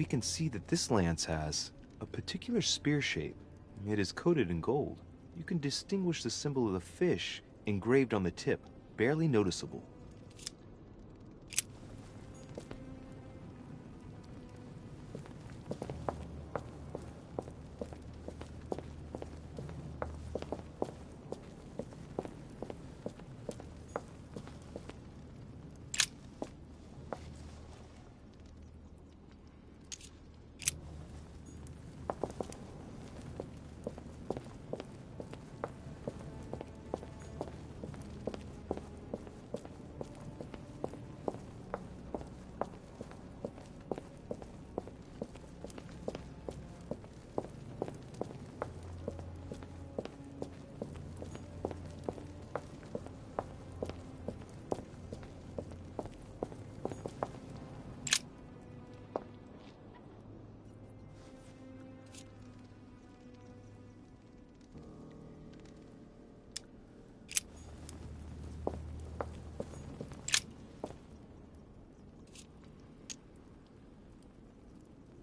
we can see that this lance has a particular spear shape. It is coated in gold. You can distinguish the symbol of the fish engraved on the tip, barely noticeable.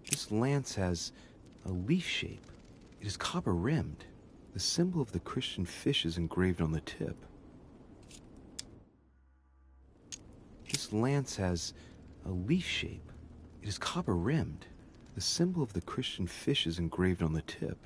This lance has a leaf shape. It is copper-rimmed. The symbol of the Christian fish is engraved on the tip. This lance has a leaf shape. It is copper-rimmed. The symbol of the Christian fish is engraved on the tip.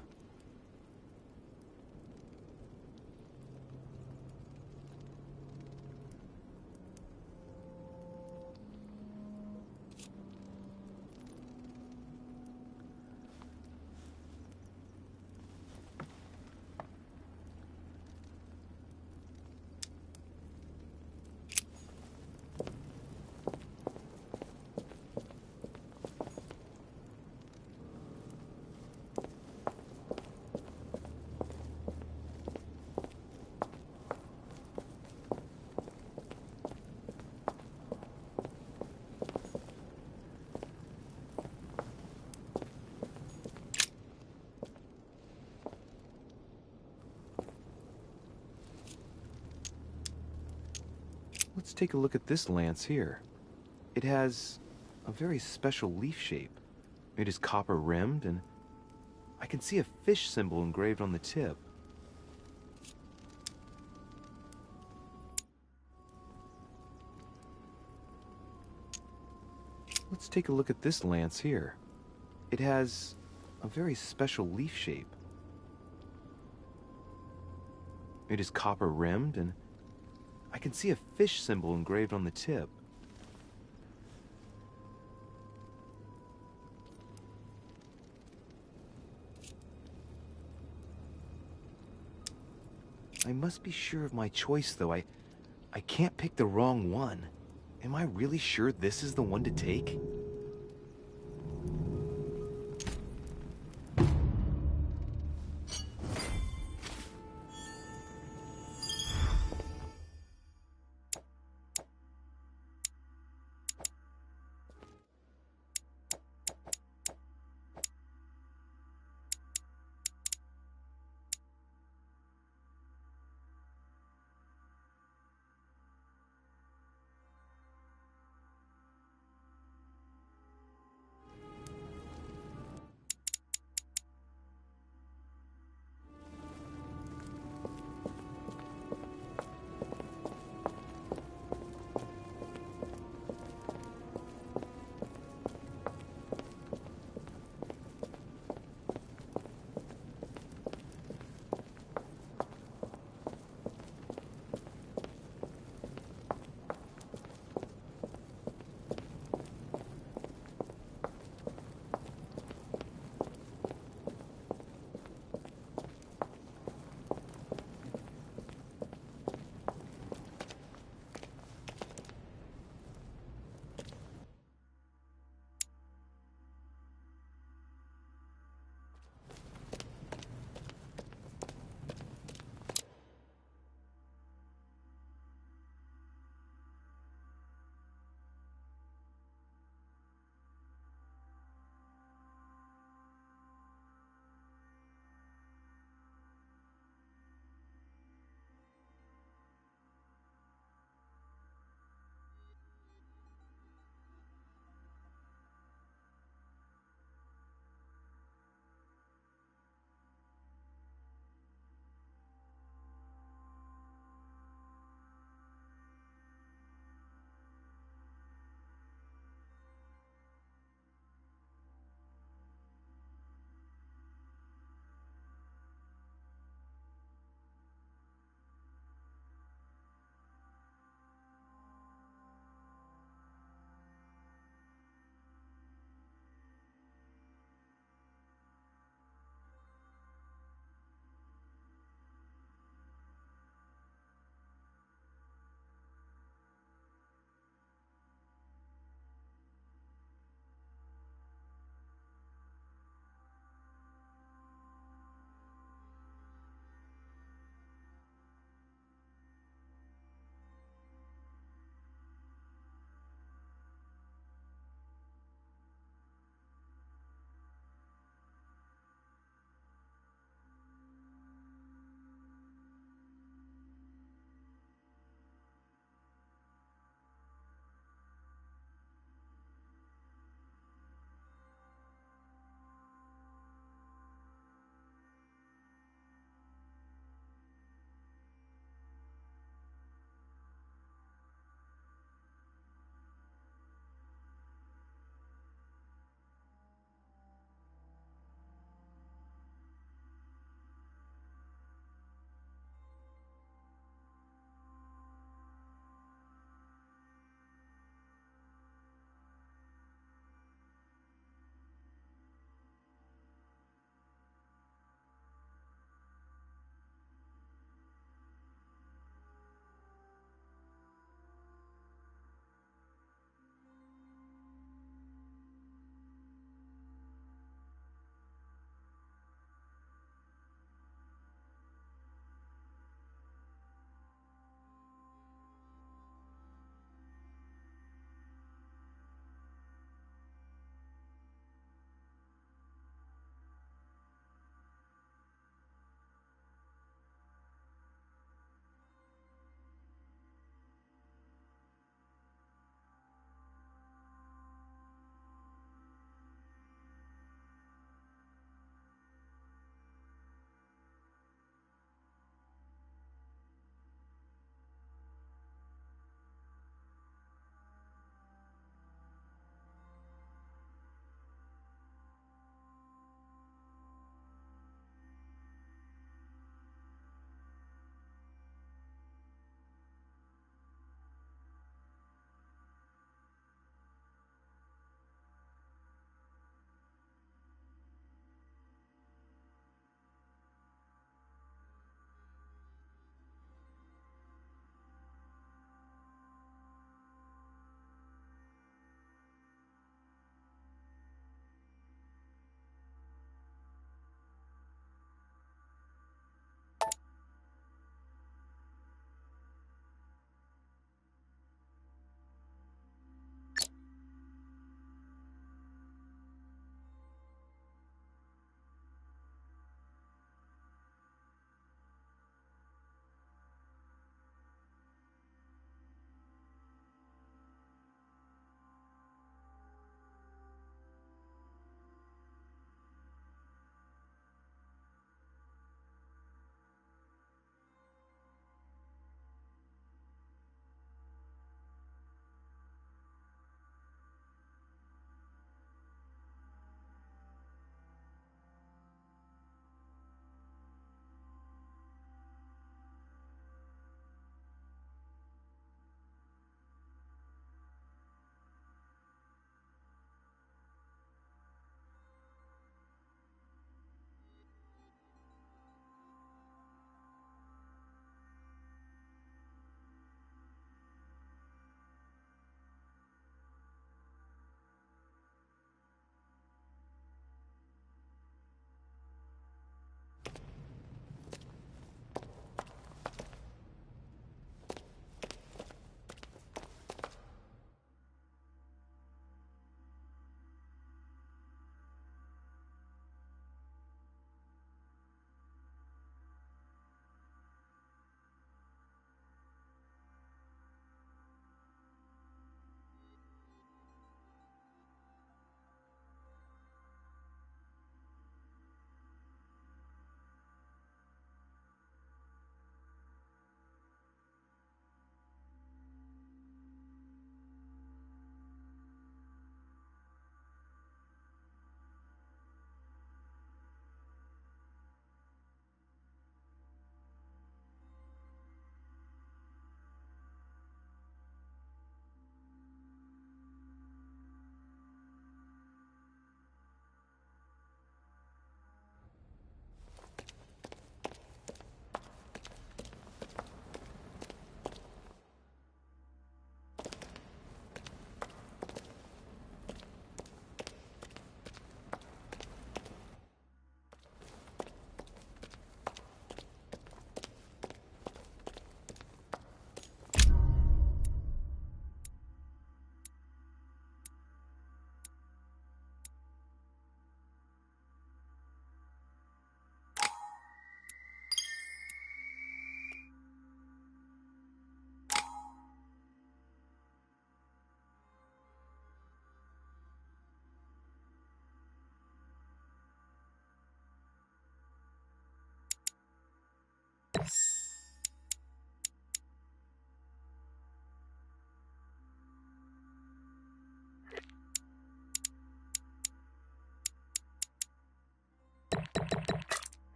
Let's take a look at this lance here. It has a very special leaf shape. It is copper-rimmed, and I can see a fish symbol engraved on the tip. Let's take a look at this lance here. It has a very special leaf shape. It is copper-rimmed, and I can see a fish symbol engraved on the tip. I must be sure of my choice, though. I can't pick the wrong one. Am I really sure this is the one to take?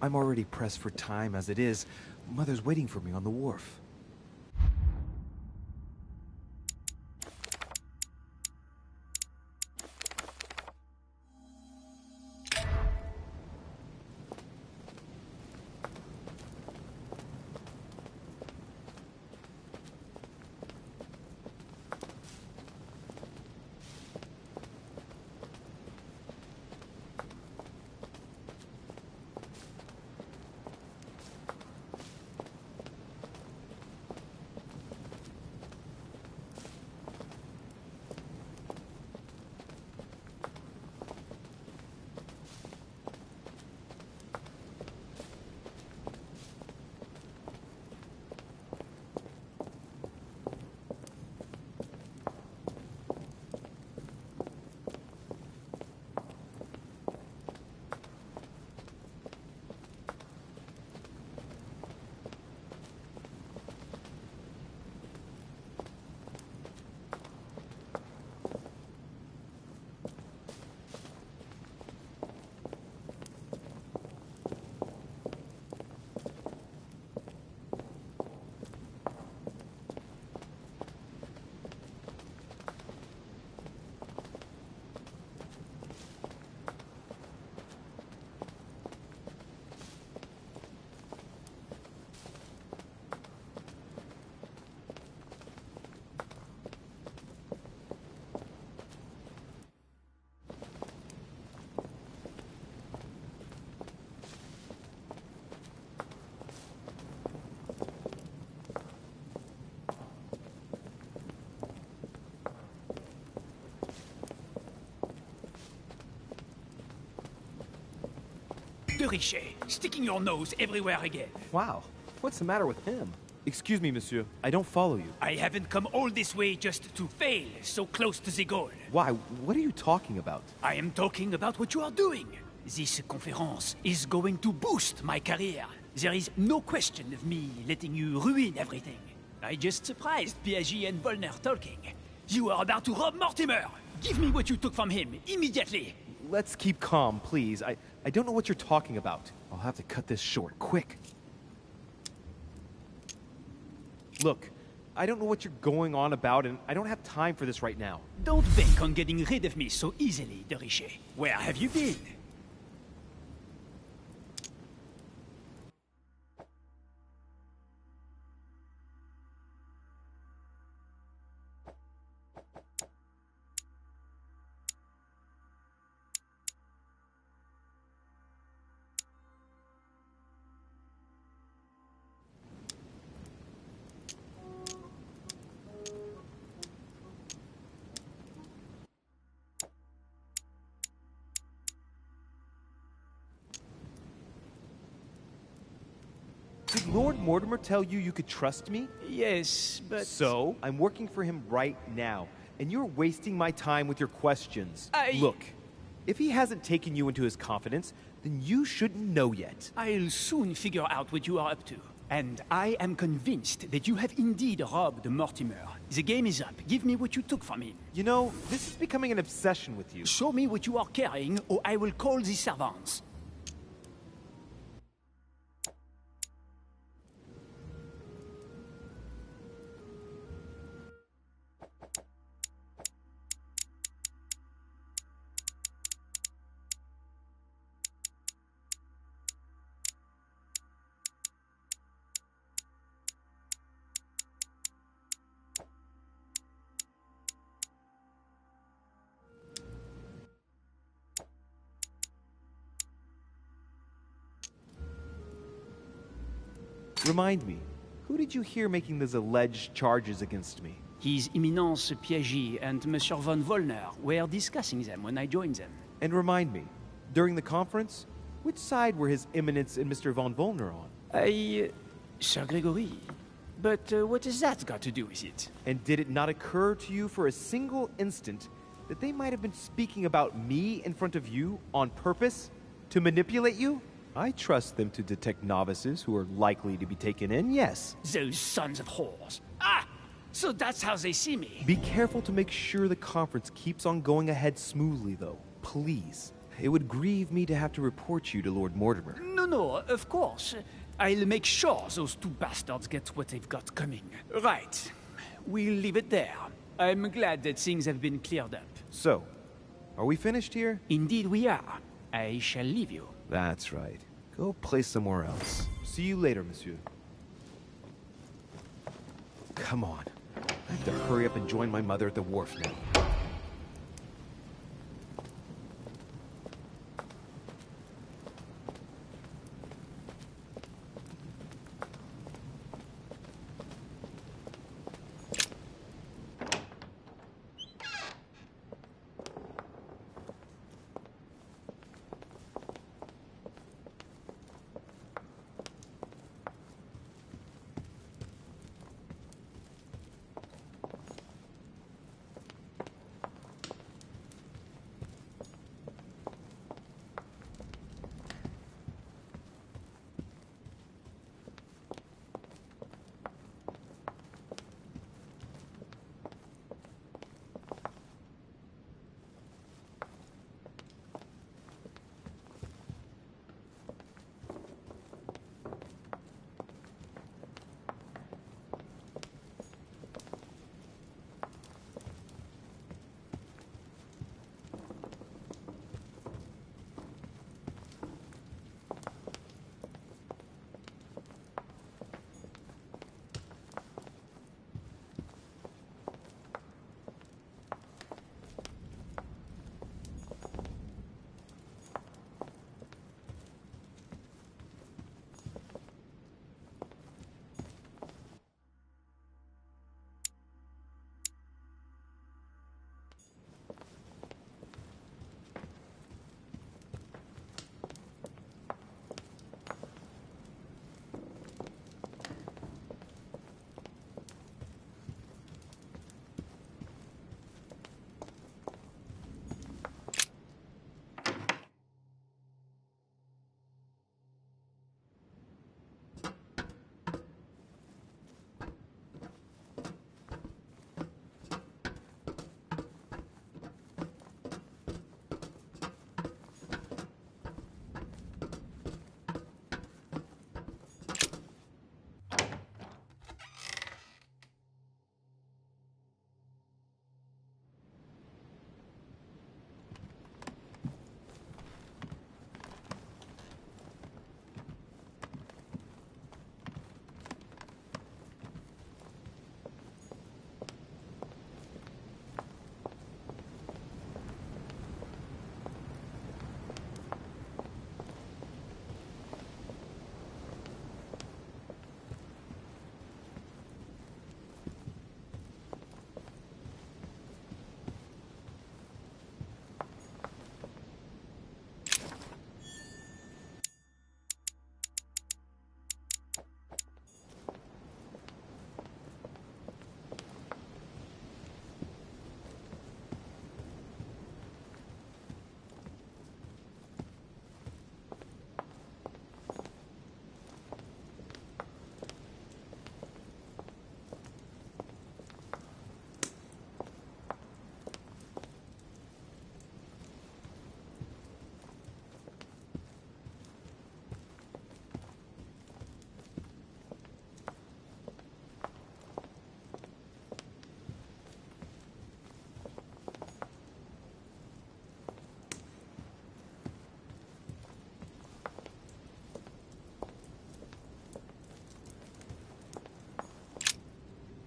I'm already pressed for time as it is. Mother's waiting for me on the wharf. de Richet, sticking your nose everywhere again. Wow, what's the matter with him? Excuse me, monsieur. I don't follow you. I haven't come all this way just to fail so close to the goal. Why? What are you talking about? I am talking about what you are doing. This conference is going to boost my career. There is no question of me letting you ruin everything. I just surprised Piaget and Volner talking. You are about to rob Mortimer! Give me what you took from him, immediately! Let's keep calm, please. I don't know what you're talking about. I'll have to cut this short, quick. Look, I don't know what you're going on about, and I don't have time for this right now. Don't bank on getting rid of me so easily, de Richet. Where have you been? Did Lord Mortimer tell you you could trust me? Yes, but... So, I'm working for him right now, and you're wasting my time with your questions. Look, if he hasn't taken you into his confidence, then you shouldn't know yet. I'll soon figure out what you are up to. And I am convinced that you have indeed robbed Mortimer. The game is up. Give me what you took from him. You know, this is becoming an obsession with you. Show me what you are carrying, or I will call the servants. Remind me, who did you hear making those alleged charges against me? His Eminence Piaget and Monsieur von Volner were discussing them when I joined them. And remind me, during the conference, which side were His Eminence and Mr. von Volner on? Sir Gregory. But what has that got to do with it? And did it not occur to you for a single instant that they might have been speaking about me in front of you on purpose? To manipulate you? I trust them to detect novices who are likely to be taken in, yes. Those sons of whores. Ah! So that's how they see me. Be careful to make sure the conference keeps on going ahead smoothly, though. Please. It would grieve me to have to report you to Lord Mortimer. No, of course. I'll make sure those two bastards get what they've got coming. Right. We'll leave it there. I'm glad that things have been cleared up. So, are we finished here? Indeed we are. I shall leave you. That's right. Go play somewhere else. See you later, monsieur. Come on. I have to hurry up and join my mother at the wharf now.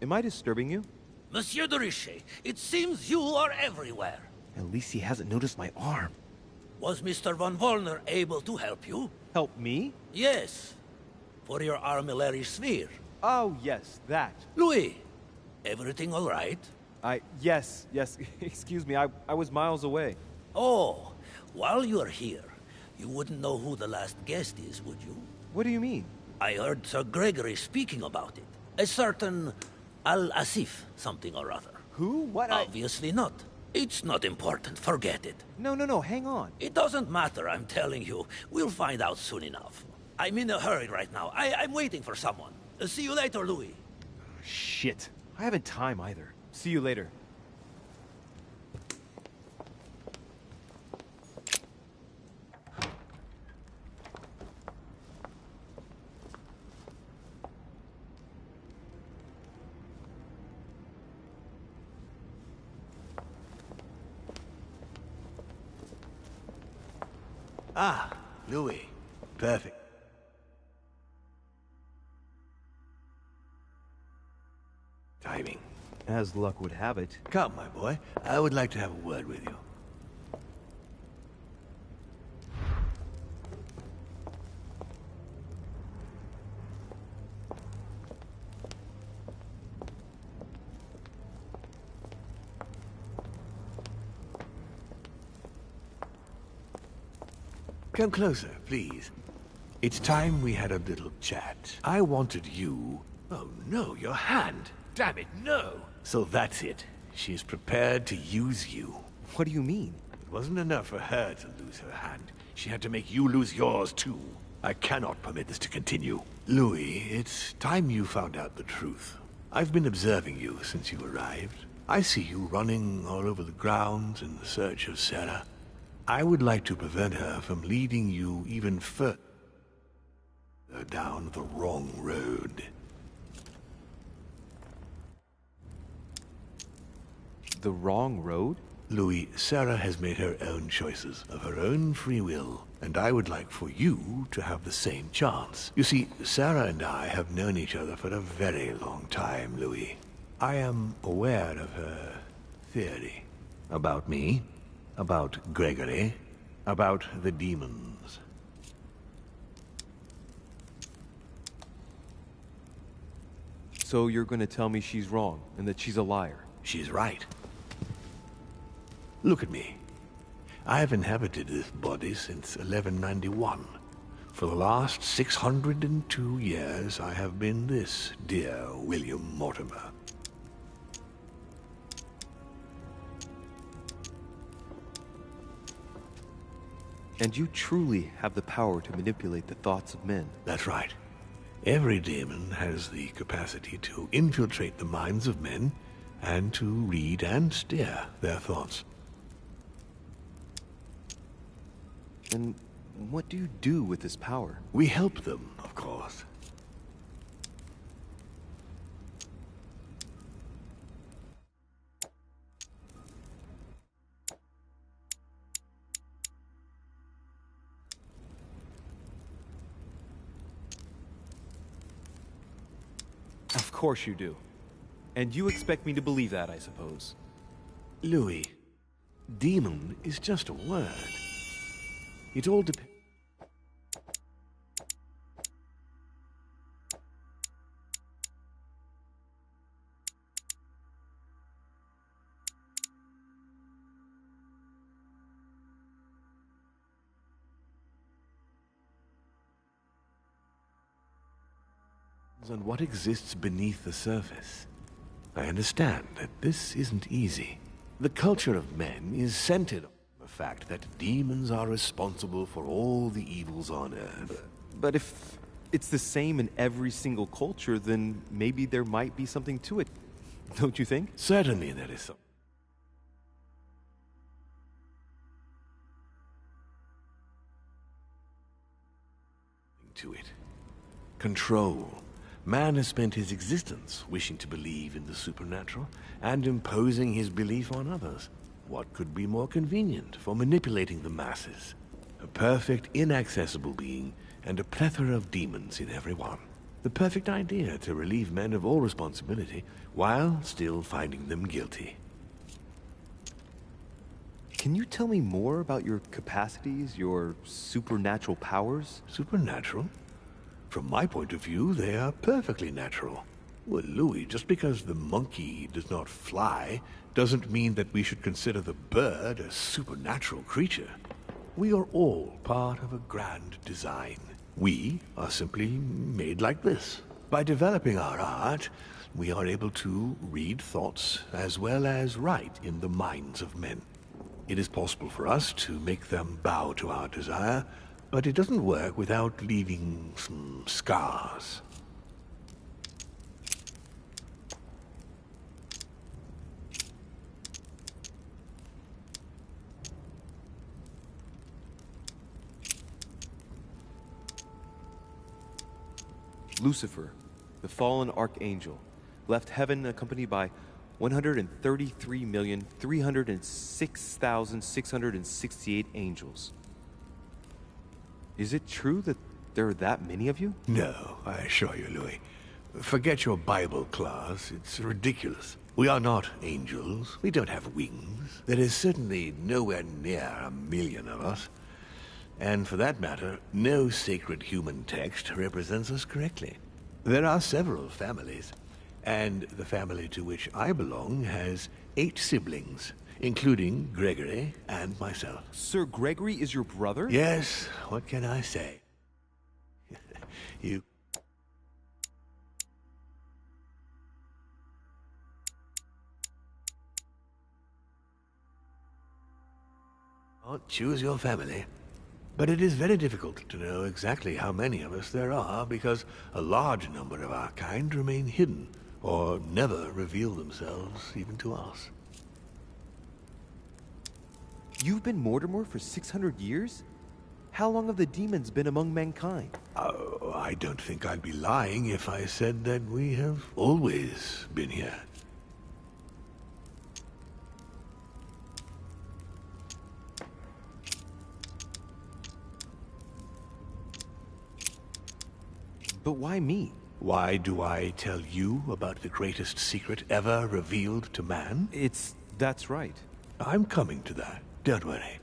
Am I disturbing you? Monsieur de Richet, it seems you are everywhere. At least he hasn't noticed my arm. Was Mr. von Wollner able to help you? Help me? Yes. For your armillary sphere. Oh, yes, that. Louis, everything all right? Yes. Excuse me, I was miles away. Oh, while you're here, you wouldn't know who the last guest is, would you? What do you mean? I heard Sir Gregory speaking about it. A certain Al-Asif something or other. Who? What? Obviously not. It's not important, forget it. No, hang on. It doesn't matter, I'm telling you. We'll find out soon enough. I'm in a hurry right now. I'm waiting for someone. See you later, Louis. Shit. I haven't time either. See you later. Ah, Louis. Perfect. Timing. As luck would have it. Come, my boy. I would like to have a word with you. Come closer, please. It's time we had a little chat. I wanted you... Oh no, your hand! Damn it, no! So that's it. She is prepared to use you. What do you mean? It wasn't enough for her to lose her hand. She had to make you lose yours too. I cannot permit this to continue. Louis, it's time you found out the truth. I've been observing you since you arrived. I see you running all over the grounds in the search of Sarah. I would like to prevent her from leading you even further down the wrong road. The wrong road? Louis, Sarah has made her own choices of her own free will, and I would like for you to have the same chance. You see, Sarah and I have known each other for a very long time, Louis. I am aware of her theory. About me, about Gregory, about the demons. So you're going to tell me she's wrong, and that she's a liar? She's right. Look at me. I have inhabited this body since 1191. For the last 602 years, I have been this dear William Mortimer. And you truly have the power to manipulate the thoughts of men. That's right. Every demon has the capacity to infiltrate the minds of men and to read and steer their thoughts. And what do you do with this power? We help them, of course. Of course you do. And you expect me to believe that, I suppose. Louis, demon is just a word. It all depends. On what exists beneath the surface. I understand that this isn't easy. The culture of men is centered on the fact that demons are responsible for all the evils on Earth. But if it's the same in every single culture, then maybe there might be something to it. Don't you think? Certainly there is something to it. Control. Man has spent his existence wishing to believe in the supernatural and imposing his belief on others. What could be more convenient for manipulating the masses? A perfect, inaccessible being and a plethora of demons in every one. The perfect idea to relieve men of all responsibility while still finding them guilty. Can you tell me more about your capacities, your supernatural powers? Supernatural? From my point of view, they are perfectly natural. Well, Louis, just because the monkey does not fly doesn't mean that we should consider the bird a supernatural creature. We are all part of a grand design. We are simply made like this. By developing our art, we are able to read thoughts as well as write in the minds of men. It is possible for us to make them bow to our desire, but it doesn't work without leaving some scars. Lucifer, the fallen archangel, left heaven accompanied by 133,306,668 angels. Is it true that there are that many of you? No, I assure you, Louis. Forget your Bible class. It's ridiculous. We are not angels. We don't have wings. There is certainly nowhere near 1,000,000 of us. And for that matter, no sacred human text represents us correctly. There are several families, and the family to which I belong has 8 siblings, including Gregory and myself. Sir Gregory is your brother? Yes, what can I say? You... Choose your family. But it is very difficult to know exactly how many of us there are, because a large number of our kind remain hidden, or never reveal themselves even to us. You've been Mortimer for 600 years? How long have the demons been among mankind? Oh, I don't think I'd be lying if I said that we have always been here. But why me? Why do I tell you about the greatest secret ever revealed to man? That's right. I'm coming to that. Don't worry.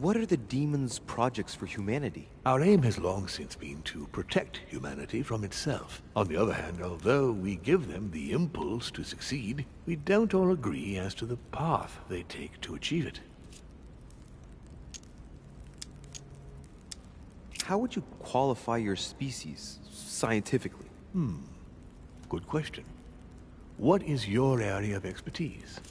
What are the demons' projects for humanity? Our aim has long since been to protect humanity from itself. On the other hand, although we give them the impulse to succeed, we don't all agree as to the path they take to achieve it. How would you qualify your species, scientifically? Good question. What is your area of expertise?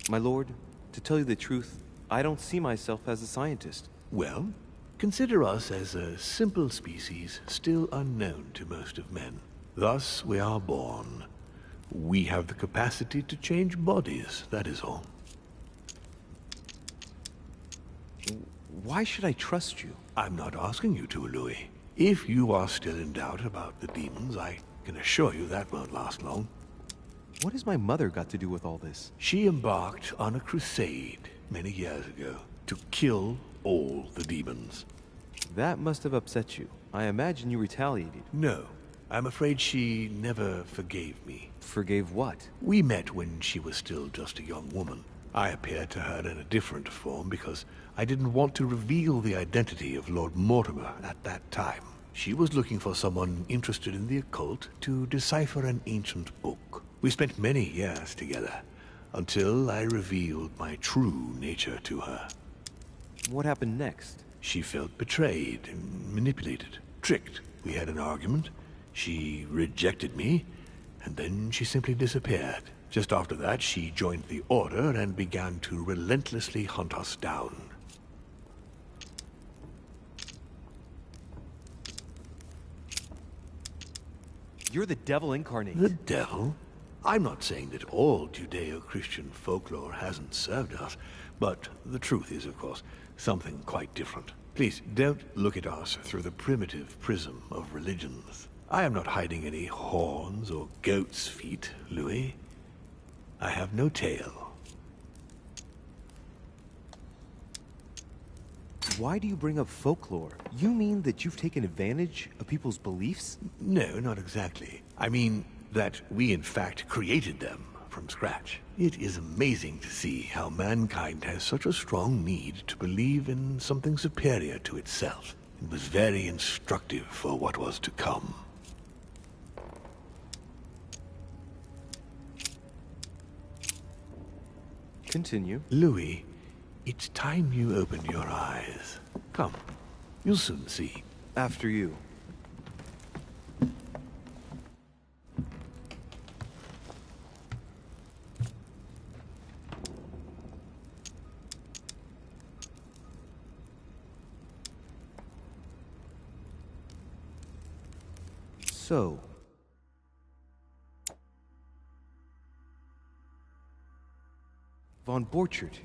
My lord, to tell you the truth, I don't see myself as a scientist. Well, consider us as a simple species still unknown to most of men. Thus we are born. We have the capacity to change bodies, that is all. Why should I trust you? I'm not asking you to, Louis. If you are still in doubt about the demons, I can assure you that won't last long. What has my mother got to do with all this? She embarked on a crusade many years ago to kill all the demons. That must have upset you. I imagine you retaliated. No. I'm afraid she never forgave me. Forgave what? We met when she was still just a young woman. I appeared to her in a different form because I didn't want to reveal the identity of Lord Mortimer at that time. She was looking for someone interested in the occult to decipher an ancient book. We spent many years together, until I revealed my true nature to her. What happened next? She felt betrayed and manipulated, tricked. We had an argument. She rejected me, and then she simply disappeared. Just after that, she joined the Order and began to relentlessly hunt us down. You're the devil incarnate. The devil? I'm not saying that all Judeo-Christian folklore hasn't served us, but the truth is, of course, something quite different. Please, don't look at us through the primitive prism of religions. I am not hiding any horns or goat's feet, Louis. I have no tail. Why do you bring up folklore? You mean that you've taken advantage of people's beliefs? No, not exactly. I mean that we in fact created them from scratch. It is amazing to see how mankind has such a strong need to believe in something superior to itself. It was very instructive for what was to come. Continue. Louis, it's time you opened your eyes. Come, you'll soon see. After you. So, Von Borchert.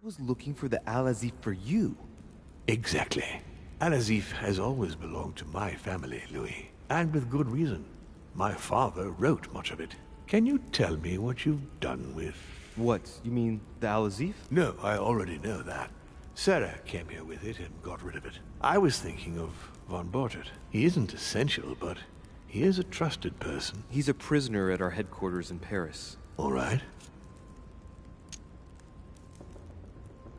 Was looking for the Al-Azif for you. Exactly. Al-Azif has always belonged to my family, Louis. And with good reason. My father wrote much of it. Can you tell me what you've done with... What? You mean the Al-Azif? No, I already know that. Sarah came here with it and got rid of it. I was thinking of Von Borchert. He isn't essential, but he is a trusted person. He's a prisoner at our headquarters in Paris. All right.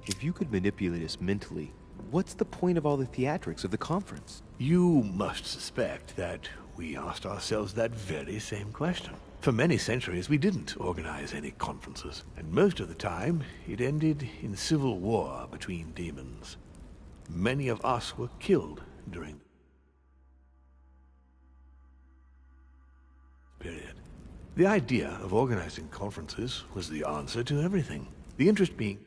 If you could manipulate us mentally, what's the point of all the theatrics of the conference? You must suspect that we asked ourselves that very same question. For many centuries, we didn't organize any conferences, and most of the time, it ended in civil war between demons. Many of us were killed during the period. The idea of organizing conferences was the answer to everything. The interest being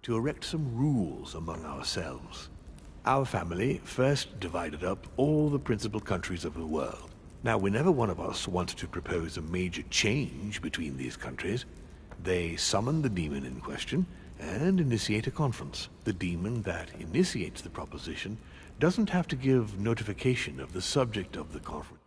to erect some rules among ourselves. Our family first divided up all the principal countries of the world. Now, whenever one of us wanted to propose a major change between these countries, they summon the demon in question and initiate a conference. The demon that initiates the proposition doesn't have to give notification of the subject of the conference.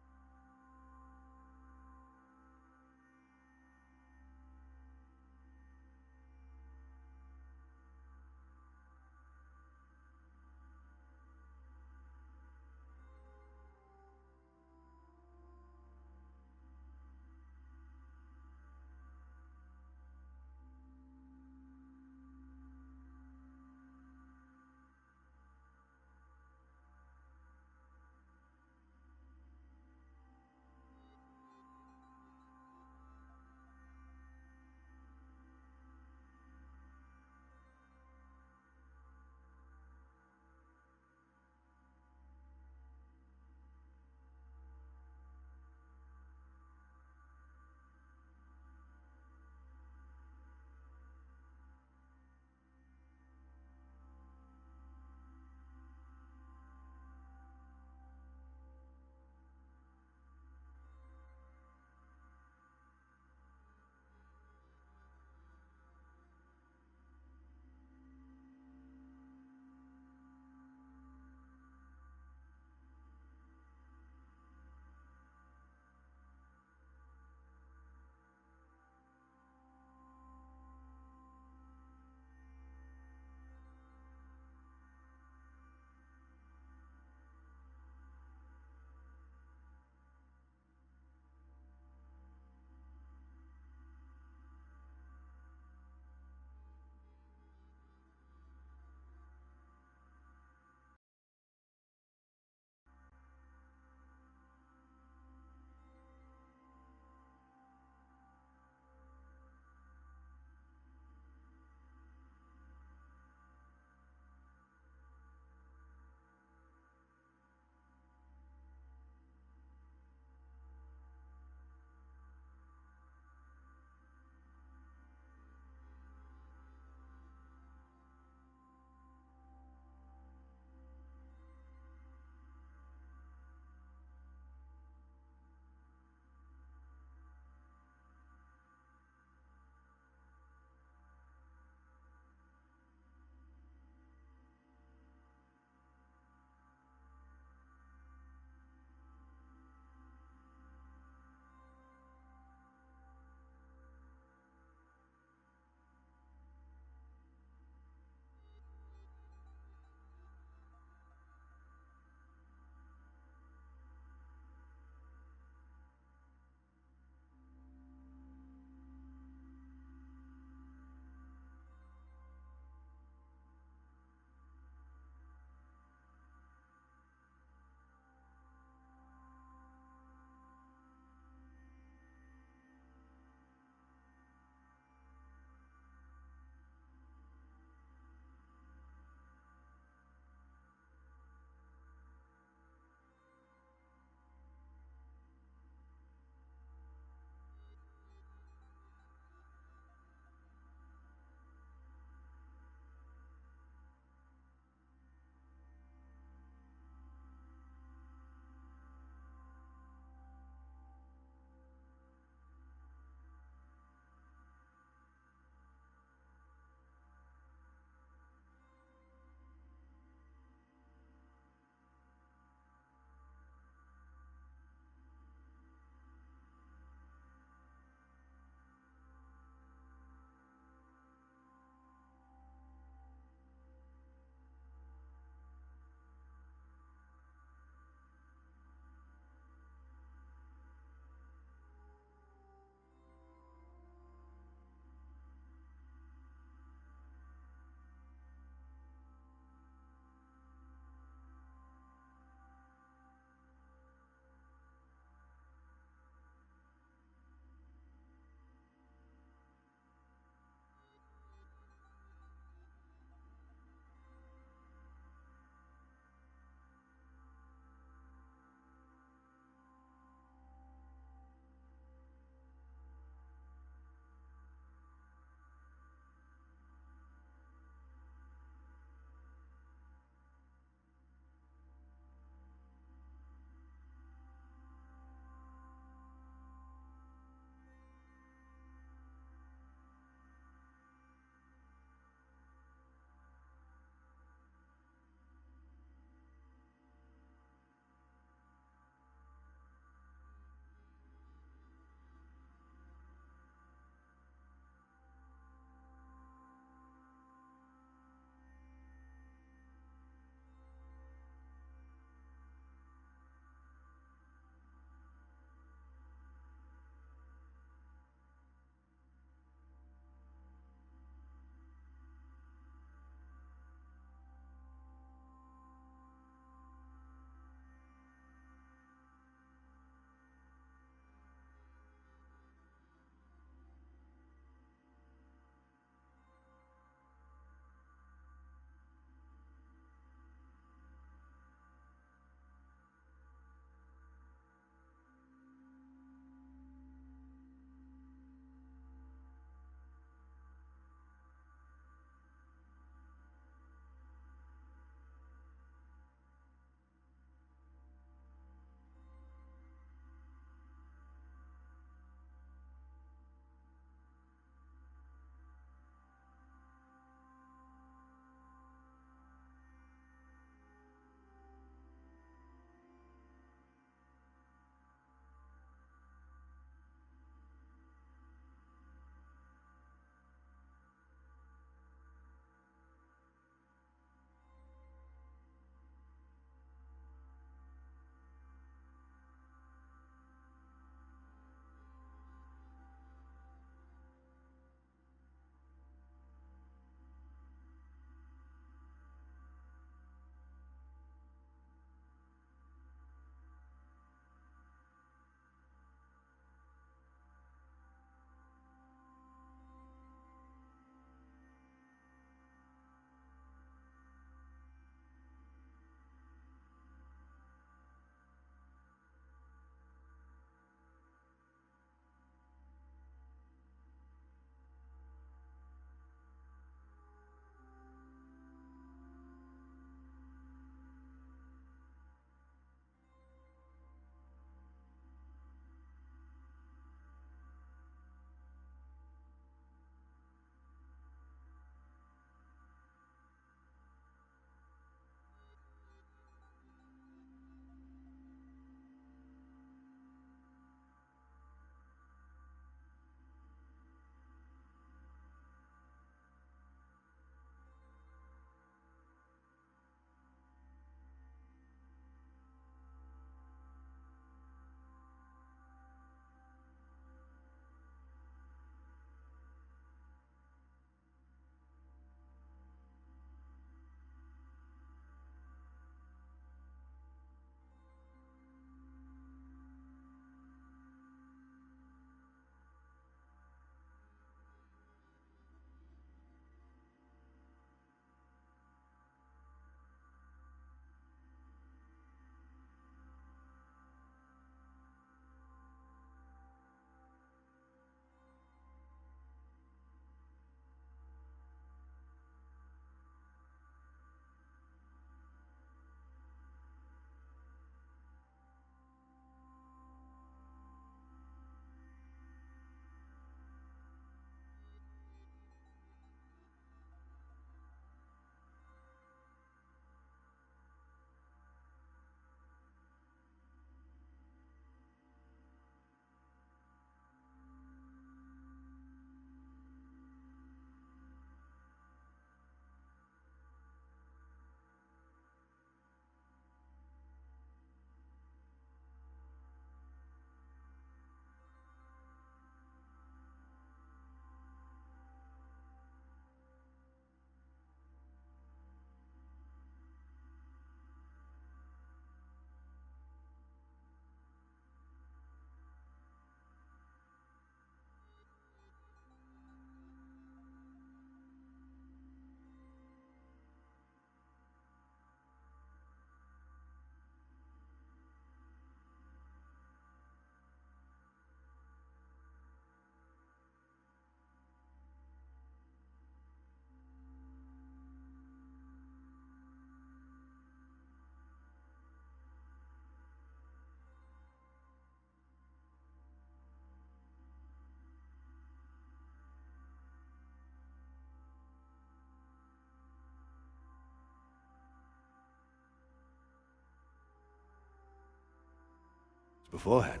beforehand.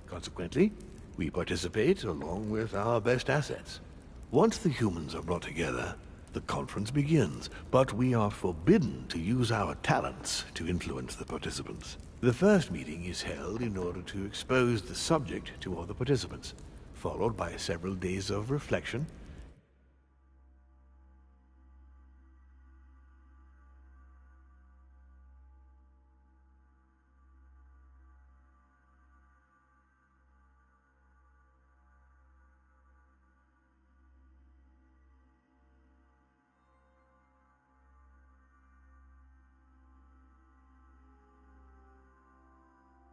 Consequently, we participate along with our best assets. Once the humans are brought together, the conference begins, but we are forbidden to use our talents to influence the participants. The first meeting is held in order to expose the subject to all the participants, followed by several days of reflection,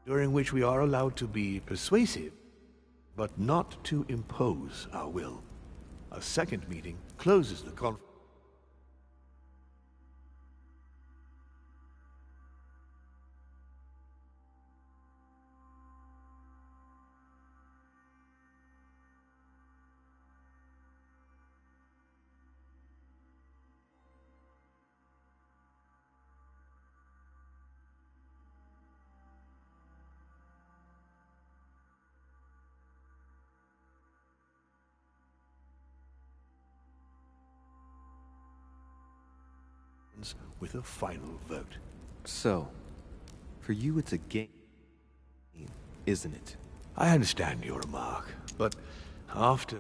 during which we are allowed to be persuasive, but not to impose our will. A second meeting closes the conference. With a final vote. So, for you it's a game, isn't it? I understand your remark, but after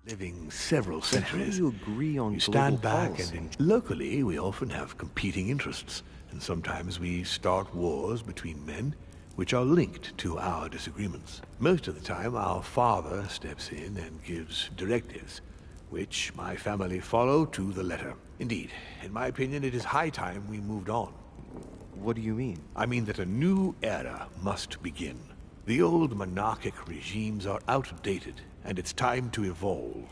living several centuries, How do you agree on you stand global back policy? and locally we often have competing interests, and sometimes we start wars between men which are linked to our disagreements. Most of the time our father steps in and gives directives, which my family follow to the letter. Indeed, in my opinion, it is high time we moved on. What do you mean? I mean that a new era must begin. The old monarchic regimes are outdated, and it's time to evolve.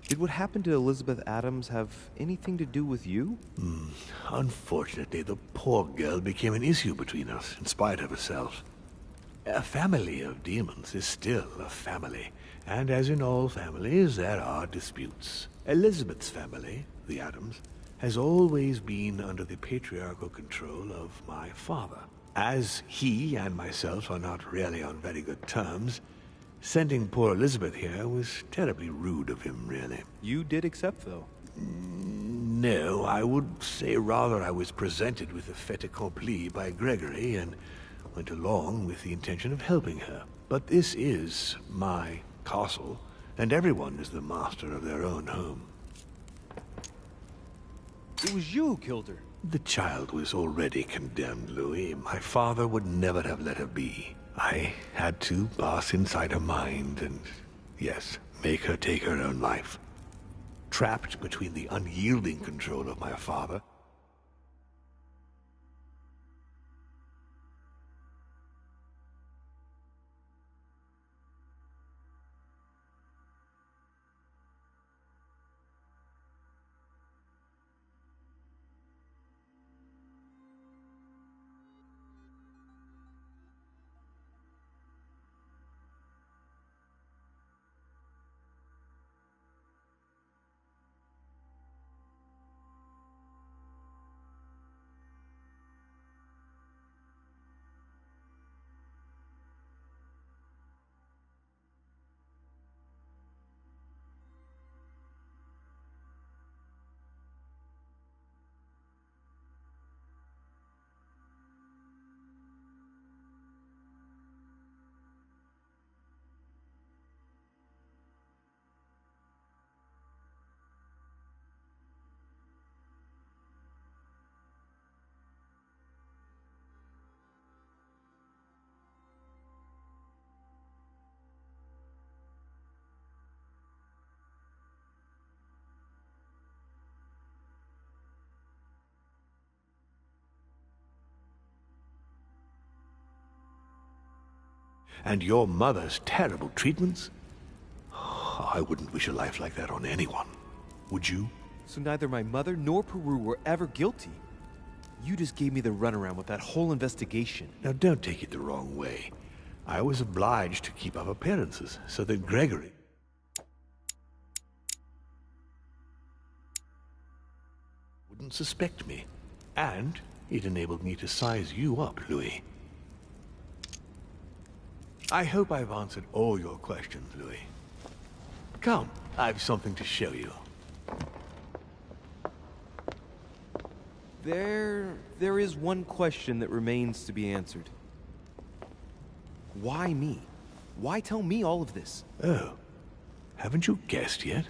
Did what happened to Elizabeth Adams have anything to do with you? Unfortunately, the poor girl became an issue between us, in spite of herself. A family of demons is still a family, and as in all families, there are disputes. Elizabeth's family, the Adams, has always been under the patriarchal control of my father. As he and myself are not really on very good terms, sending poor Elizabeth here was terribly rude of him, really. You did accept, though. No, I would say rather I was presented with a fait accompli by Gregory and went along with the intention of helping her. But this is my castle, and everyone is the master of their own home. It was you who killed her. The child was already condemned, Louis. My father would never have let her be. I had to pass inside her mind and, yes, make her take her own life. Trapped between the unyielding control of my father and your mother's terrible treatments. I wouldn't wish a life like that on anyone. Would you? So neither my mother nor Peru were ever guilty. You just gave me the runaround with that whole investigation. Now don't take it the wrong way. I was obliged to keep up appearances so that Gregory wouldn't suspect me. And it enabled me to size you up, Louis. I hope I've answered all your questions, Louis. Come, I've something to show you. There is one question that remains to be answered. Why me? Why tell me all of this? Oh, haven't you guessed yet?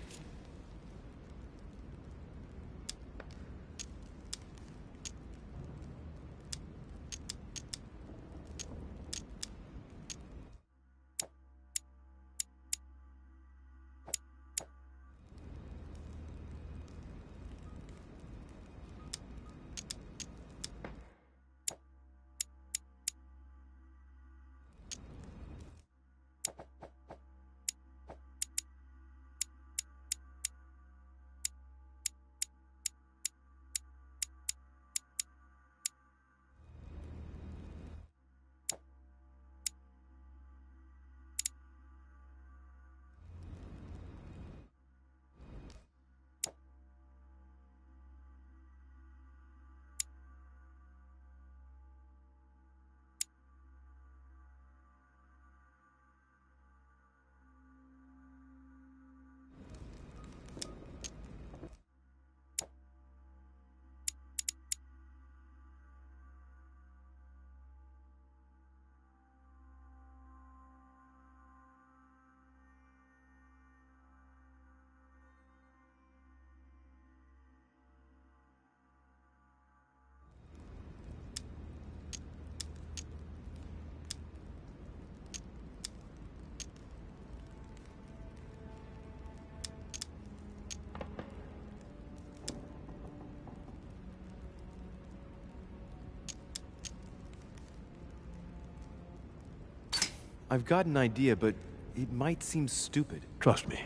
I've got an idea, but it might seem stupid. Trust me.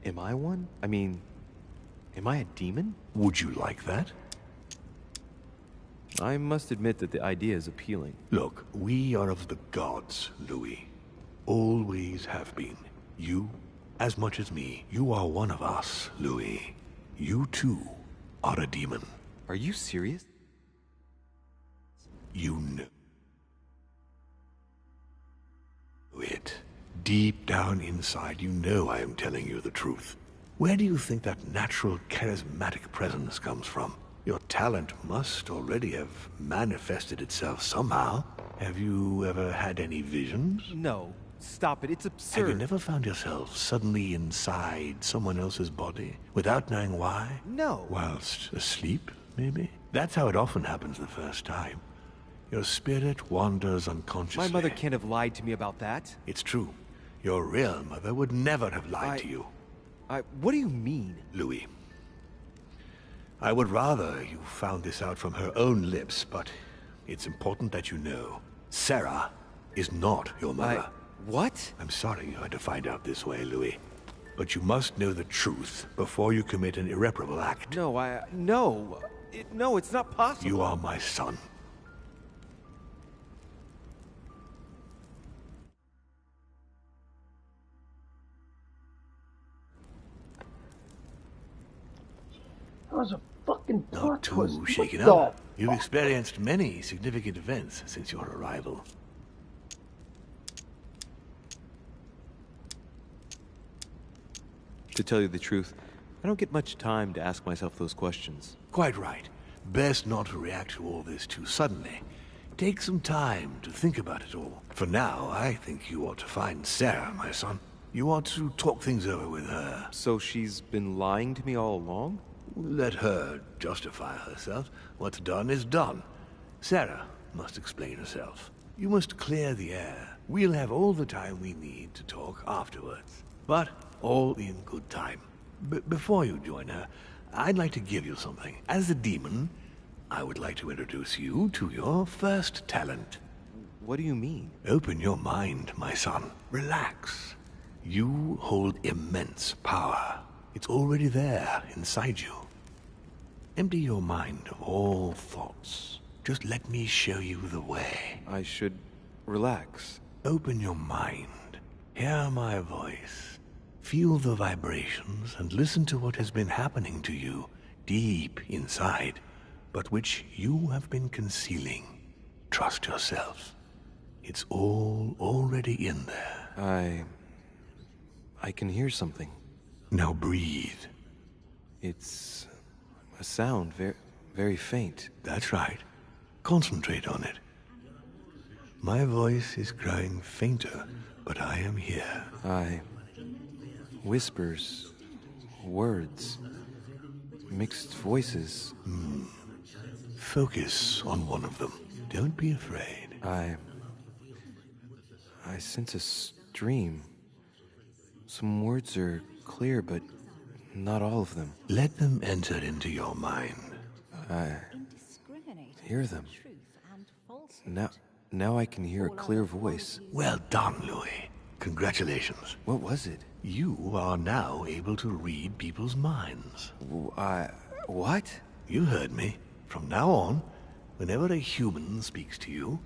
Am I one? I mean, am I a demon? Would you like that? I must admit that the idea is appealing. Look, we are of the gods, Louis. Always have been. You, as much as me, you are one of us, Louis. You too are a demon. Are you serious? You know it. Deep down inside, you know I am telling you the truth. Where do you think that natural, charismatic presence comes from? Your talent must already have manifested itself somehow. Have you ever had any visions? No. Stop it. It's absurd. Have you never found yourself suddenly inside someone else's body, without knowing why? No. Whilst asleep, maybe? That's how it often happens the first time. Your spirit wanders unconsciously. My mother can't have lied to me about that. It's true. Your real mother would never have lied to you. What do you mean? Louis, I would rather you found this out from her own lips, but it's important that you know. Sarah is not your mother. What? I'm sorry you had to find out this way, Louis. But you must know the truth before you commit an irreparable act. No, no, it's not possible. You are my son. That was a fucking plot twist. Not too shaken up. You've experienced many significant events since your arrival. To tell you the truth, I don't get much time to ask myself those questions. Quite right. Best not to react to all this too suddenly. Take some time to think about it all. For now, I think you ought to find Sarah, my son. You ought to talk things over with her. So she's been lying to me all along? Let her justify herself. What's done is done. Sarah must explain herself. You must clear the air. We'll have all the time we need to talk afterwards. But all in good time. Before you join her, I'd like to give you something. As a demon, I would like to introduce you to your first talent. What do you mean? Open your mind, my son. Relax. You hold immense power. It's already there, inside you. Empty your mind of all thoughts. Just let me show you the way. I should relax. Open your mind. Hear my voice. Feel the vibrations and listen to what has been happening to you deep inside, but which you have been concealing. Trust yourself. It's all already in there. I can hear something. Now breathe. It's a sound, very faint. That's right. Concentrate on it. My voice is growing fainter, but I am here. Whispers, words, mixed voices. Focus on one of them. Don't be afraid. I sense a stream. Some words are clear, but not all of them. Let them enter into your mind. I hear them. Now I can hear a clear voice. Well done, Louis. Congratulations. What was it? You are now able to read people's minds. What? You heard me. From now on, whenever a human speaks to you,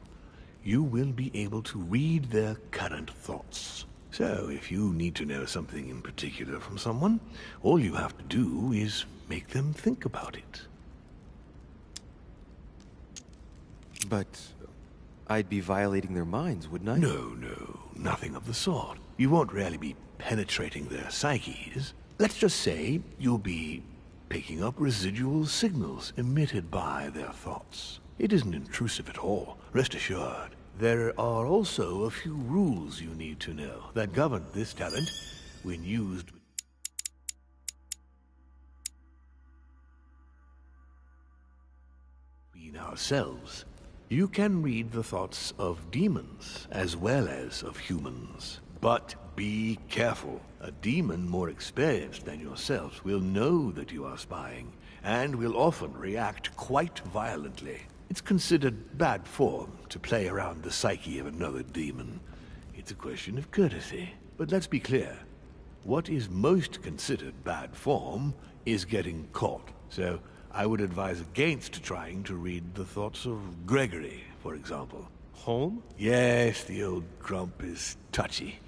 you will be able to read their current thoughts. So, if you need to know something in particular from someone, all you have to do is make them think about it. But I'd be violating their minds, wouldn't I? No, nothing of the sort. You won't really be penetrating their psyches. Let's just say you'll be picking up residual signals emitted by their thoughts. It isn't intrusive at all, rest assured. There are also a few rules you need to know that govern this talent when used between ourselves. You can read the thoughts of demons as well as of humans. But be careful. A demon more experienced than yourself will know that you are spying, and will often react quite violently. It's considered bad form to play around the psyche of another demon. It's a question of courtesy. But let's be clear. What is most considered bad form is getting caught. So I would advise against trying to read the thoughts of Gregory, for example. Home? Yes, the old grump is touchy.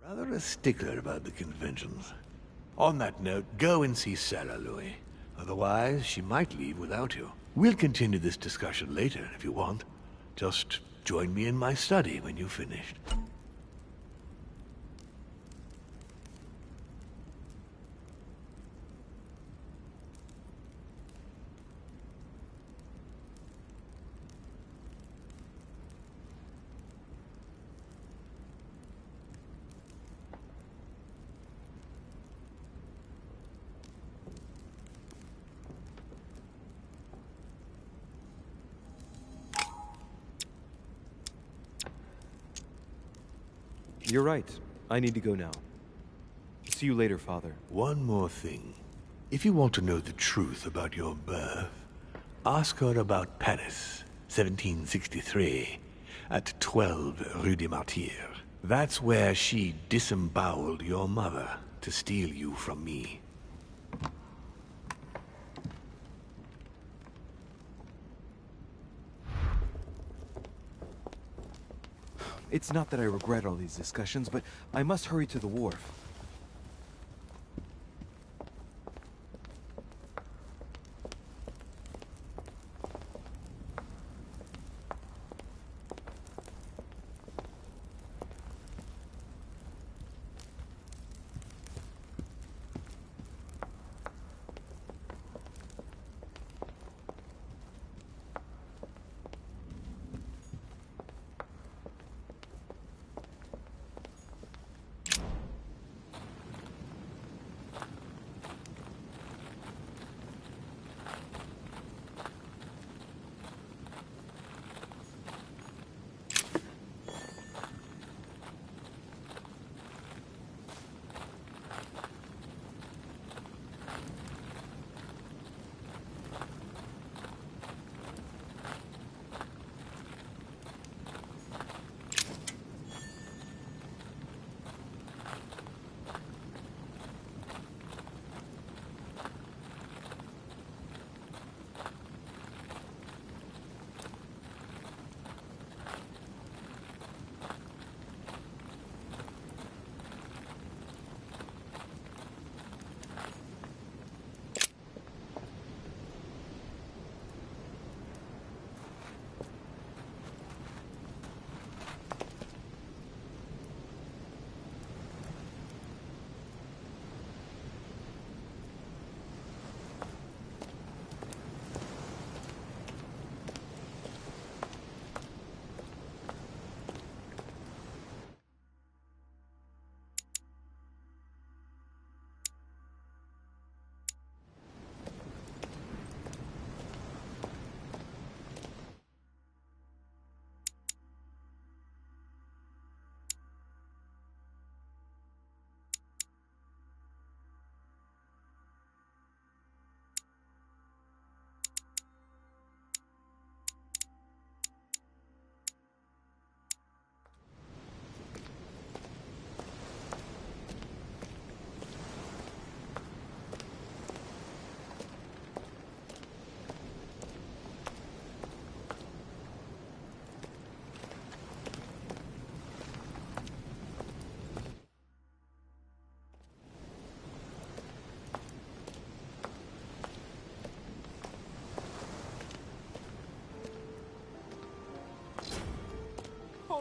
Rather a stickler about the conventions. On that note, go and see Sarah, Louis. Otherwise, she might leave without you. We'll continue this discussion later, if you want. Just join me in my study when you've finished. You're right. I need to go now. See you later, Father. One more thing. If you want to know the truth about your birth, ask her about Paris, 1763, at 12 Rue des Martyrs. That's where she disemboweled your mother to steal you from me. It's not that I regret all these discussions, but I must hurry to the wharf.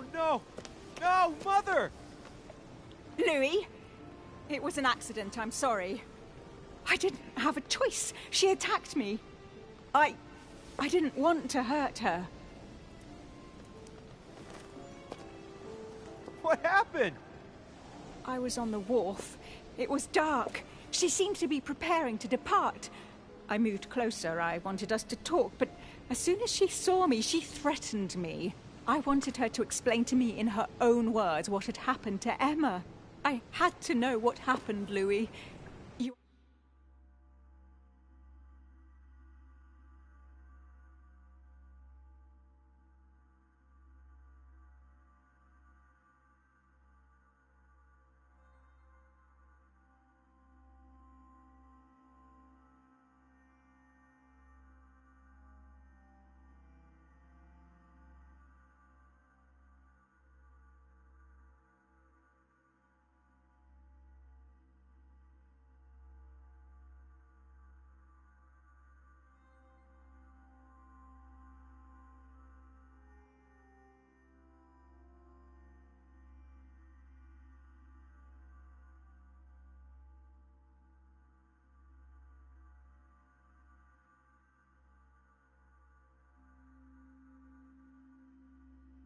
Oh, no! No, Mother! Louis, it was an accident, I'm sorry. I didn't have a choice. She attacked me. I didn't want to hurt her. What happened? I was on the wharf. It was dark. She seemed to be preparing to depart. I moved closer. I wanted us to talk, but as soon as she saw me, she threatened me. I wanted her to explain to me in her own words what had happened to Emma. I had to know what happened, Louis. You...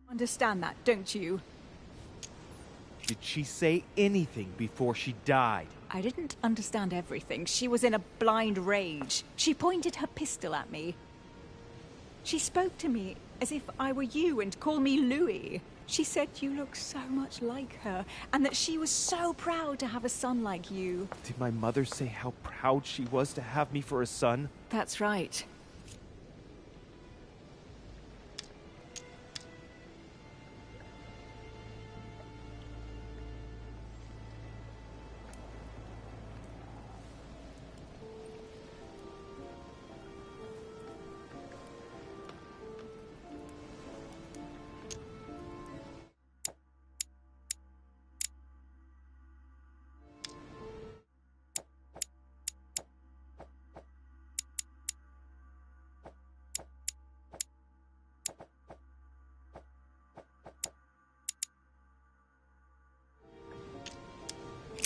Understand that, don't you? Did she say anything before she died? I didn't understand everything. She was in a blind rage. She pointed her pistol at me. She spoke to me as if I were you and called me Louis. She said you look so much like her, and that she was so proud to have a son like you. Did my mother say how proud she was to have me for a son? That's right.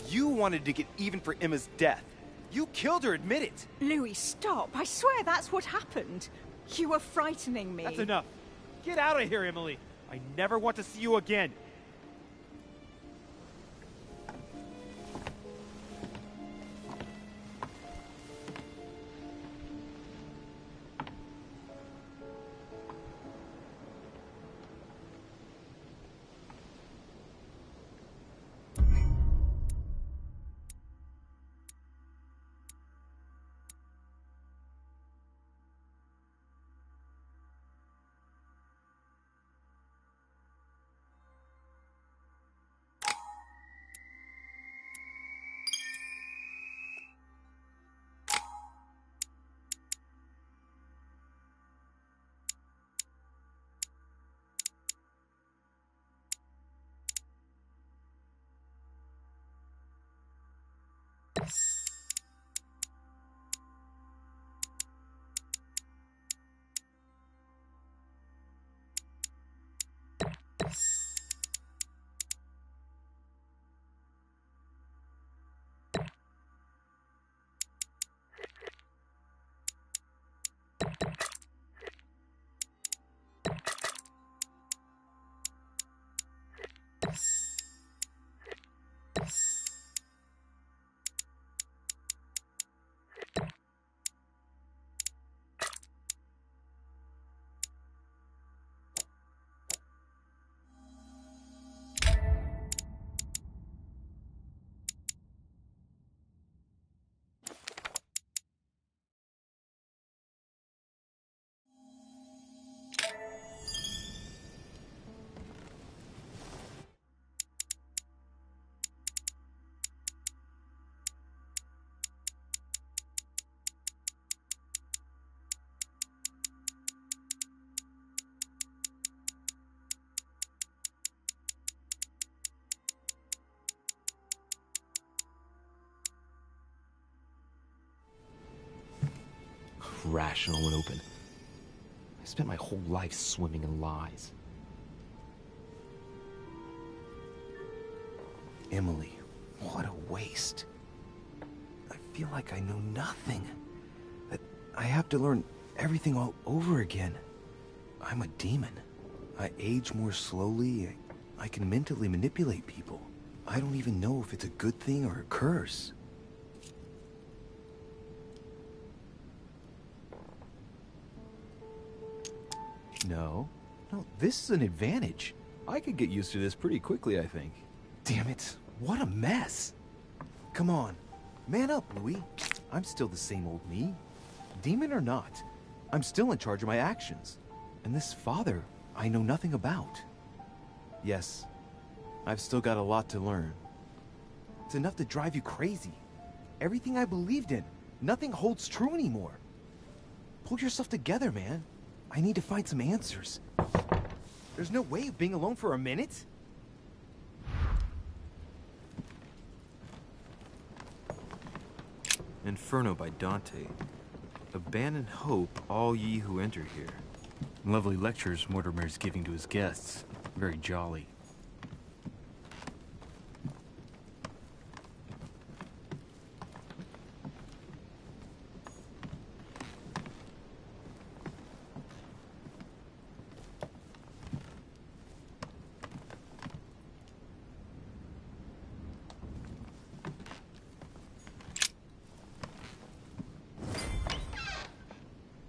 You wanted to get even for Emma's death. You killed her, admit it! Louis, stop. I swear that's what happened. You were frightening me. That's enough. Get out of here, Emily. I never want to see you again. Rational and open. I spent my whole life swimming in lies. Emily, what a waste. I feel like I know nothing. That I have to learn everything all over again. I'm a demon. I age more slowly. I can mentally manipulate people. I don't even know if it's a good thing or a curse. No, this is an advantage. I could get used to this pretty quickly, I think. Damn it, what a mess. Come on, man up, Louis. I'm still the same old me. Demon or not, I'm still in charge of my actions. And this father, I know nothing about. Yes, I've still got a lot to learn. It's enough to drive you crazy. Everything I believed in, nothing holds true anymore. Pull yourself together, man. I need to find some answers. There's no way of being alone for a minute. Inferno by Dante. Abandon hope, all ye who enter here. Lovely lectures Mortimer's giving to his guests. Very jolly.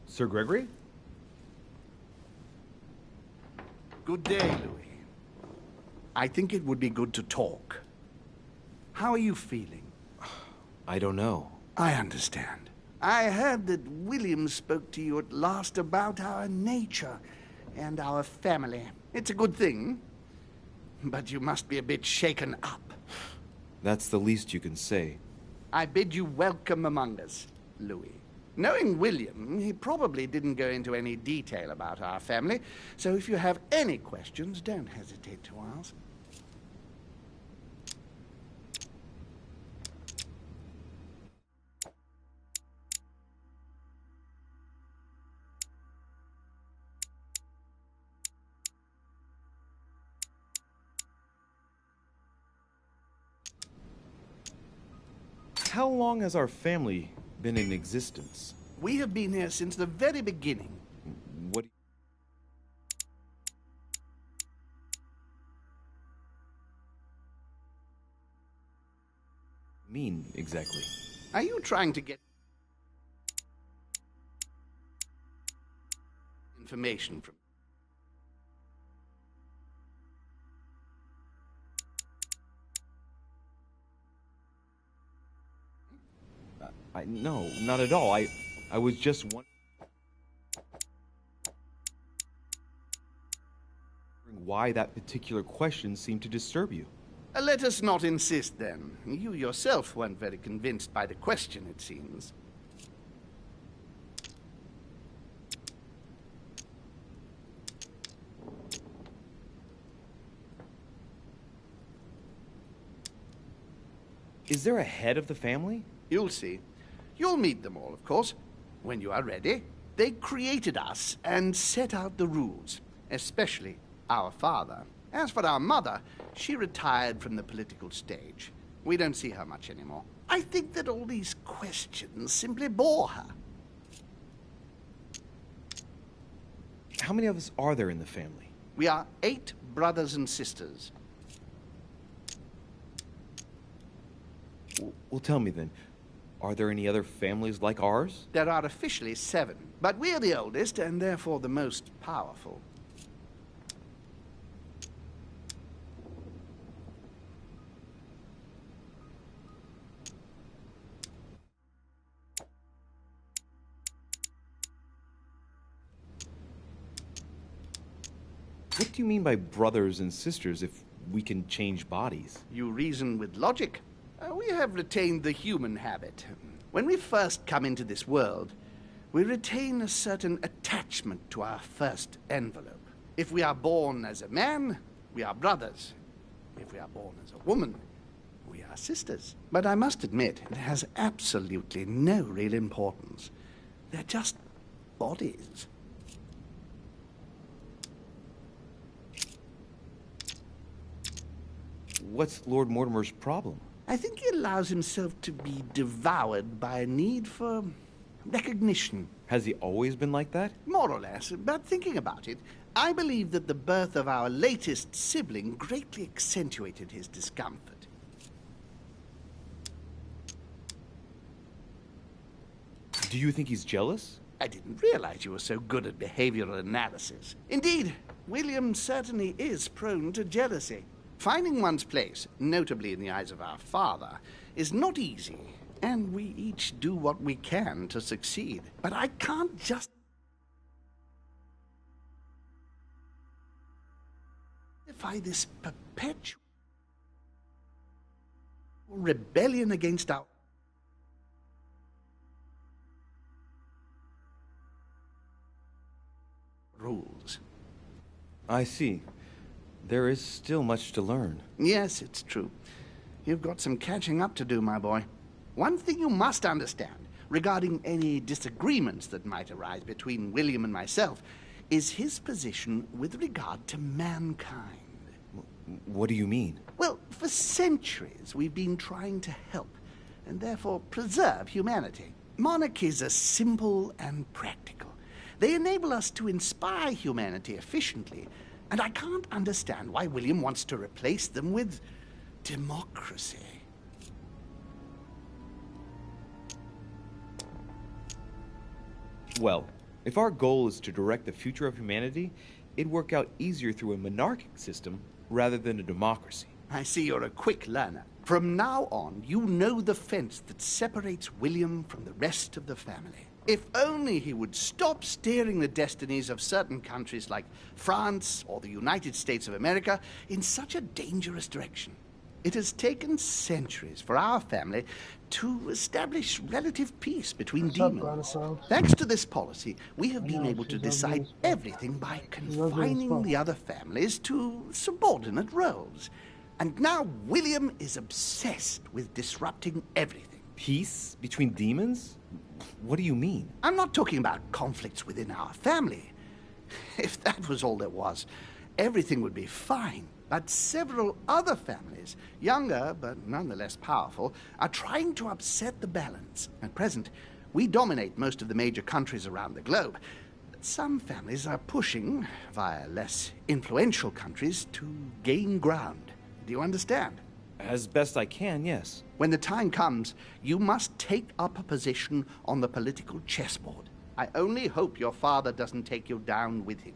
Sir Gregory? Good day, Louis. I think it would be good to talk. How are you feeling? I don't know. I understand. I heard that William spoke to you at last about our nature and our family. It's a good thing, but you must be a bit shaken up. That's the least you can say. I bid you welcome among us, Louis. Knowing William, he probably didn't go into any detail about our family, so if you have any questions, don't hesitate to ask. How long has our family been in existence? We have been here since the very beginning. What do you mean, exactly? Are you trying to get information from... No, not at all. I was just wondering why that particular question seemed to disturb you. Let us not insist, then. You yourself weren't very convinced by the question, it seems. Is there a head of the family? You'll see. You'll meet them all, of course, when you are ready. They created us and set out the rules, especially our father. As for our mother, she retired from the political stage. We don't see her much anymore. I think that all these questions simply bore her. How many of us are there in the family? We are 8 brothers and sisters. Well, tell me then, are there any other families like ours? There are officially 7, but we're the oldest and therefore the most powerful. What do you mean by brothers and sisters if we can change bodies? You reason with logic. We have retained the human habit. When we first come into this world, we retain a certain attachment to our first envelope. If we are born as a man, we are brothers. If we are born as a woman, we are sisters. But I must admit, it has absolutely no real importance. They're just bodies. What's Lord Mortimer's problem? I think he allows himself to be devoured by a need for recognition. Has he always been like that? More or less, but thinking about it, I believe that the birth of our latest sibling greatly accentuated his discomfort. Do you think he's jealous? I didn't realize you were so good at behavioral analysis. Indeed, William certainly is prone to jealousy. Finding one's place, notably in the eyes of our father, is not easy, and we each do what we can to succeed. But I can't just justify this perpetual rebellion against our rules. I see. There is still much to learn. Yes, it's true. You've got some catching up to do, my boy. One thing you must understand regarding any disagreements that might arise between William and myself is his position with regard to mankind. What do you mean? Well, for centuries we've been trying to help and therefore preserve humanity. Monarchies are simple and practical. They enable us to inspire humanity efficiently, and I can't understand why William wants to replace them with democracy. Well, if our goal is to direct the future of humanity, it'd work out easier through a monarchic system rather than a democracy. I see you're a quick learner. From now on, you know the fence that separates William from the rest of the family. If only he would stop steering the destinies of certain countries like France or the United States of America in such a dangerous direction. It has taken centuries for our family to establish relative peace between demons. Thanks to this policy, we have been able to decide everything by confining the other families to subordinate roles. And now William is obsessed with disrupting everything. Peace between demons? What do you mean? I'm not talking about conflicts within our family. If that was all there was, everything would be fine. But several other families, younger but nonetheless powerful, are trying to upset the balance. At present, we dominate most of the major countries around the globe. But some families are pushing, via less influential countries, to gain ground. Do you understand? As best I can, yes. When the time comes, you must take up a position on the political chessboard. I only hope your father doesn't take you down with him.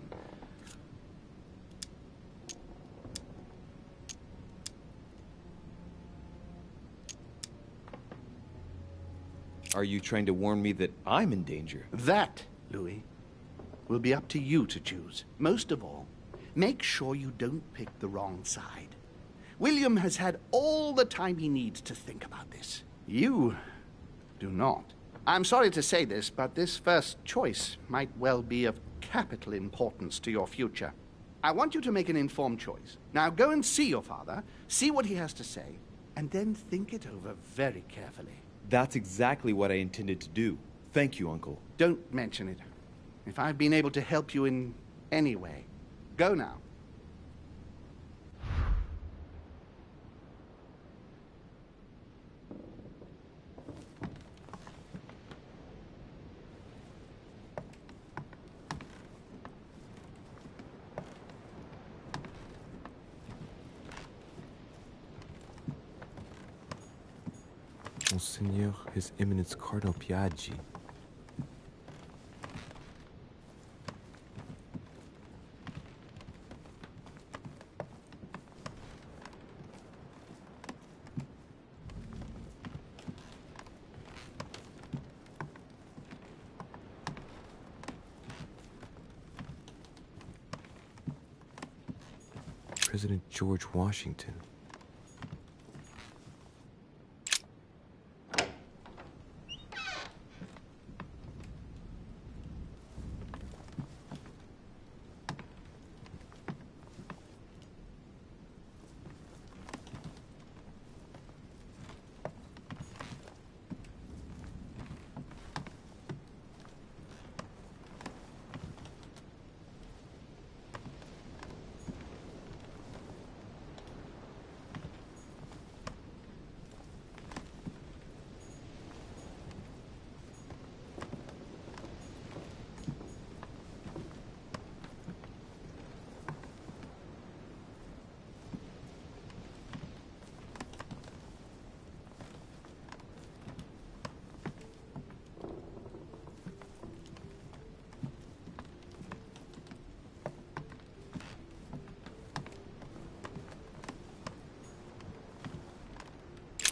Are you trying to warn me that I'm in danger? That, Louis, will be up to you to choose. Most of all, make sure you don't pick the wrong side. William has had all the time he needs to think about this. You do not. I'm sorry to say this, but this first choice might well be of capital importance to your future. I want you to make an informed choice. Now go and see your father, see what he has to say, and then think it over very carefully. That's exactly what I intended to do. Thank you, Uncle. Don't mention it. If I've been able to help you in any way, go now. Monseigneur, His Eminence Cardinal Piaggi. President George Washington.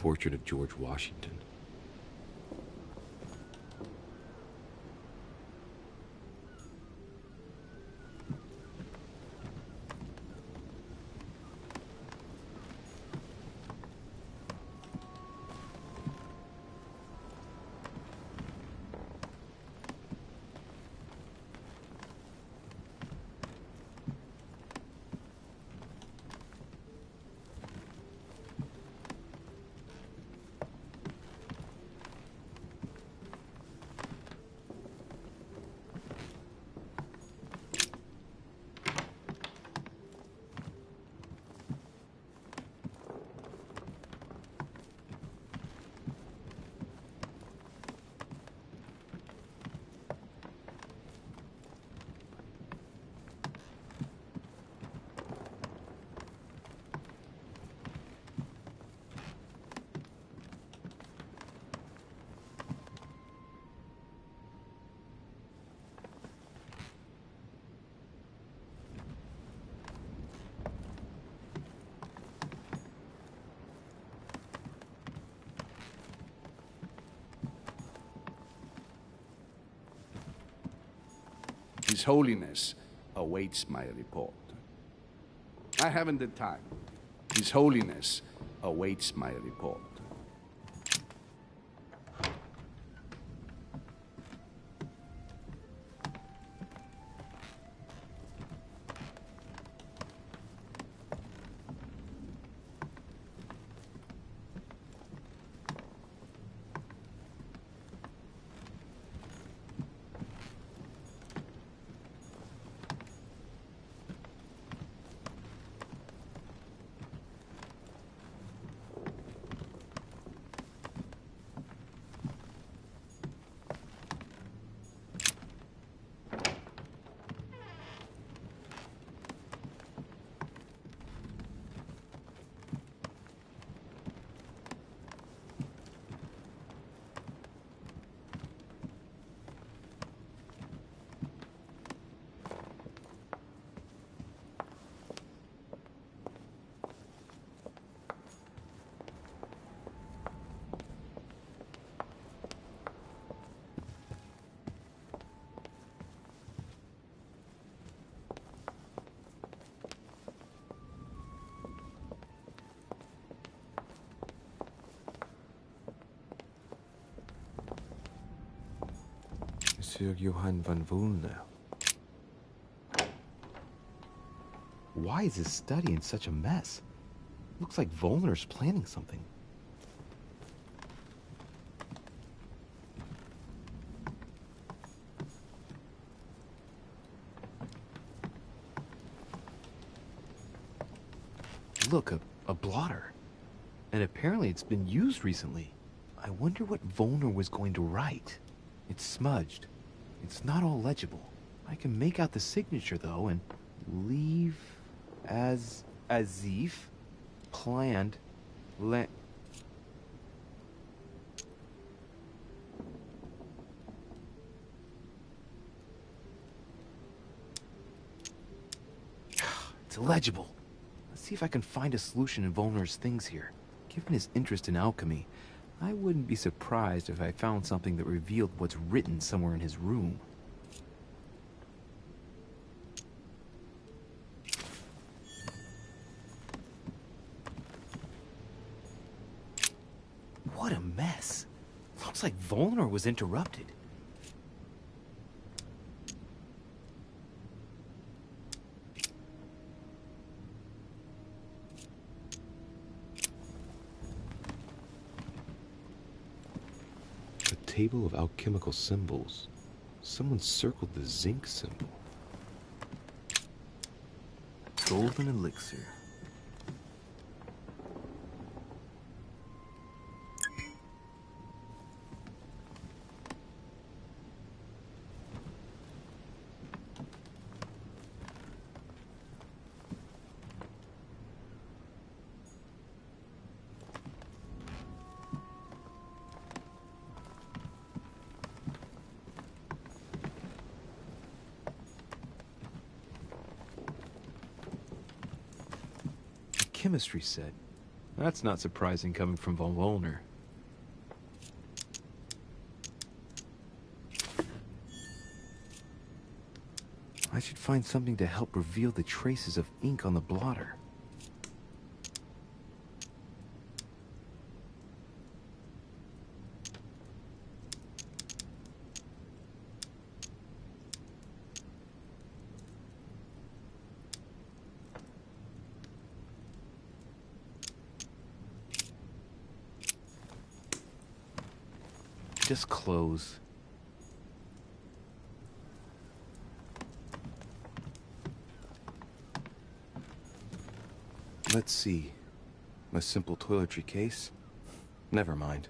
portrait of George Washington. His Holiness awaits my report. I haven't the time. His Holiness awaits my report. Monsieur Johann van Vulner. Why is his study in such a mess? Looks like Volner's planning something. Look, a blotter. And apparently it's been used recently. I wonder what Volner was going to write. It's smudged. It's not all legible. I can make out the signature, though, and leave as if planned It's illegible. Let's see if I can find a solution in Volner's things here. Given his interest in alchemy, I wouldn't be surprised if I found something that revealed what's written somewhere in his room. What a mess. Looks like Volner was interrupted. Table of alchemical symbols. Someone circled the zinc symbol. Golden elixir. Chemistry set. That's not surprising coming from von Wollner. I should find something to help reveal the traces of ink on the blotter. Just close. Let's see. A simple toiletry case? Never mind.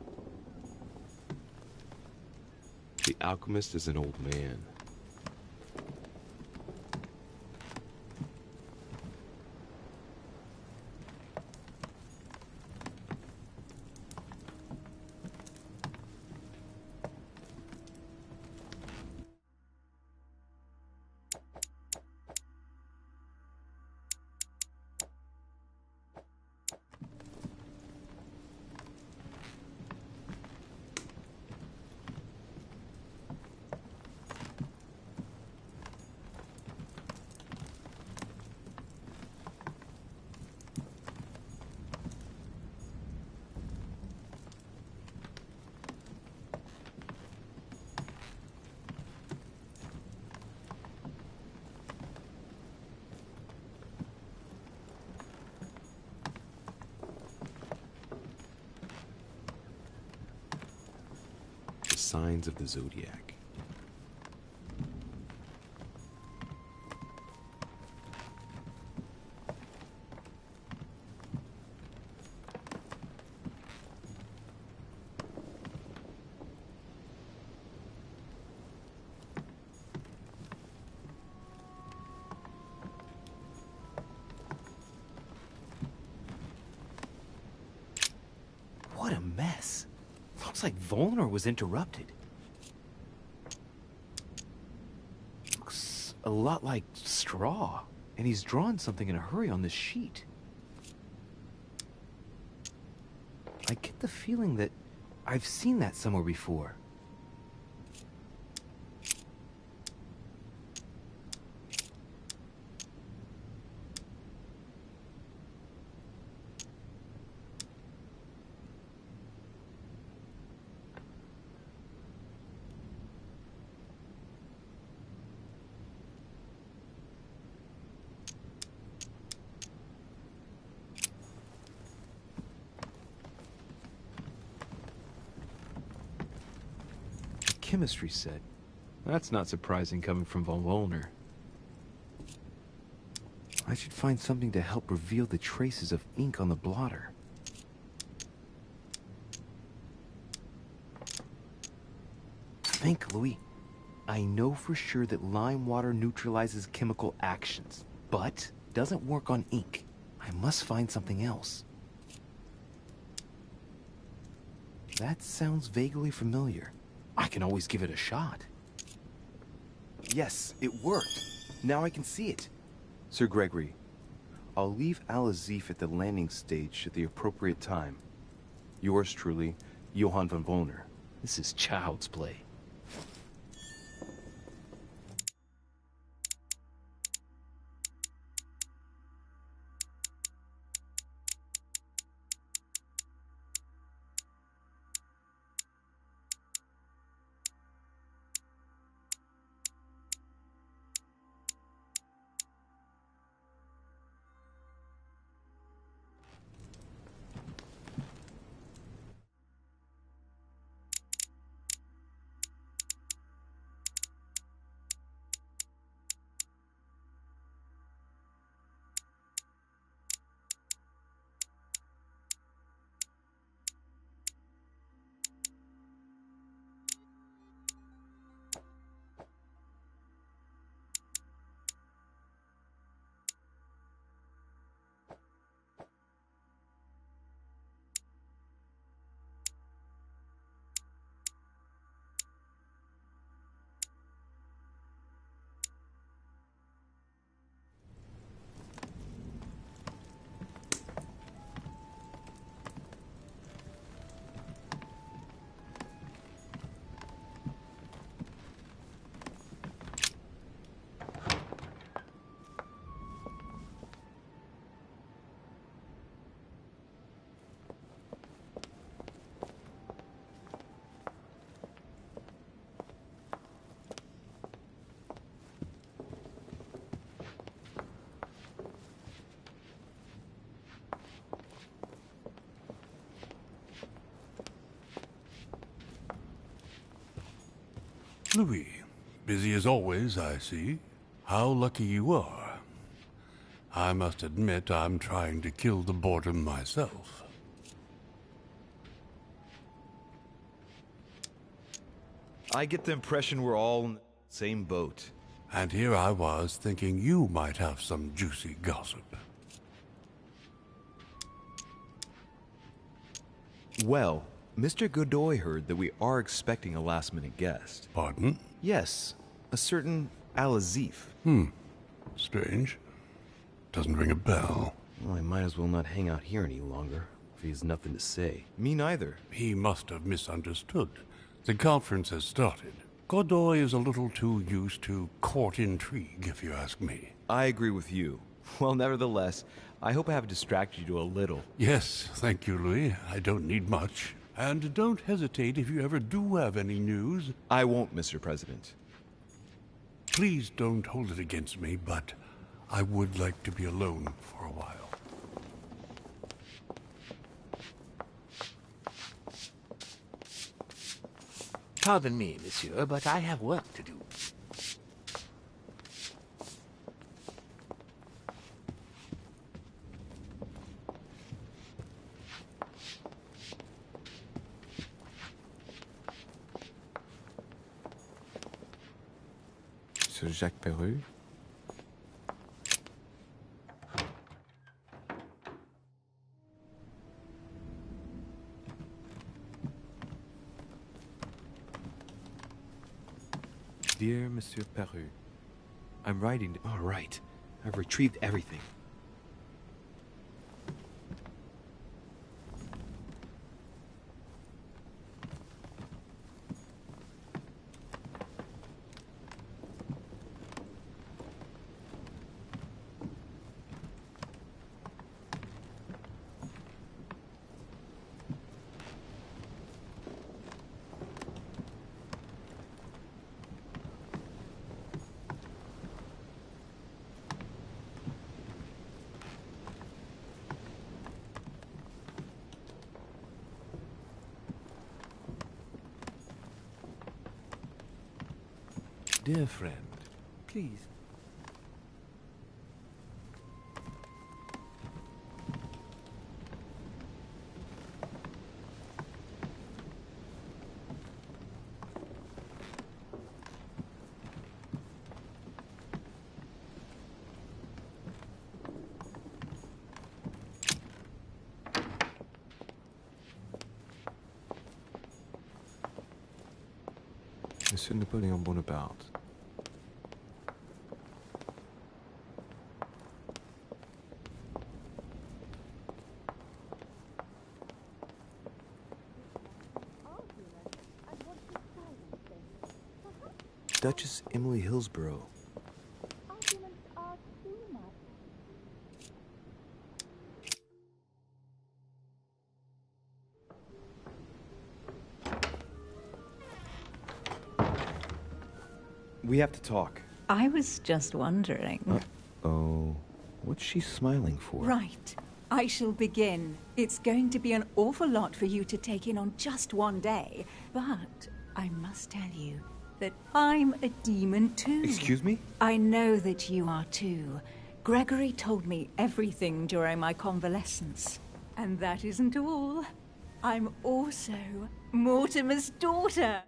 The alchemist is an old man. Signs of the Zodiac. What a mess. Looks like Wollner was interrupted. Looks a lot like straw, and he's drawn something in a hurry on this sheet. I get the feeling that I've seen that somewhere before. Chemistry set. That's not surprising coming from von Wollner. I should find something to help reveal the traces of ink on the blotter. Think, Louis. I know for sure that lime water neutralizes chemical actions, but doesn't work on ink. I must find something else. That sounds vaguely familiar. I can always give it a shot. Yes, it worked. Now I can see it. Sir Gregory, I'll leave Al-Azif at the landing stage at the appropriate time. Yours truly, Johann von Wollner. This is child's play. Louis, busy as always, I see. How lucky you are. I must admit I'm trying to kill the boredom myself. I get the impression we're all in the same boat. And here I was thinking you might have some juicy gossip. Well, Mr. Godoy heard that we are expecting a last-minute guest. Pardon? Yes, a certain Al-Azif. Strange. Doesn't ring a bell. Well, I might as well not hang out here any longer, if he has nothing to say. Me neither. He must have misunderstood. The conference has started. Godoy is a little too used to court intrigue, if you ask me. I agree with you. Well, nevertheless, I hope I have distracted you a little. Yes, thank you, Louis. I don't need much. And don't hesitate if you ever do have any news. I won't, Mr. President. Please don't hold it against me, but I would like to be alone for a while. Pardon me, monsieur, but I have work to do. Sir Jacques Perru? Dear Monsieur Perru, I'm writing... All right. I've retrieved everything. Dear friend, please. Monsieur Napoleon Bonaparte. Duchess Emily Hillsborough. We have to talk. I was just wondering. Oh, what's she smiling for? Right. I shall begin. It's going to be an awful lot for you to take in on just one day, but I must tell you that I'm a demon too. Excuse me? I know that you are too. Gregory told me everything during my convalescence. And that isn't all. I'm also Mortimer's daughter.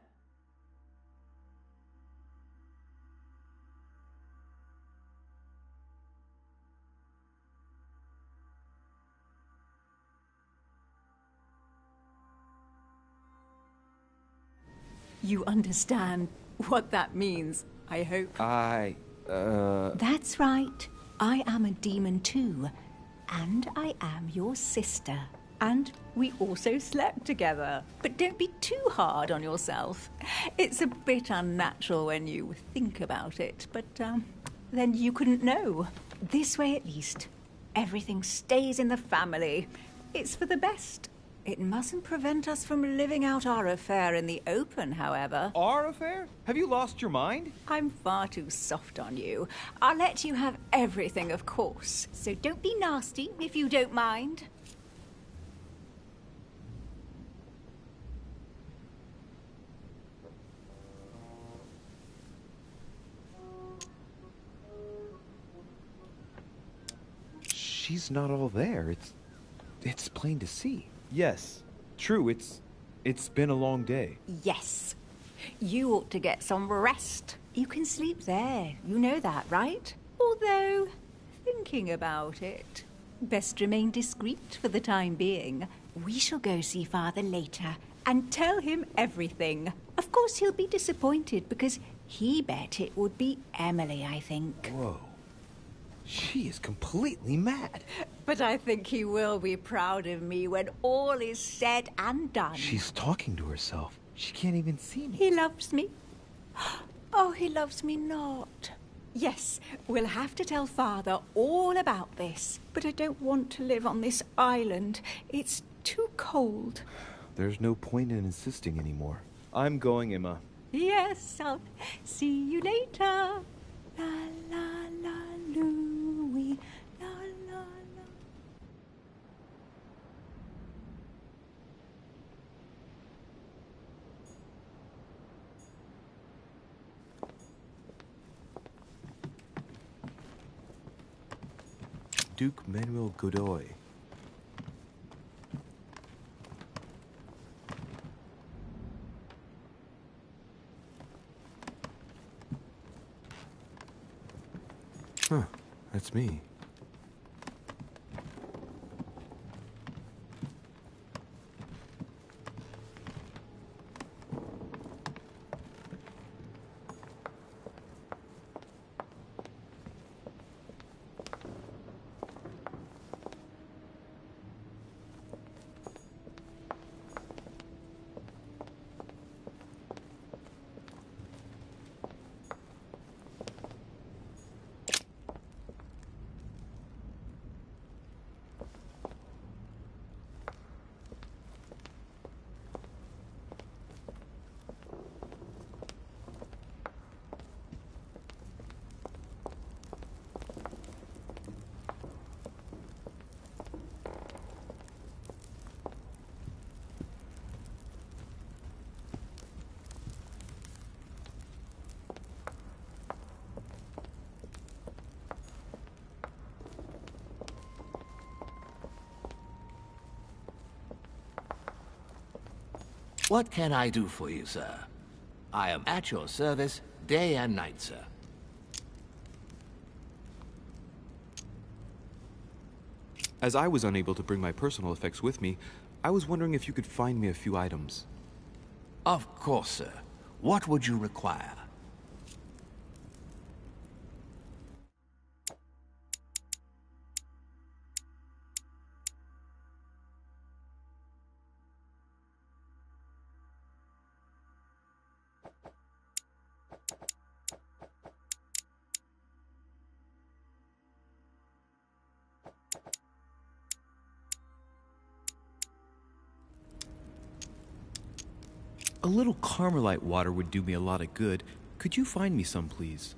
You understand what that means, I hope. That's right. I am a demon too. And I am your sister. And we also slept together. But don't be too hard on yourself. It's a bit unnatural when you think about it, but then you couldn't know. This way at least, everything stays in the family. It's for the best. It mustn't prevent us from living out our affair in the open, however. Our affair? Have you lost your mind? I'm far too soft on you. I'll let you have everything, of course. So don't be nasty, if you don't mind. she's not all there. It's plain to see. Yes, true, it's been a long day. Yes. You ought to get some rest. You can sleep there. You know that, right? Although, thinking about it, best remain discreet for the time being. We shall go see Father later and tell him everything. Of course, he'll be disappointed because he bet it would be Emily, I think. Whoa. She is completely mad. But I think he will be proud of me when all is said and done. She's talking to herself. She can't even see me. He loves me. Oh, he loves me not. Yes, we'll have to tell Father all about this. But I don't want to live on this island. It's too cold. There's no point in insisting anymore. I'm going, Emma. Yes, I'll see you later. La la la Louie. La la la. Duke Manuel Godoy. Huh, that's me. What can I do for you, sir? I am at your service day and night, sir. As I was unable to bring my personal effects with me, I was wondering if you could find me a few items. Of course, sir. What would you require? A little Carmelite water would do me a lot of good. Could you find me some, please?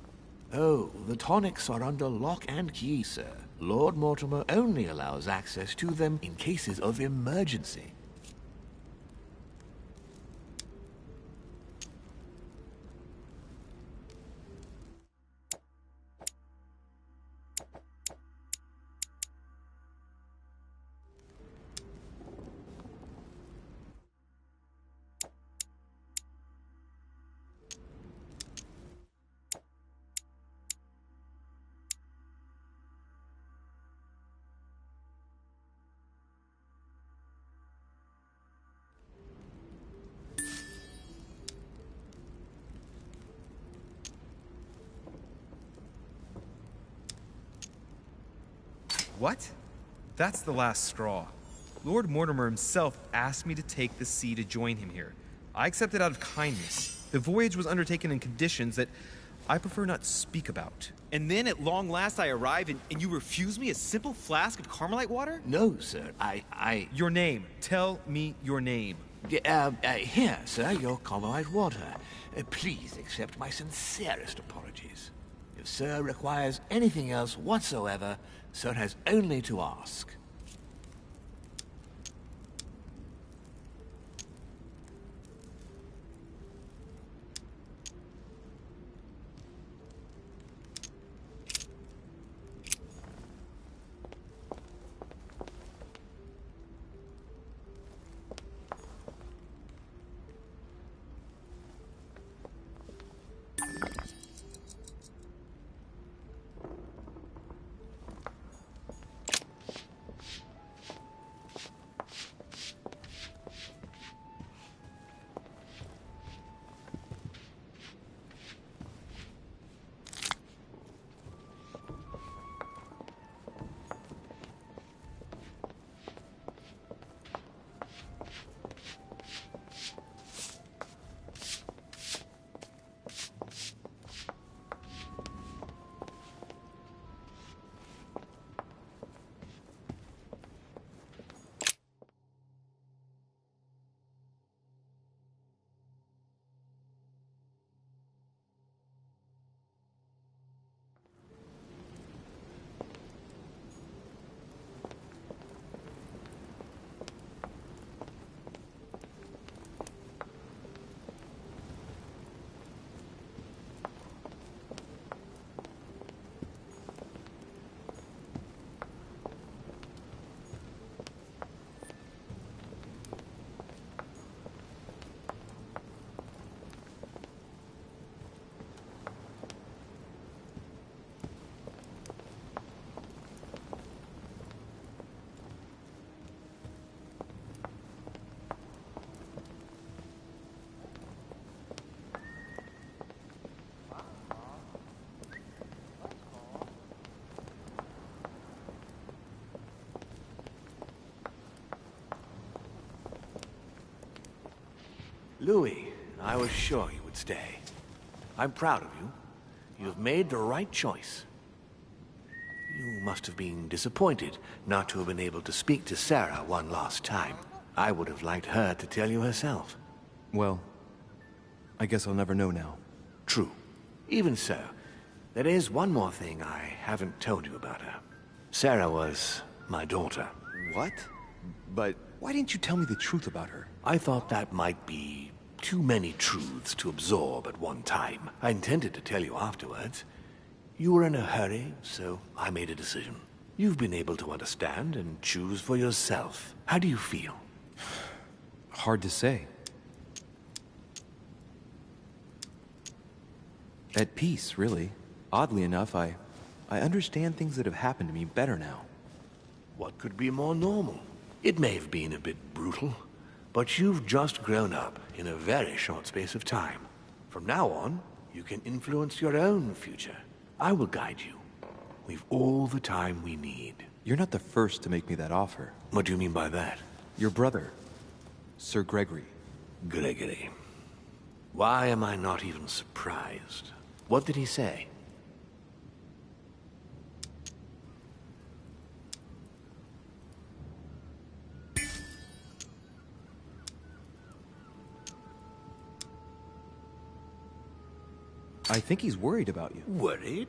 Oh, the tonics are under lock and key, sir. Lord Mortimer only allows access to them in cases of emergency. What? That's the last straw. Lord Mortimer himself asked me to take the sea to join him here. I accepted out of kindness. The voyage was undertaken in conditions that I prefer not speak about. And then at long last I arrive and you refuse me a simple flask of Carmelite water? No, sir. Your name. Tell me your name. Here, sir, your Carmelite water. Please accept my sincerest apologies. If sir requires anything else whatsoever, sir has only to ask. Louis, I was sure you would stay. I'm proud of you. You've made the right choice. You must have been disappointed not to have been able to speak to Sarah one last time. I would have liked her to tell you herself. Well, I guess I'll never know now. True. Even so, there is one more thing I haven't told you about her. Sarah was my daughter. What? But why didn't you tell me the truth about her? I thought that might be too many truths to absorb at one time. I intended to tell you afterwards. You were in a hurry, so I made a decision. You've been able to understand and choose for yourself. How do you feel? Hard to say. At peace, really. Oddly enough, I understand things that have happened to me better now. What could be more normal? It may have been a bit brutal, but you've just grown up in a very short space of time. From now on, you can influence your own future. I will guide you. We've all the time we need. You're not the first to make me that offer. What do you mean by that? Your brother, Sir Gregory. Gregory. Why am I not even surprised? What did he say? I think he's worried about you. Worried?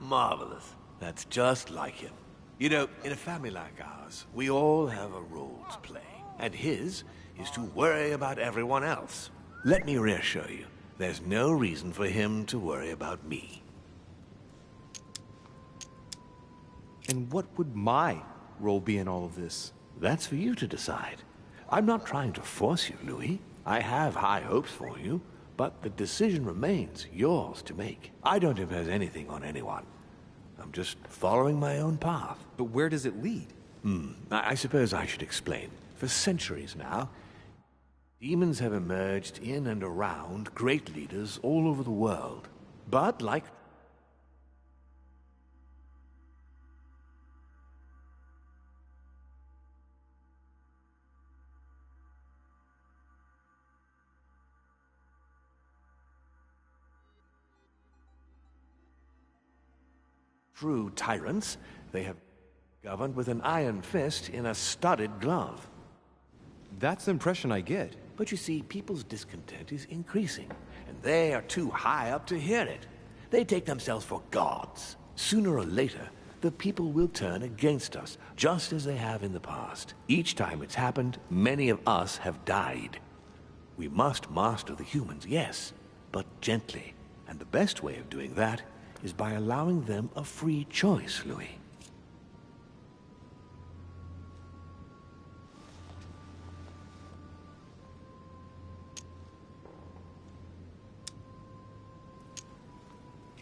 Marvelous. That's just like him. You know, in a family like ours, we all have a role to play. And his is to worry about everyone else. Let me reassure you, there's no reason for him to worry about me. And what would my role be in all of this? That's for you to decide. I'm not trying to force you, Louis. I have high hopes for you. But the decision remains yours to make. I don't impose anything on anyone. I'm just following my own path. But where does it lead? I suppose I should explain. For centuries now, demons have emerged in and around great leaders all over the world. But like true tyrants, they have governed with an iron fist in a studded glove. That's the impression I get. But you see, people's discontent is increasing, and they are too high up to hear it. They take themselves for gods. Sooner or later, the people will turn against us, just as they have in the past. Each time it's happened, many of us have died. We must master the humans, yes, but gently. And the best way of doing that is by allowing them a free choice, Louis.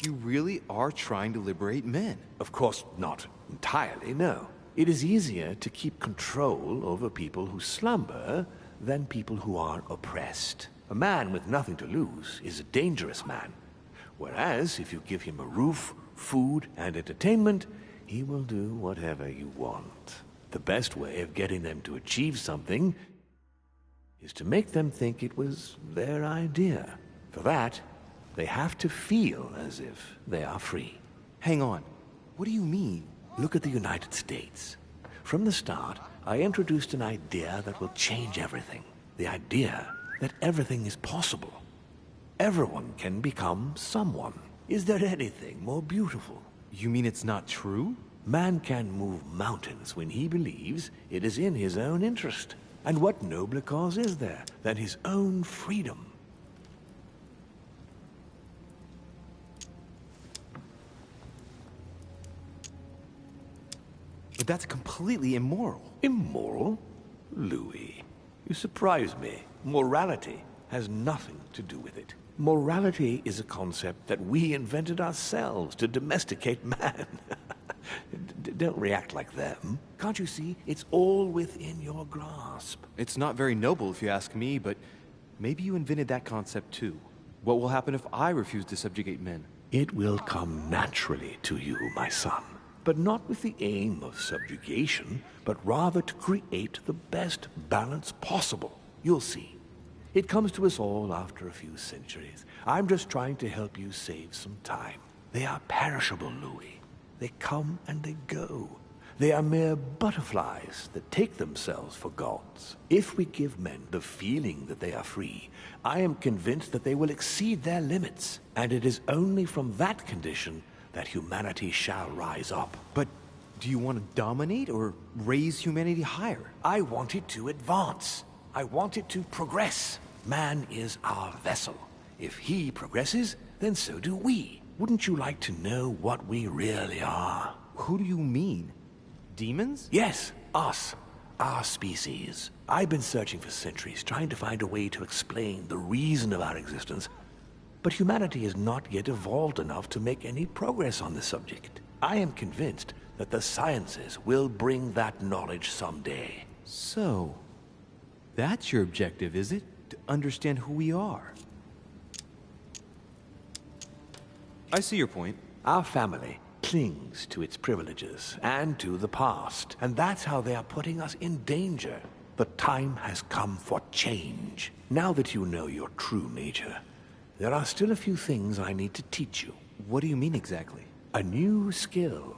You really are trying to liberate men? Of course not entirely, no. It is easier to keep control over people who slumber than people who are oppressed. A man with nothing to lose is a dangerous man. Whereas, if you give him a roof, food, and entertainment, he will do whatever you want. The best way of getting them to achieve something is to make them think it was their idea. For that, they have to feel as if they are free. Hang on. What do you mean? Look at the United States. From the start, I introduced an idea that will change everything. The idea that everything is possible. Everyone can become someone. Is there anything more beautiful? You mean it's not true? Man can move mountains when he believes it is in his own interest. And what nobler cause is there than his own freedom? But that's completely immoral. Immoral? Louis, you surprise me. Morality has nothing to do with it. Morality is a concept that we invented ourselves to domesticate man. Don't react like them. Can't you see? It's all within your grasp. It's not very noble if you ask me, but maybe you invented that concept too. What will happen if I refuse to subjugate men? It will come naturally to you, my son. But not with the aim of subjugation, but rather to create the best balance possible. You'll see. It comes to us all after a few centuries. I'm just trying to help you save some time. They are perishable, Louis. They come and they go. They are mere butterflies that take themselves for gods. If we give men the feeling that they are free, I am convinced that they will exceed their limits. And it is only from that condition that humanity shall rise up. But do you want to dominate or raise humanity higher? I want it to advance. I want it to progress. Man is our vessel. If he progresses, then so do we. Wouldn't you like to know what we really are? Who do you mean? Demons? Yes, us. Our species. I've been searching for centuries, trying to find a way to explain the reason of our existence. But humanity has not yet evolved enough to make any progress on the subject. I am convinced that the sciences will bring that knowledge someday. So, that's your objective, is it? To understand who we are? I see your point. Our family clings to its privileges and to the past, and that's how they are putting us in danger. The time has come for change. Now that you know your true nature, there are still a few things I need to teach you. What do you mean exactly? A new skill,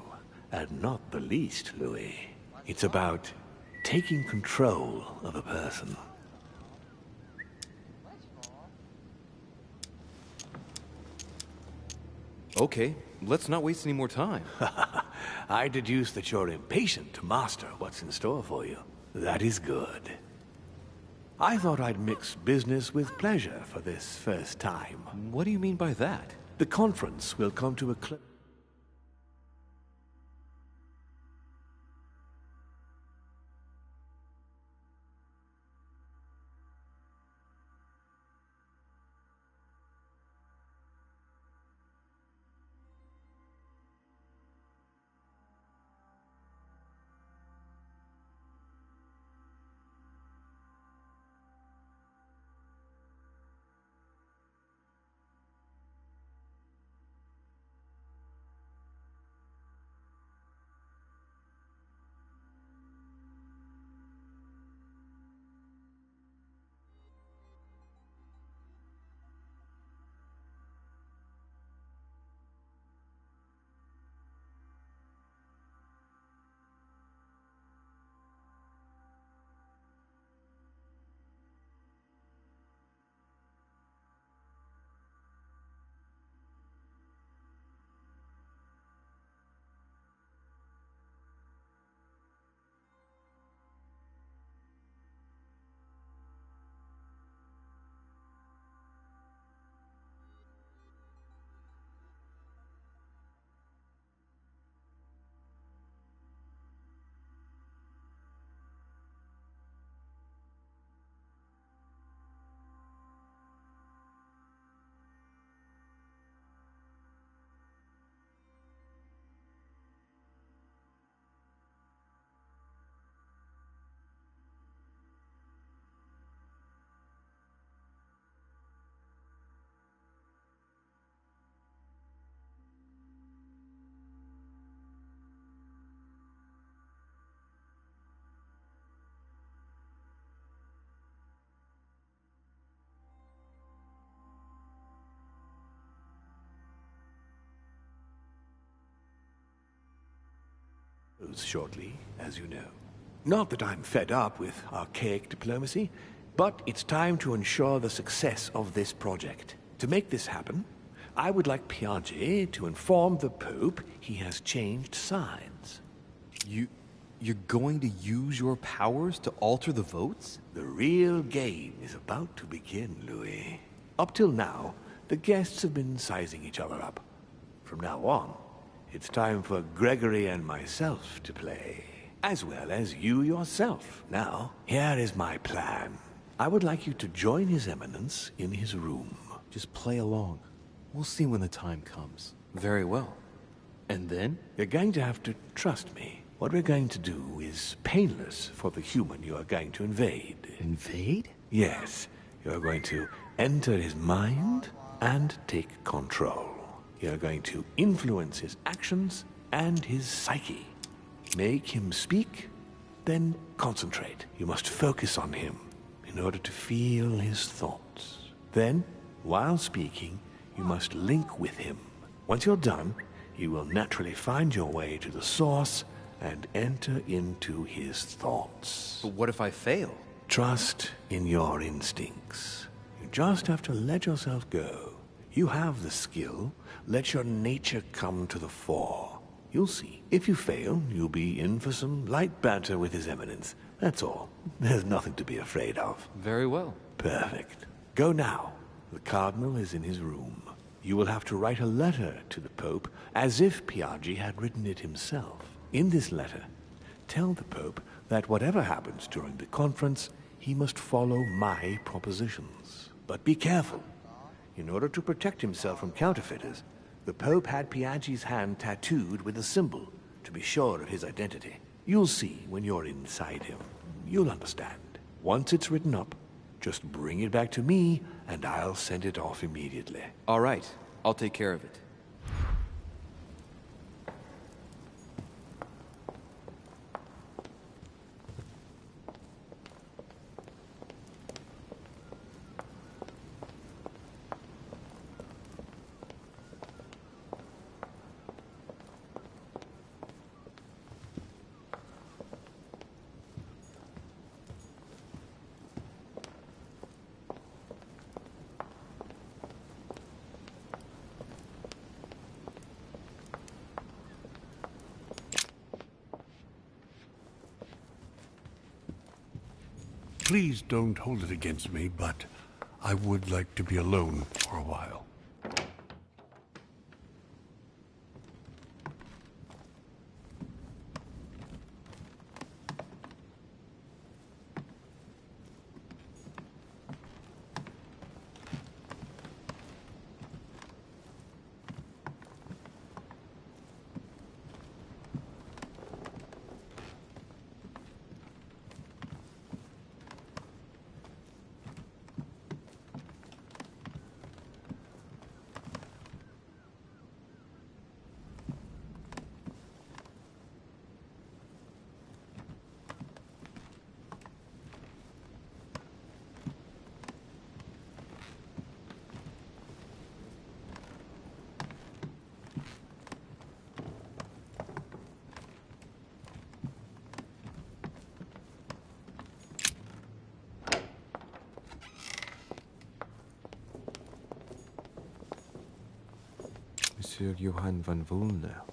and not the least, Louis. It's about taking control of a person. Okay, let's not waste any more time. I deduce that you're impatient to master what's in store for you. That is good. I thought I'd mix business with pleasure for this first time. What do you mean by that? The conference will come to a close. Shortly, as you know. Not that I'm fed up with archaic diplomacy, but it's time to ensure the success of this project. To make this happen, I would like Piaget to inform the Pope he has changed sides. You're going to use your powers to alter the votes? The real game is about to begin, Louis. Up till now, the guests have been sizing each other up. From now on, it's time for Gregory and myself to play, as well as you yourself. Now, here is my plan. I would like you to join His Eminence in his room. Just play along. We'll see when the time comes. Very well. And then? You're going to have to trust me. What we're going to do is painless for the human you are going to invade. Invade? Yes. You're going to enter his mind and take control. You're going to influence his actions and his psyche. Make him speak, then concentrate. You must focus on him in in order to feel his thoughts. Then, while speaking, you must link with him. Once you're done, you will naturally find your way to the source and enter into his thoughts. But what if I fail? Trust in your instincts. You just have to let yourself go. You have the skill. Let your nature come to the fore. You'll see. If you fail, you'll be in for some light banter with His Eminence. That's all. There's nothing to be afraid of. Very well. Perfect. Go now. The Cardinal is in his room. You will have to write a letter to the Pope as if Piaggi had written it himself. In this letter, tell the Pope that whatever happens during the conference, he must follow my propositions. But be careful. In order to protect himself from counterfeiters, the Pope had Piaggi's hand tattooed with a symbol to be sure of his identity. You'll see when you're inside him. You'll understand. Once it's written up, just bring it back to me, and I'll send it off immediately. All right. I'll take care of it. Please don't hold it against me, but I would like to be alone for a while. Monsieur Johann van Volner.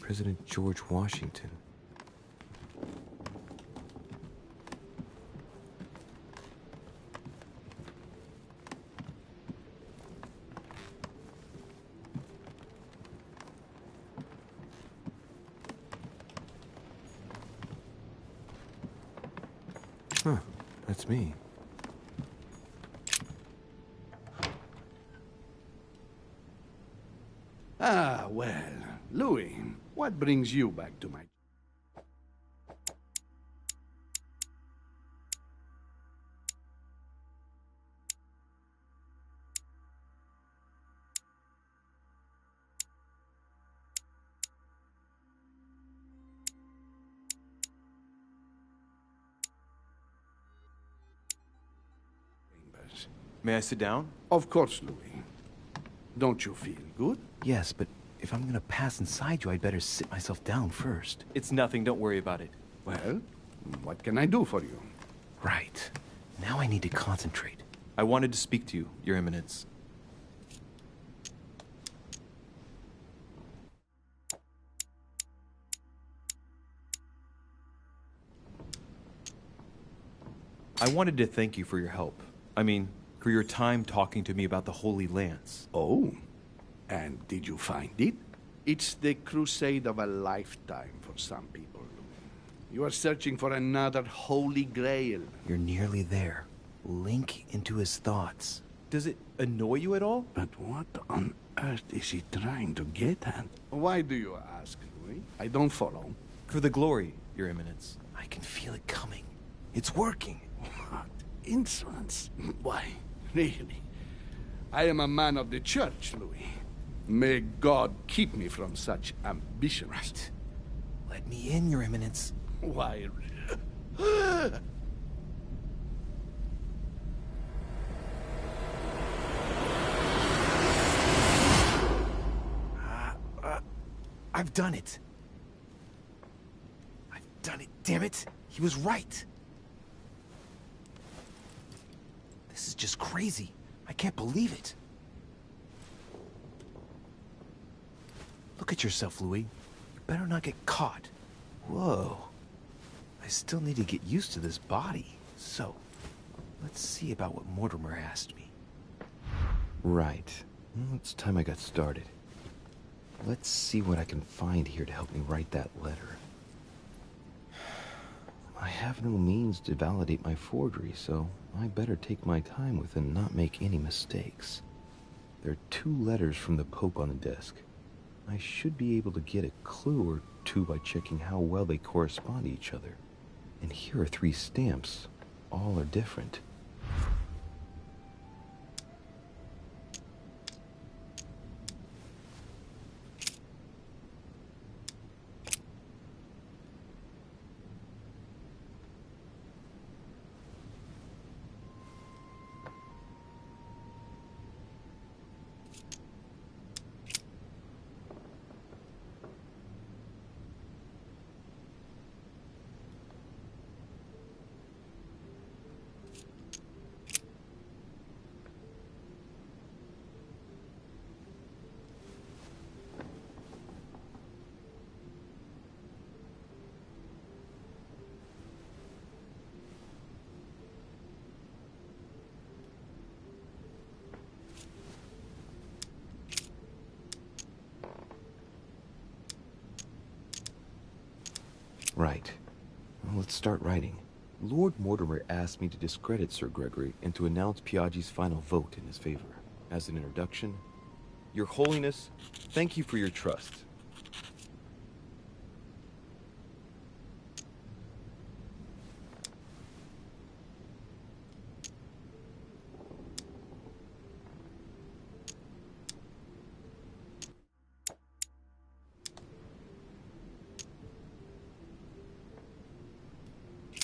President George Washington. Huh, that's me. Ah, well, Louis, what brings you back to my... May I sit down? Of course, Louis. Don't you feel good? Yes, but if I'm gonna pass inside you, I'd better sit myself down first. It's nothing, don't worry about it. Well, what can I do for you? Right. Now I need to concentrate. I wanted to speak to you, Your Eminence. I wanted to thank you for your help. I mean, for your time talking to me about the Holy Lance. Oh, and did you find it? It's the crusade of a lifetime for some people. You are searching for another Holy Grail. You're nearly there. Link into his thoughts. Does it annoy you at all? But what on earth is he trying to get at? Why do you ask, Louis? I don't follow. For the glory, Your Eminence. I can feel it coming. It's working. What insolence. Why, really? I am a man of the church, Louis. May God keep me from such ambitions. Right. Let me in, Your Eminence. Why? I've done it. I've done it, damn it. He was right. This is just crazy. I can't believe it. Look at yourself, Louis. You better not get caught. Whoa. I still need to get used to this body. So, let's see about what Mortimer asked me. Right. Well, it's time I got started. Let's see what I can find here to help me write that letter. I have no means to validate my forgery, so I better take my time with it and not make any mistakes. There are 2 letters from the Pope on the desk. I should be able to get a clue or 2 by checking how well they correspond to each other. And here are 3 stamps. All are different. Right. Well, let's start writing. Lord Mortimer asked me to discredit Sir Gregory and to announce Piaggi's final vote in his favor. As an introduction, Your Holiness, thank you for your trust.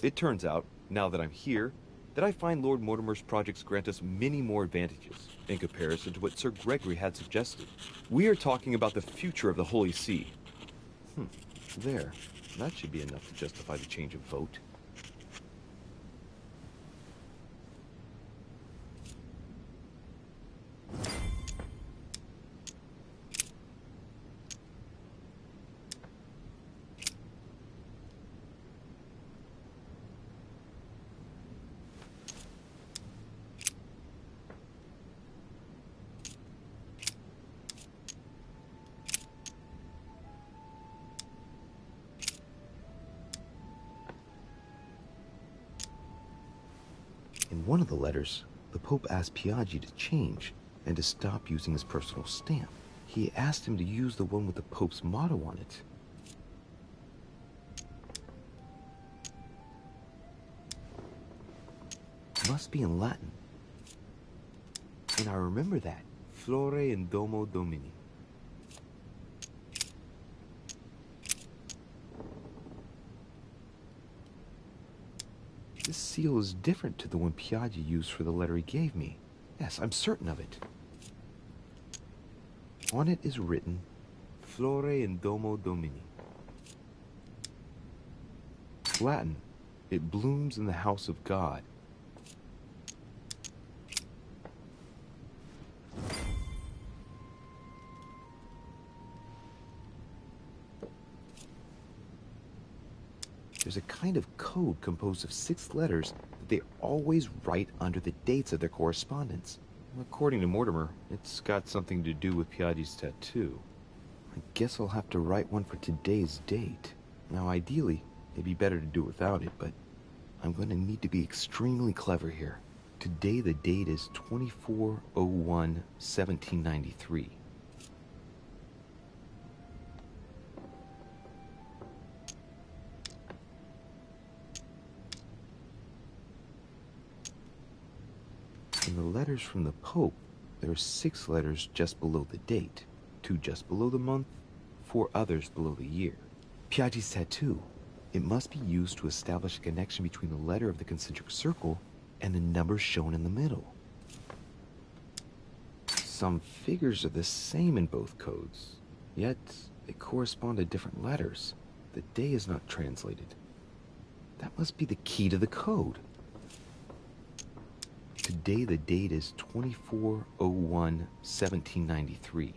It turns out, now that I'm here, that I find Lord Mortimer's projects grant us many more advantages in comparison to what Sir Gregory had suggested. We are talking about the future of the Holy See. There. That should be enough to justify the change of vote. In one of the letters, the Pope asked Piaggi to change and to stop using his personal stamp. He asked him to use the one with the Pope's motto on it. Must be in Latin. And I remember that. Flore in Domo Domini. This seal is different to the one Piaggi used for the letter he gave me. Yes, I'm certain of it. On it is written, Flore in Domo Domini. Latin, it blooms in the house of God. There's a kind of code composed of 6 letters that they always write under the dates of their correspondence. According to Mortimer, it's got something to do with Piaggi's tattoo. I guess I'll have to write one for today's date. Now, ideally, it'd be better to do without it, but I'm going to need to be extremely clever here. Today the date is 24/01/1793. In the letters from the Pope, there are 6 letters just below the date, 2 just below the month, 4 others below the year. Piaggi's tattoo. It must be used to establish a connection between the letter of the concentric circle and the numbers shown in the middle. Some figures are the same in both codes, yet they correspond to different letters. The day is not translated. That must be the key to the code. Today the date is 24/01/1793.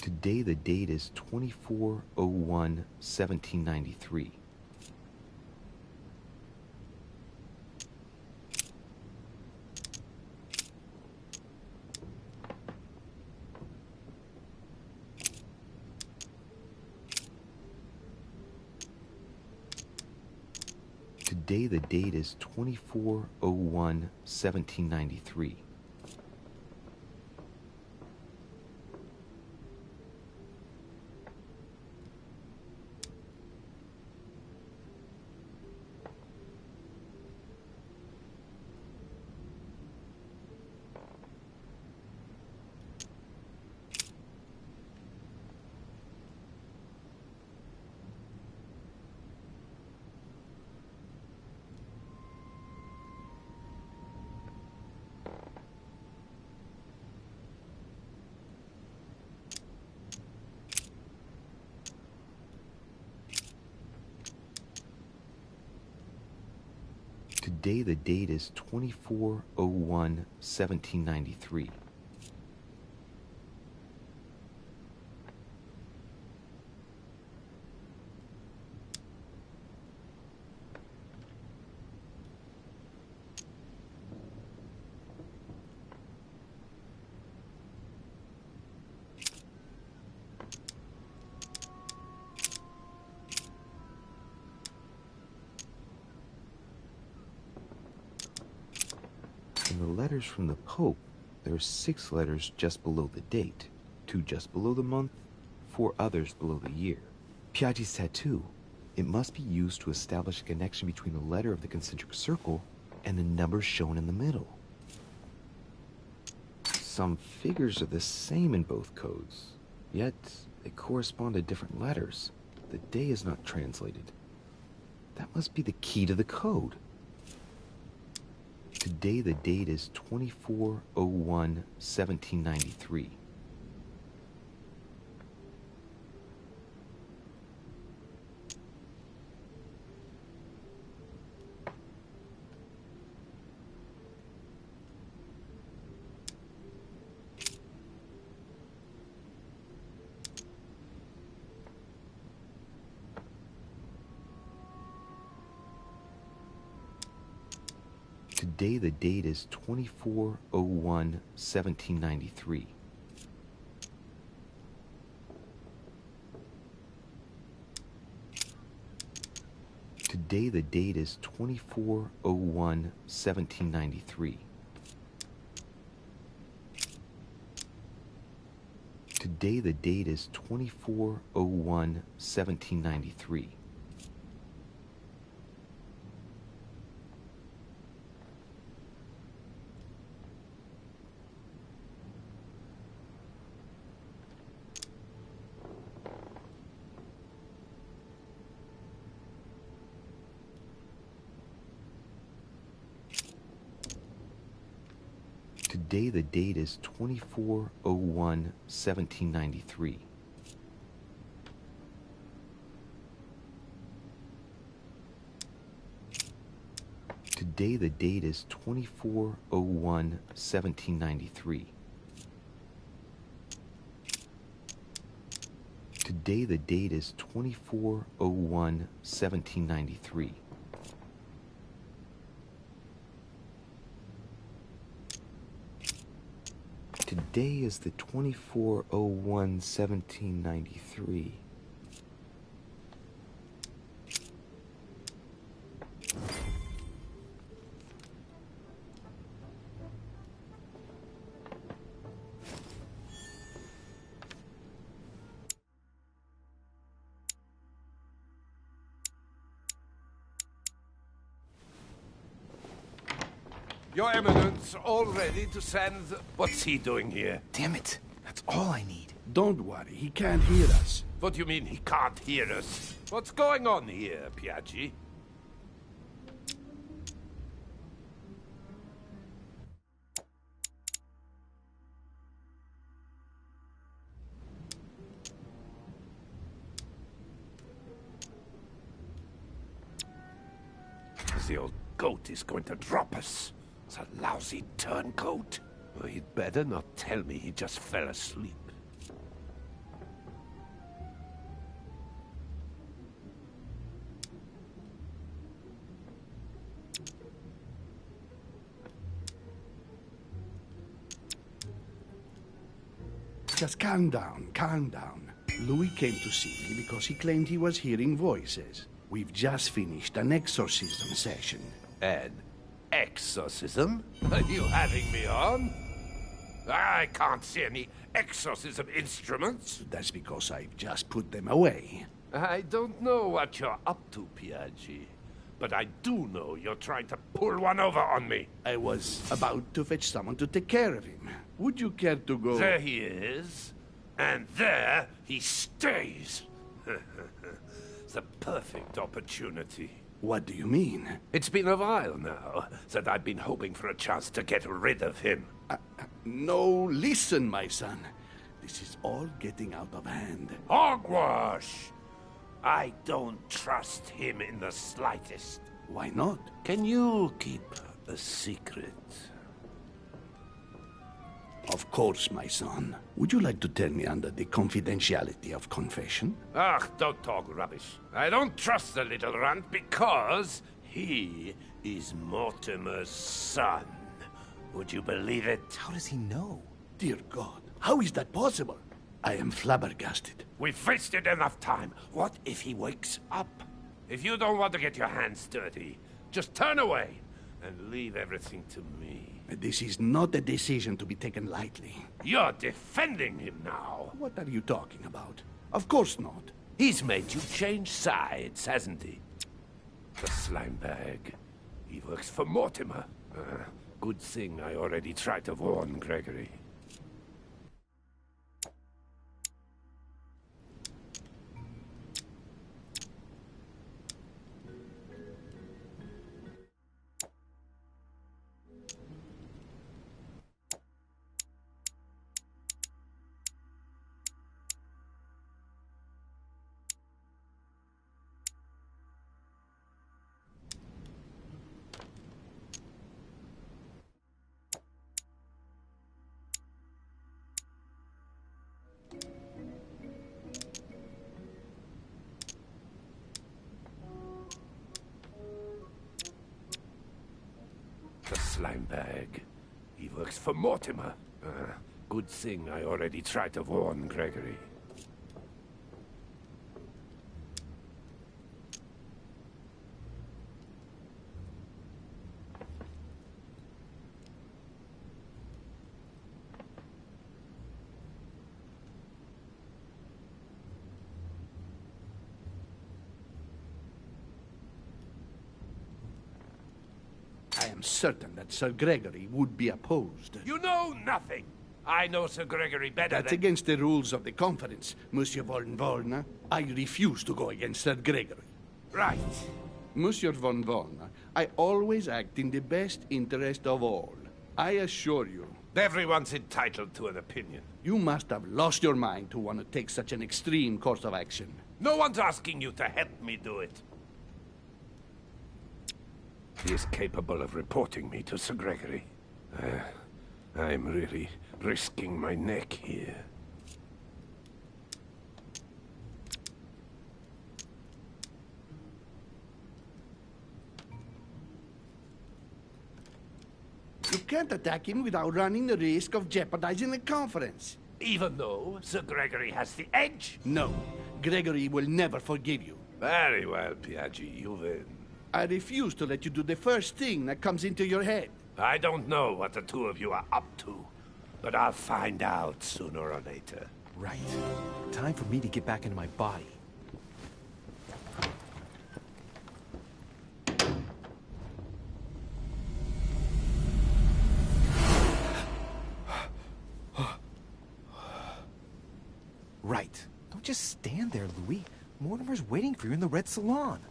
Today the date is 24/01/1793. Today the date is 24/01/1793. Today the date is 24/01/1793. In the letters from the Pope, there are 6 letters just below the date, 2 just below the month, 4 others below the year. Piaggi's tattoo. It must be used to establish a connection between the letter of the concentric circle and the numbers shown in the middle. Some figures are the same in both codes, yet they correspond to different letters. The day is not translated. That must be the key to the code. Today the date is 24/01/1793. Today the date is 24/01/1793. Today the date is 24/01/1793. Today the date is 24/01/1793. Today the date is 24/01/1793. Today the date is 24/01/1793. Today the date is 24/01/1793. Today is the 24/01/1793. Your Eminence, all ready to send... What's he doing here? Damn it. That's all I need. Don't worry, he can't hear us. What do you mean he can't hear us? What's going on here, Piaggi? The old goat is going to drop us. The lousy turncoat. Well, he'd better not tell me he just fell asleep. Just calm down, calm down. Louis came to see me because he claimed he was hearing voices. We've just finished an exorcism session. An exorcism? Are you having me on? I can't see any exorcism instruments. That's because I've just put them away. I don't know what you're up to, Piaggi. But I do know you're trying to pull one over on me. I was about to fetch someone to take care of him. Would you care to go? There he is. And there he stays. The perfect opportunity. What do you mean? It's been a while now that I've been hoping for a chance to get rid of him. No, listen, my son. This is all getting out of hand. Hogwash! I don't trust him in the slightest. Why not? Can you keep a secret? Of course, my son. Would you like to tell me under the confidentiality of confession? Ah, don't talk rubbish. I don't trust the little runt because he is Mortimer's son. Would you believe it? How does he know? Dear God, how is that possible? I am flabbergasted. We've wasted enough time. What if he wakes up? If you don't want to get your hands dirty, just turn away and leave everything to me. This is not a decision to be taken lightly. You're defending him now. What are you talking about? Of course not. He's made you change sides, hasn't he? The slime bag. He works for Mortimer. Good thing I already tried to warn Gregory. slime bag. He works for Mortimer. Good thing I already tried to warn Gregory. I am certain that Sir Gregory would be opposed. You know nothing! I know Sir Gregory better That's than... against the rules of the conference, Monsieur von Wollner. I refuse to go against Sir Gregory. Right. Monsieur von Wollner, I always act in the best interest of all. I assure you. Everyone's entitled to an opinion. You must have lost your mind to want to take such an extreme course of action. No one's asking you to help me do it. He is capable of reporting me to Sir Gregory. I'm really risking my neck here. You can't attack him without running the risk of jeopardizing the conference. Even though Sir Gregory has the edge? No. Gregory will never forgive you. Very well, Piaggi, you win. I refuse to let you do the first thing that comes into your head. I don't know what the two of you are up to, but I'll find out sooner or later. Right. Time for me to get back into my body. Right. Don't just stand there, Louis. Mortimer's waiting for you in the Red Salon.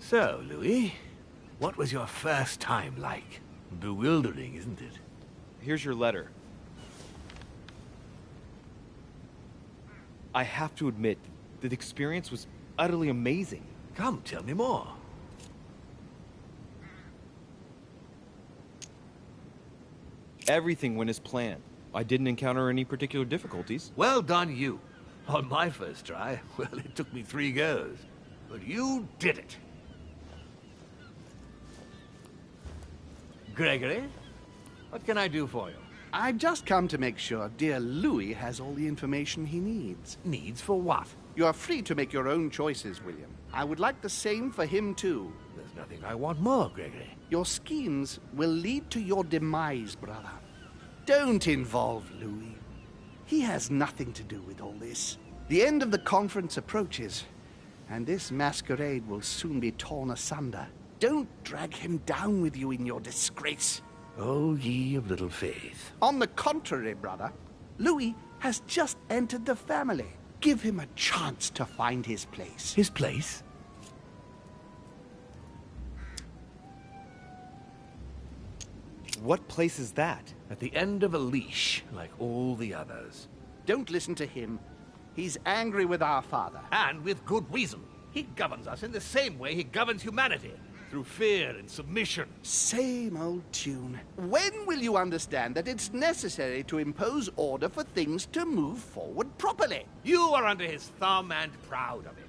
So, Louis, what was your first time like? Bewildering, isn't it? Here's your letter. I have to admit that the experience was utterly amazing. Come, tell me more. Everything went as planned. I didn't encounter any particular difficulties. Well done, you. On my first try, well, it took me 3 goes. but you did it. Gregory, what can I do for you? I've just come to make sure dear Louis has all the information he needs. Needs for what? You are free to make your own choices, William. I would like the same for him, too. There's nothing I want more, Gregory. Your schemes will lead to your demise, brother. Don't involve Louis. He has nothing to do with all this. The end of the conference approaches, and this masquerade will soon be torn asunder. Don't drag him down with you in your disgrace. Oh, ye of little faith. On the contrary, brother, Louis has just entered the family. Give him a chance to find his place. His place? What place is that? At the end of a leash, like all the others. Don't listen to him. He's angry with our father. And with good reason. He governs us in the same way he governs humanity. Through fear and submission. Same old tune. When will you understand that it's necessary to impose order for things to move forward properly? You are under his thumb and proud of it.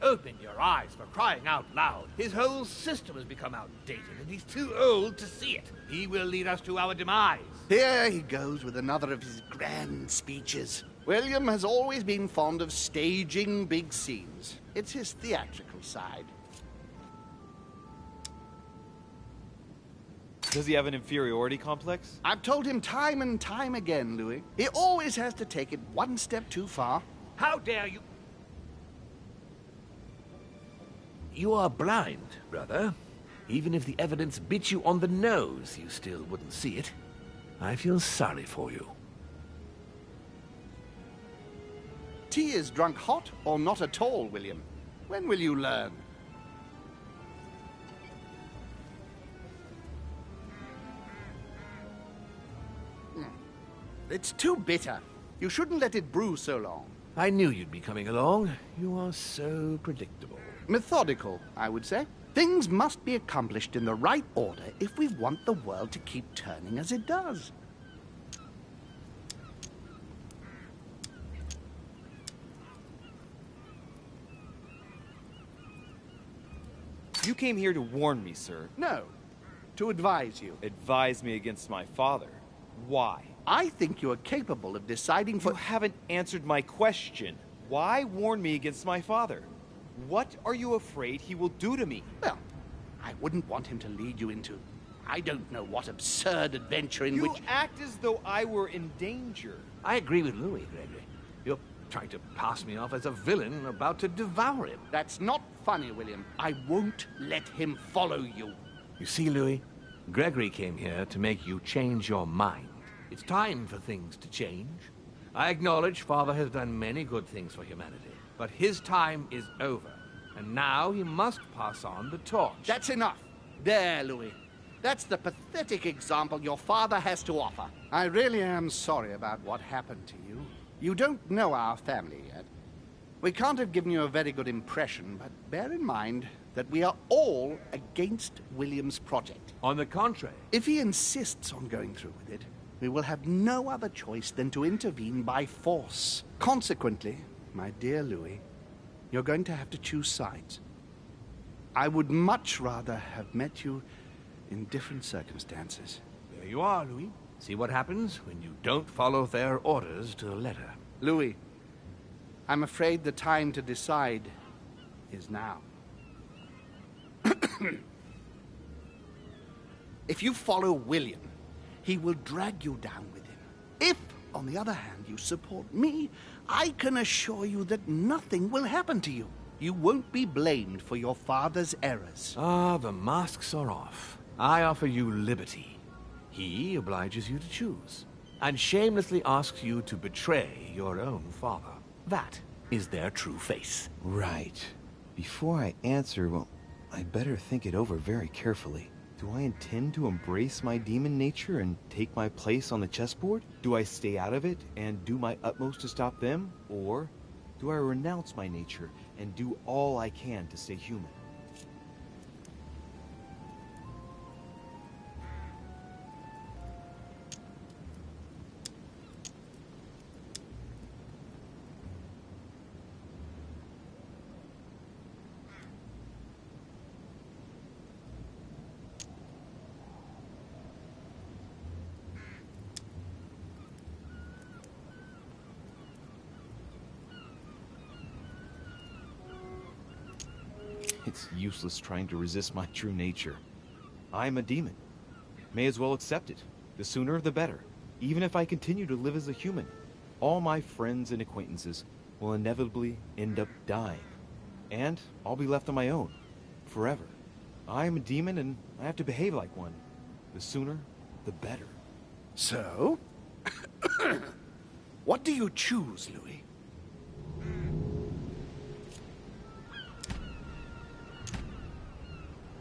Open your eyes, for crying out loud. His whole system has become outdated, and he's too old to see it. He will lead us to our demise. Here he goes with another of his grand speeches. William has always been fond of staging big scenes. It's his theatrical side. Does he have an inferiority complex? I've told him time and time again, Louis. He always has to take it one step too far. How dare you? You are blind, brother. Even if the evidence bit you on the nose, you still wouldn't see it. I feel sorry for you. Tea is drunk hot or not at all, William. When will you learn? It's too bitter. You shouldn't let it brew so long. I knew you'd be coming along. You are so predictable. Methodical, I would say. Things must be accomplished in the right order if we want the world to keep turning as it does. You came here to warn me, sir. No, to advise you. Advise me against my father. Why? I think you are capable of deciding for... You haven't answered my question. Why warn me against my father? What are you afraid he will do to me? Well, I wouldn't want him to lead you into... I don't know what absurd adventure in which... You act as though I were in danger. I agree with Louis, Gregory. You're trying to pass me off as a villain about to devour him. That's not funny, William. I won't let him follow you. You see, Louis, Gregory came here to make you change your mind. It's time for things to change. I acknowledge Father has done many good things for humanity, but his time is over, and now he must pass on the torch. That's enough. There, Louis. That's the pathetic example your father has to offer. I really am sorry about what happened to you. You don't know our family yet. We can't have given you a very good impression, but bear in mind that we are all against William's project. On the contrary. If he insists on going through with it, we will have no other choice than to intervene by force. Consequently, my dear Louis, you're going to have to choose sides. I would much rather have met you in different circumstances. There you are, Louis. See what happens when you don't follow their orders to the letter. Louis, I'm afraid the time to decide is now. If you follow William, he will drag you down with him. If, on the other hand, you support me, I can assure you that nothing will happen to you. You won't be blamed for your father's errors. Ah, the masks are off. I offer you liberty. He obliges you to choose, and shamelessly asks you to betray your own father. That is their true face. Right. Before I answer, well, I better think it over very carefully. Do I intend to embrace my demon nature and take my place on the chessboard? Do I stay out of it and do my utmost to stop them? Or do I renounce my nature and do all I can to stay human? it's useless trying to resist my true nature. I'm a demon. May as well accept it. The sooner the better. Even if I continue to live as a human, all my friends and acquaintances will inevitably end up dying. And I'll be left on my own. Forever. I am a demon and I have to behave like one. The sooner, the better. So? What do you choose, Louis?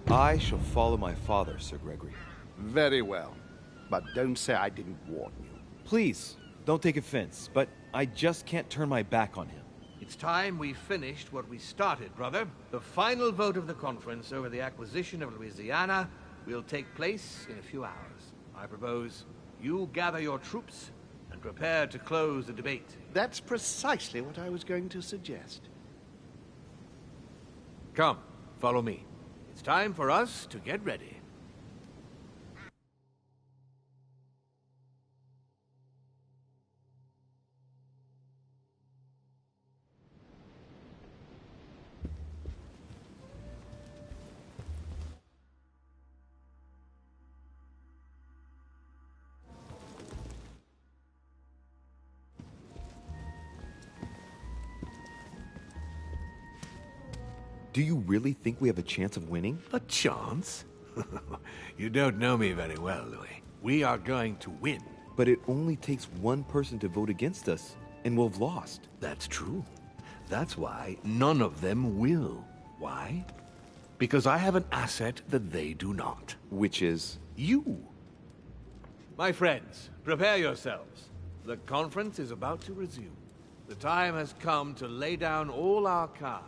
I shall follow my father, Sir Gregory. Very well. But don't say I didn't warn you. Please, don't take offense, but I just can't turn my back on him. It's time we finished what we started, brother. The final vote of the conference over the acquisition of Louisiana will take place in a few hours. I propose you gather your troops and prepare to close the debate. That's precisely what I was going to suggest. Come, follow me. It's time for us to get ready. Do you really think we have a chance of winning? A chance? You don't know me very well, Louis. We are going to win. But it only takes one person to vote against us, and we'll have lost. That's true. That's why none of them will. Why? Because I have an asset that they do not. Which is? You. My friends, prepare yourselves. The conference is about to resume. The time has come to lay down all our cards